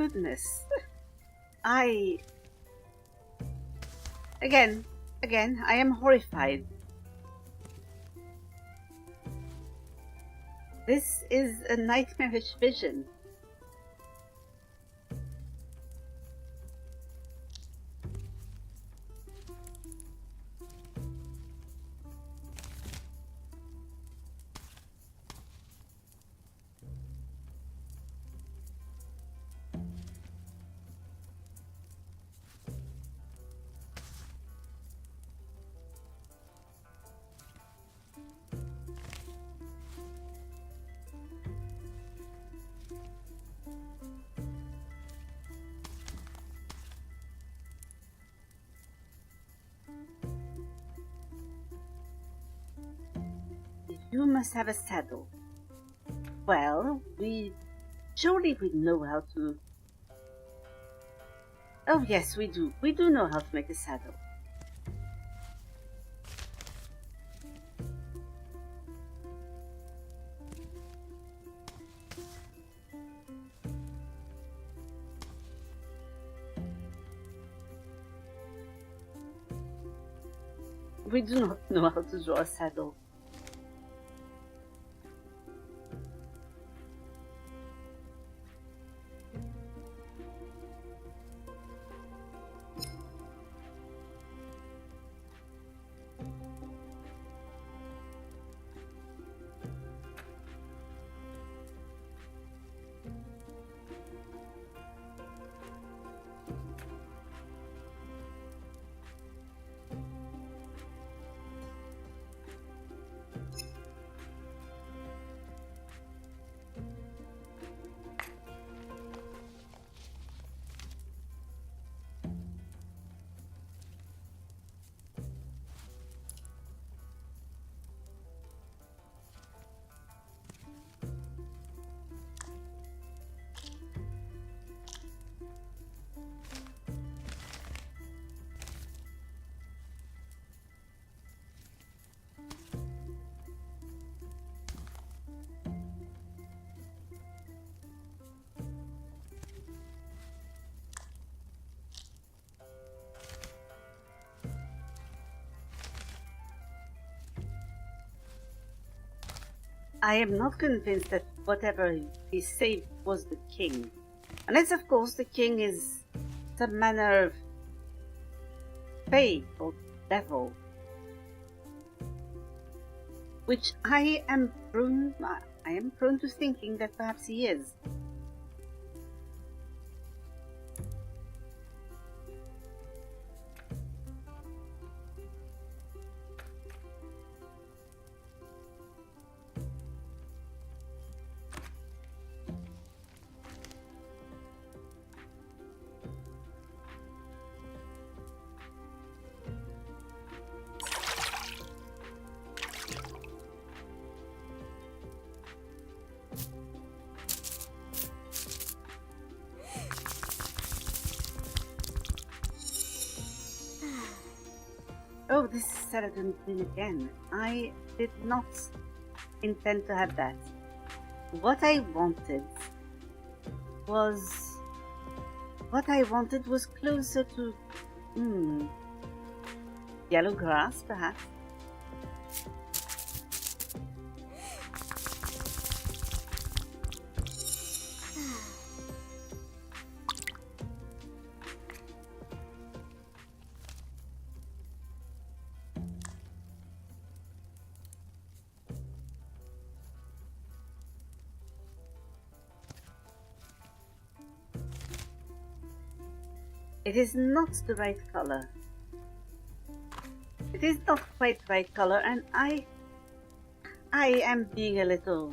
goodness. Again, I am horrified. This is a nightmarish vision. You must have a saddle. Well, surely we know how to... Oh yes, we do. We do know how to make a saddle. We do not know how to draw a saddle. I am not convinced that whatever he saved was the king. Unless, of course, the king is some manner of fate or devil. Which I am prone to thinking that perhaps he is. Oh, this is Saladin Queen again. I did not intend to have that. What I wanted was closer to yellow grass, perhaps. It is not the right color. It is not quite the right color, and I am being a little...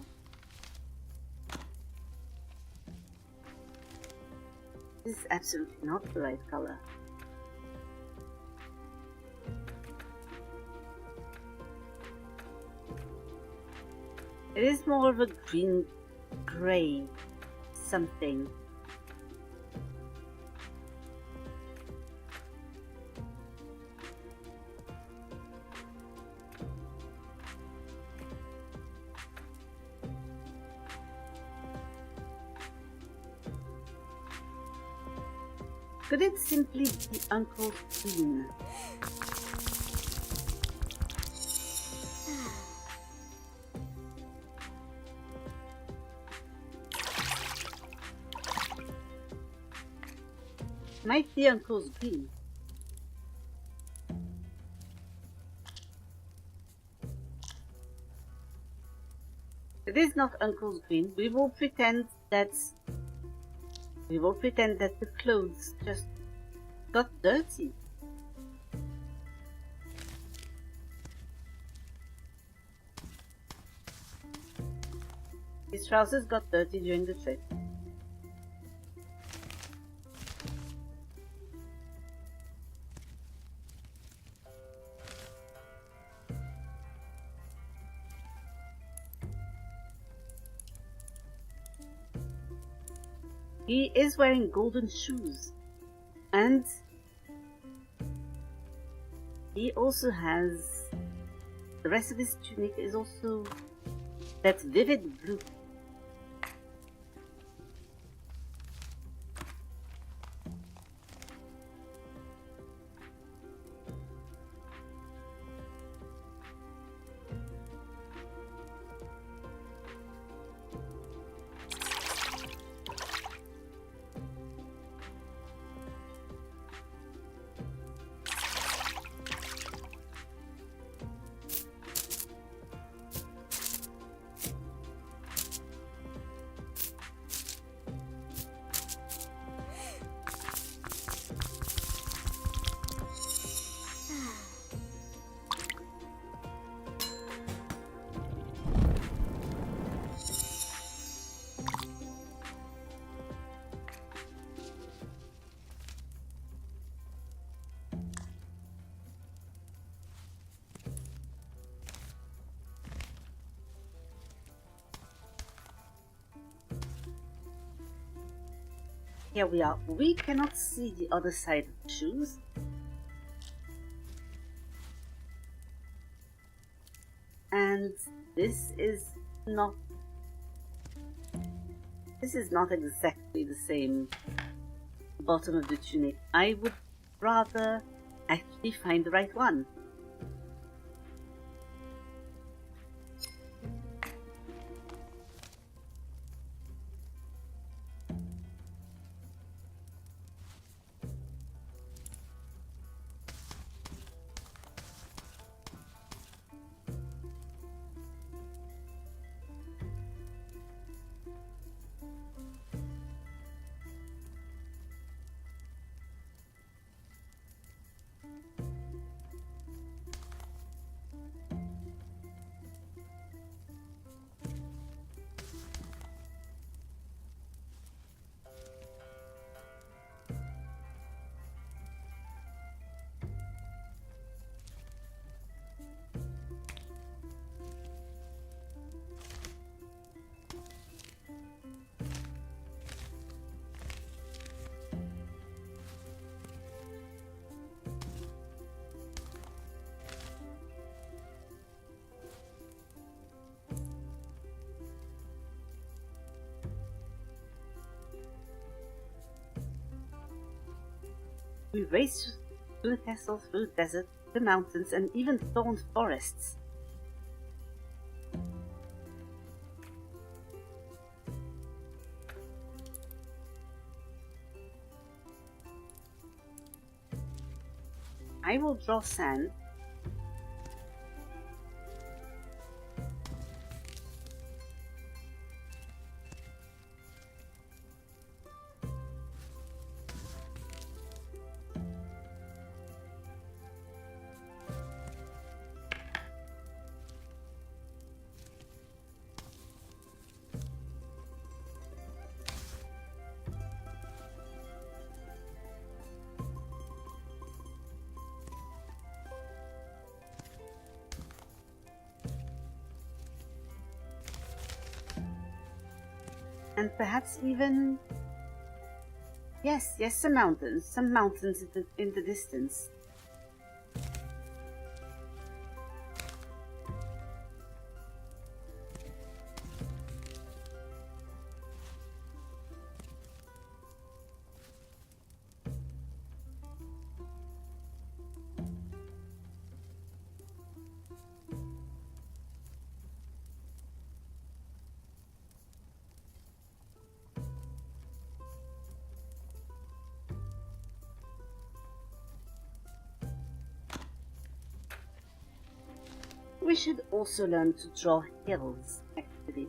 This is absolutely not the right color. It is more of a green, gray something. Could it simply be Uncle Queen? Might be Uncle's Green. It is not Uncle's Green. We will pretend that the clothes just got dirty. His trousers got dirty during the trip. He is wearing golden shoes, and he also has, the rest of his tunic is also that vivid blue. Here we are. We cannot see the other side of the shoes. And this is not exactly the same bottom of the tunic. I would rather actually find the right one. We raced through the castle, through the desert, the mountains, and even thorned forests. I will draw sand. And perhaps even, yes, some mountains in the distance. we should also learn to draw hills, actually.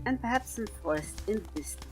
And perhaps some forest in the distance.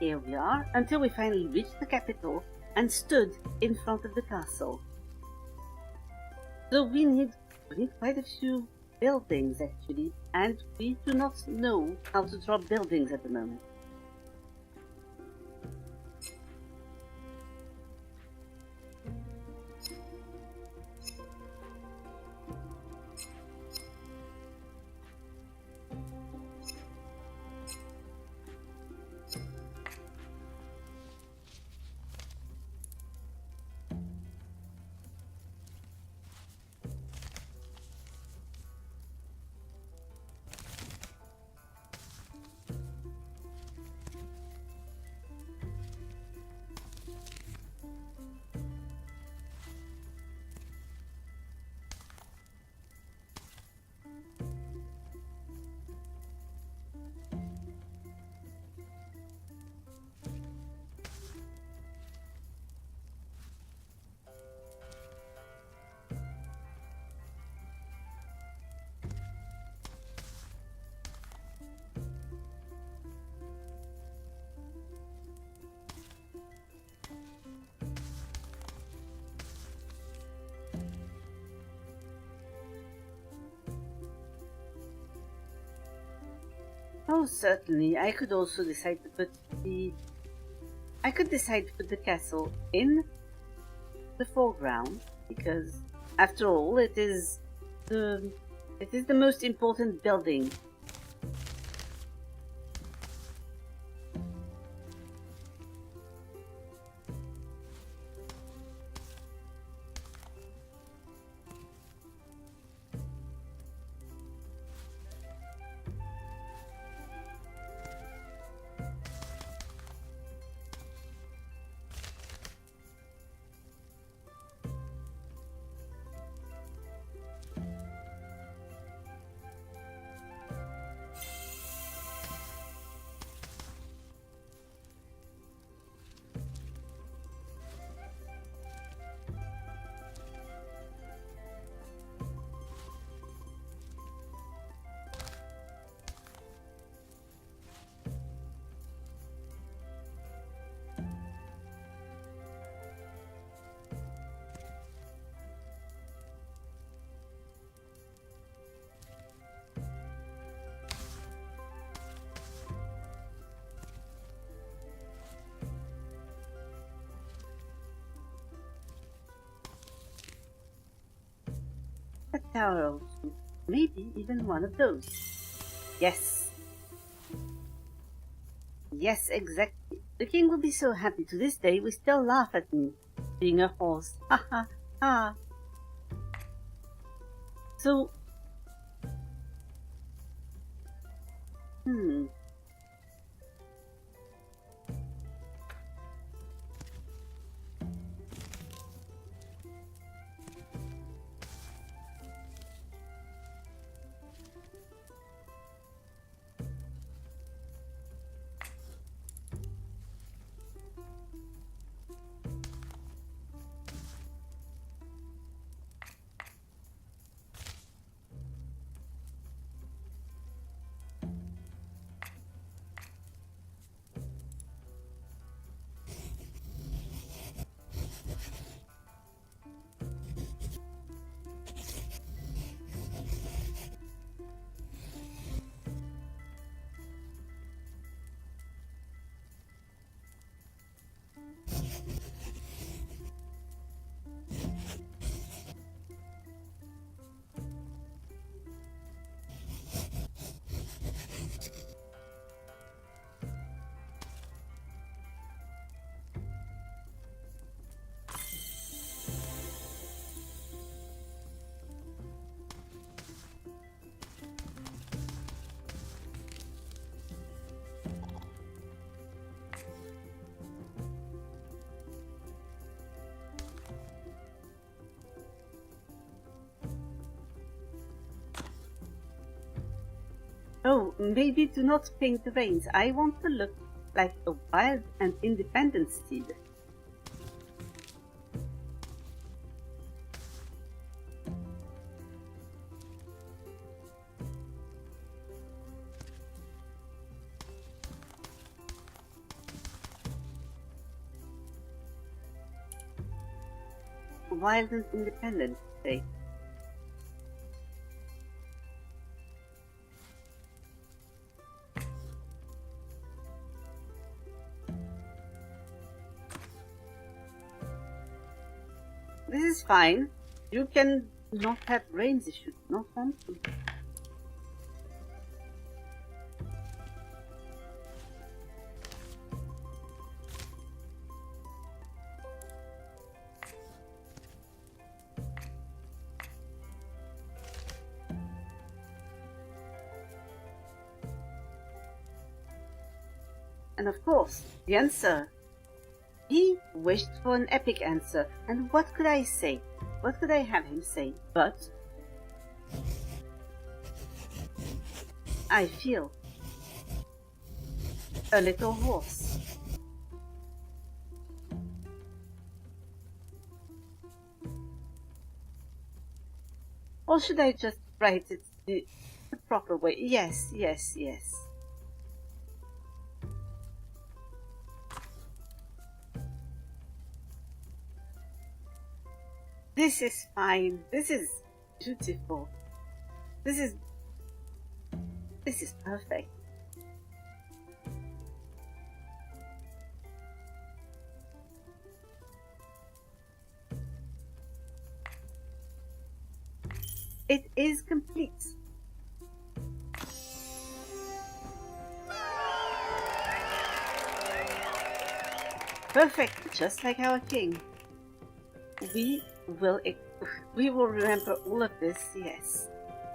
Here we are, until we finally reached the capital and stood in front of the castle. So we need quite a few buildings, actually, and we do not know how to draw buildings at the moment. Oh, certainly. I could also decide to put the castle in the foreground, because after all, it is the most important building. tower or two. Maybe even one of those. Yes. Yes, exactly. The king will be so happy. To this day we still laugh at me being a horse. Ha ha ha. So... Oh, maybe do not paint the reins. I want to look like a wild and independent steed. Wild and independent, say. This is fine. You can not have reins if you do not want to. And of course, the answer. He wished for an epic answer, and what could I say? What could I have him say? But I feel a little hoarse. Or should I just write it the proper way? Yes, yes, yes. This is fine. This is beautiful. This is perfect. It is complete. Perfect, just like our king. We will remember all of this, yes.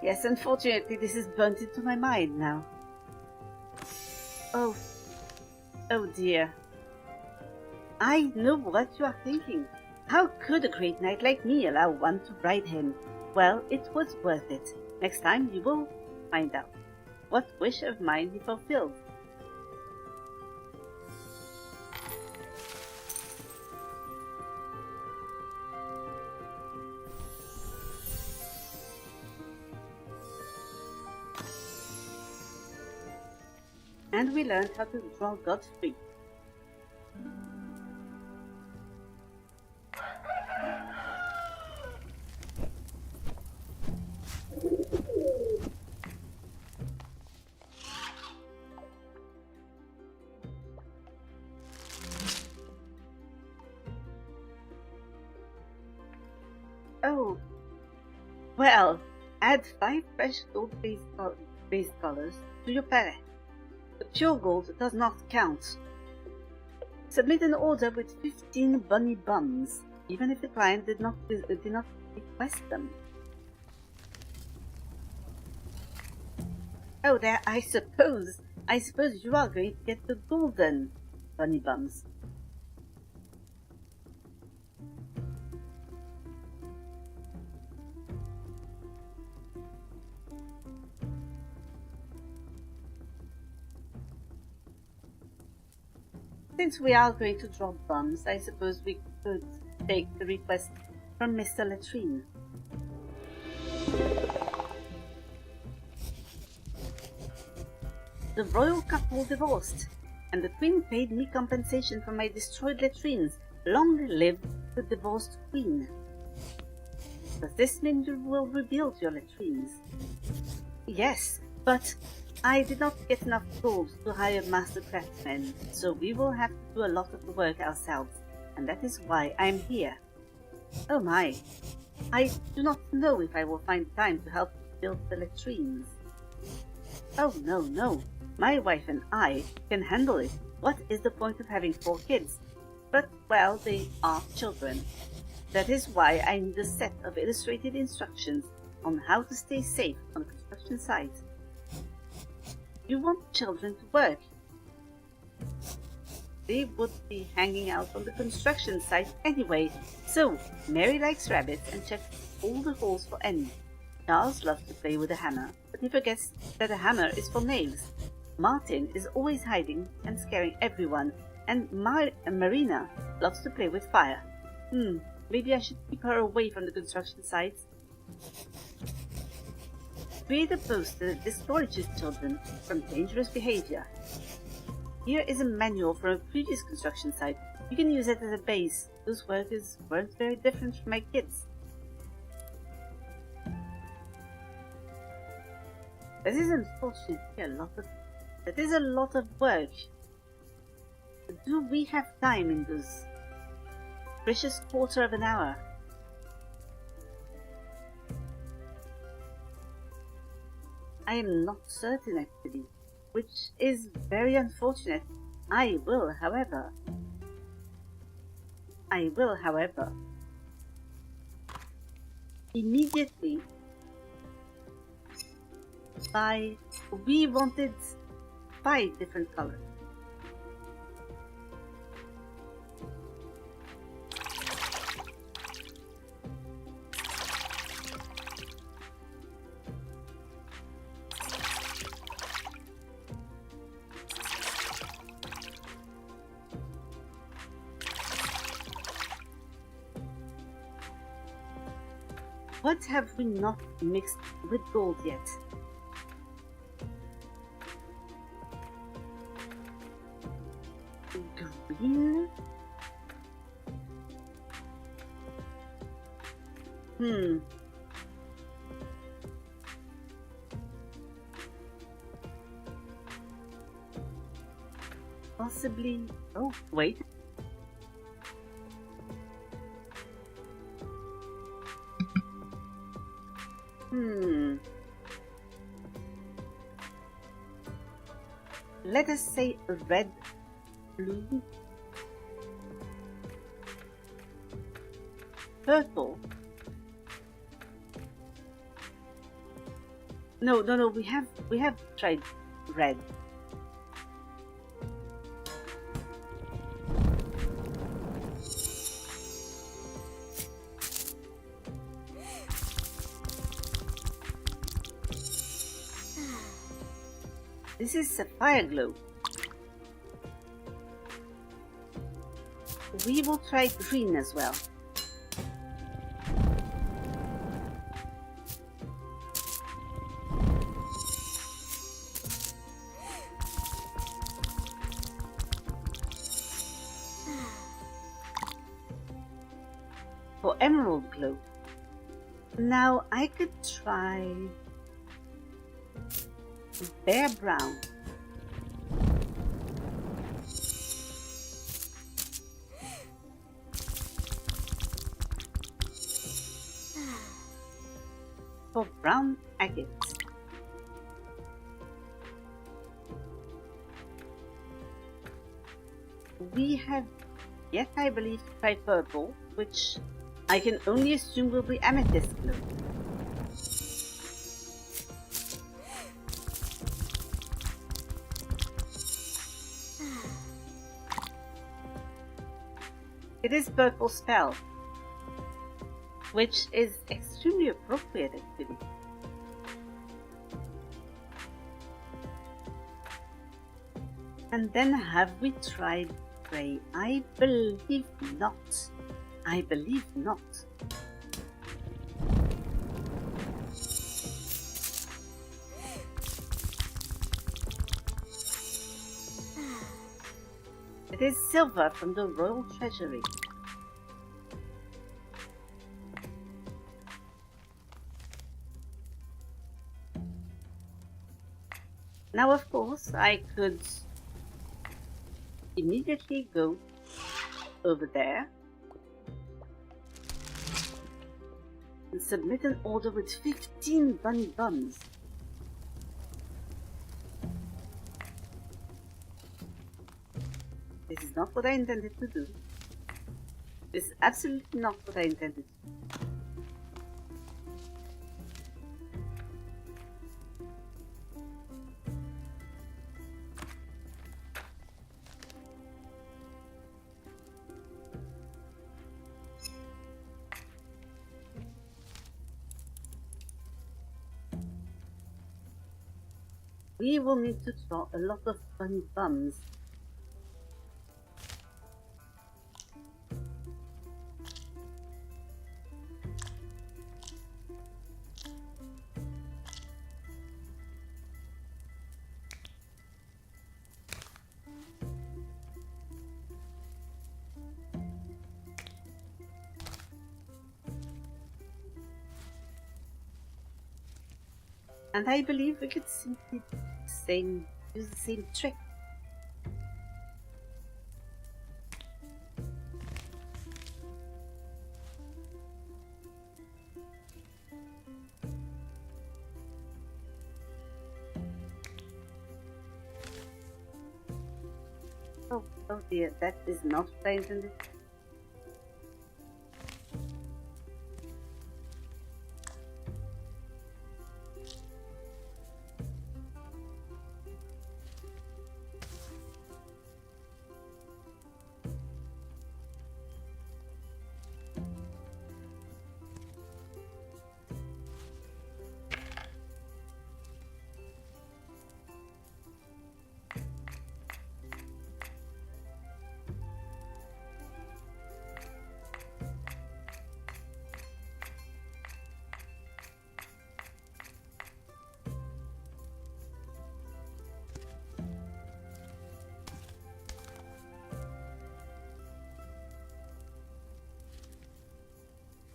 Yes, unfortunately this is burnt into my mind now. Oh dear. I know what you are thinking. How could a great knight like me allow one to ride him? Well, it was worth it. Next time you will find out what wish of mine he fulfilled. And we learned how to draw God free. Oh, Well, add 5 fresh gold-based colors to your palette. The pure gold does not count. Submit an order with 15 bunny bums, even if the client did not request them. Oh, there, I suppose you are going to get the golden bunny bums. Since we are going to drop bums, I suppose we could take the request from Mr. Latrine. The royal couple divorced, and the queen paid me compensation for my destroyed latrines. Long live the divorced queen. Does this mean you will rebuild your latrines? Yes, but I did not get enough gold to hire master craftsmen, so we will have to do a lot of the work ourselves, and that is why I am here. Oh my, I do not know if I will find time to help build the latrines. Oh no, my wife and I can handle it. What is the point of having 4 kids? But, well, they are children. That is why I need a set of illustrated instructions on how to stay safe on a construction site. You want children to work. They would be hanging out on the construction site anyway, so Mary likes rabbits and checks all the holes for any. Charles loves to play with a hammer, but he forgets that a hammer is for nails. Martin is always hiding and scaring everyone, and Marina loves to play with fire. Maybe I should keep her away from the construction sites. Create a poster that discourages children from dangerous behavior. Here is a manual for a previous construction site. You can use it as a base. Those workers weren't very different from my kids. That is unfortunately that is a lot of work. Do we have time in this precious quarter of an hour? I am not certain actually, which is very unfortunate. I will, however, immediately buy. We wanted 5 different colors. What have we not mixed with gold yet? Green? Possibly. Oh, wait. Let us say red, blue, purple. No, we have tried red. This is sapphire glow. We will try green as well. For emerald glow. Now I could try bear brown. for brown agate. We have yet, I believe, tried purple, which I can only assume will be amethyst blue. It is purple spell, which is extremely appropriate actually. And then have we tried grey? I believe not. I believe not. It is silver from the royal treasury. Now, of course, I could immediately go over there and submit an order with 15 bunny bums. This is not what I intended to do. This is absolutely not what I intended to do. We will need to draw a lot of bunny bums. And I believe we could simply use the same trick. Oh dear, that is not what I intended.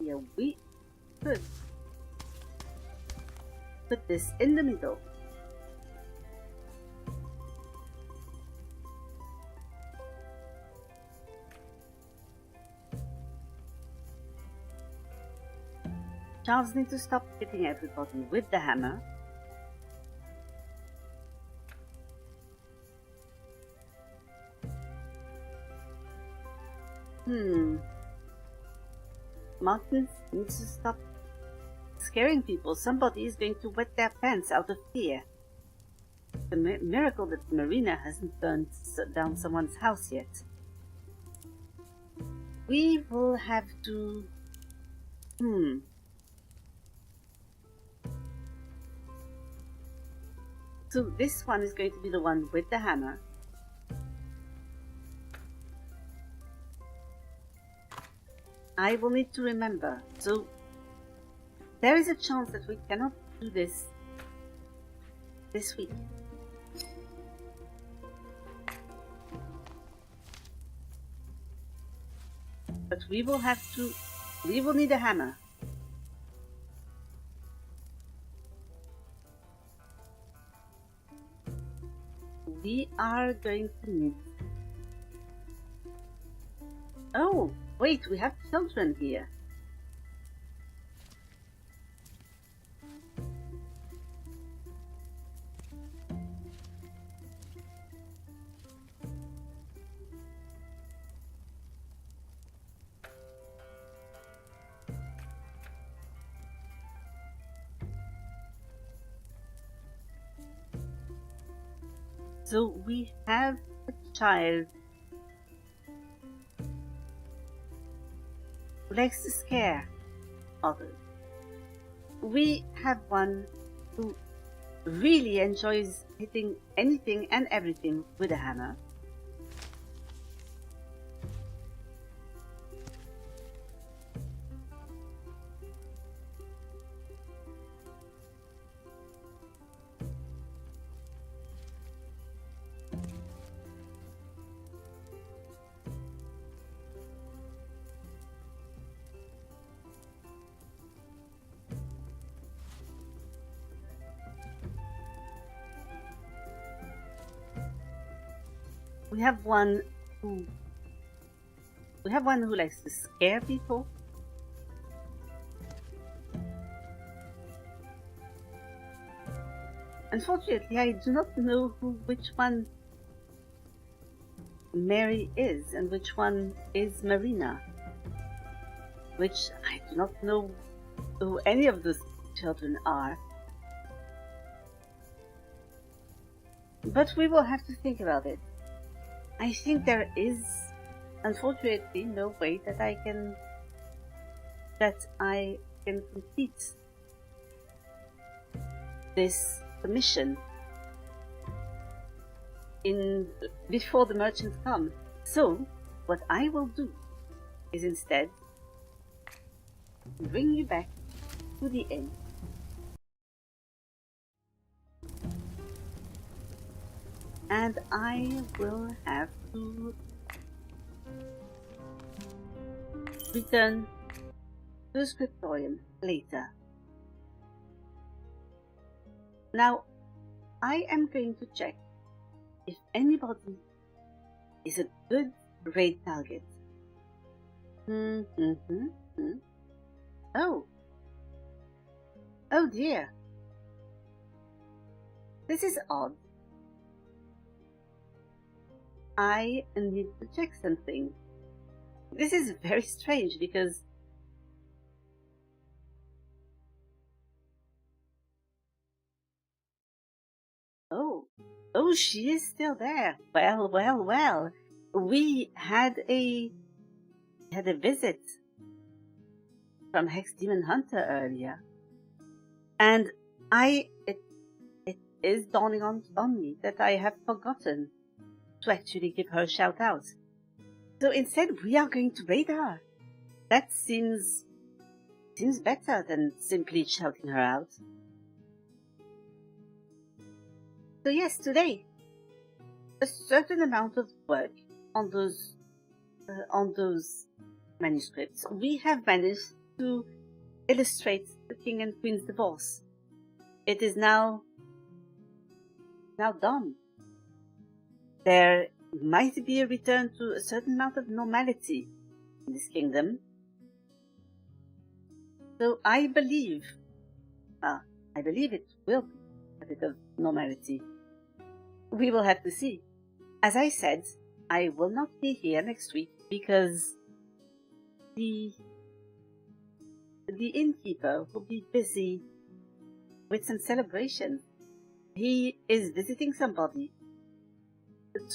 Yeah, we could put this in the middle. Charles needs to stop hitting everybody with the hammer. Martin needs to stop scaring people. Somebody is going to wet their pants out of fear. It's a miracle that Marina hasn't burned down someone's house yet. We will have to... So this one is going to be the one with the hammer. I will need to remember. So there is a chance that we cannot do this week. But we will need a hammer. We are going to need... Oh, wait, we have children here. So we have a child who likes to scare others. We have one who really enjoys hitting anything and everything with a hammer. We have one who likes to scare people. Unfortunately, I do not know which one Mary is and which one is Marina. Which I do not know who any of those children are. But we will have to think about it. I think there is, unfortunately, no way that I can complete this mission before the merchants come. So, what I will do is instead bring you back to the inn. And I will have to return to the Scriptorium later. Now, I am going to check if anybody is a good raid target. Oh. Oh dear. This is odd. I need to check something. This is very strange because Oh, she is still there. Well. We had a visit from Hex Demon Hunter earlier. And it is dawning on me that I have forgotten to actually give her a shout out. So instead we are going to raid her. That seems better than simply shouting her out. So yes, today, a certain amount of work on those manuscripts, we have managed to illustrate the King and Queen's divorce. It is now done. There might be a return to a certain amount of normality in this kingdom. So I believe it will be a bit of normality. We will have to see. As I said, I will not be here next week because the innkeeper will be busy with some celebration. He is visiting somebody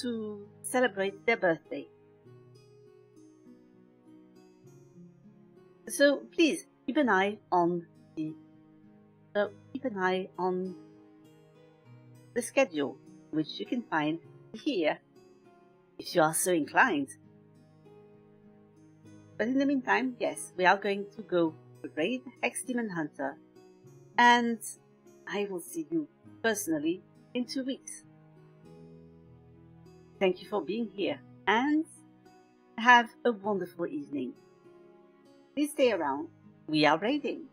to celebrate their birthday. So please keep an eye on the schedule, which you can find here if you are so inclined. But in the meantime, yes, we are going to go raid Hex Demon Hunter, and I will see you personally in 2 weeks. Thank you for being here, and have a wonderful evening. Please stay around. We are raiding.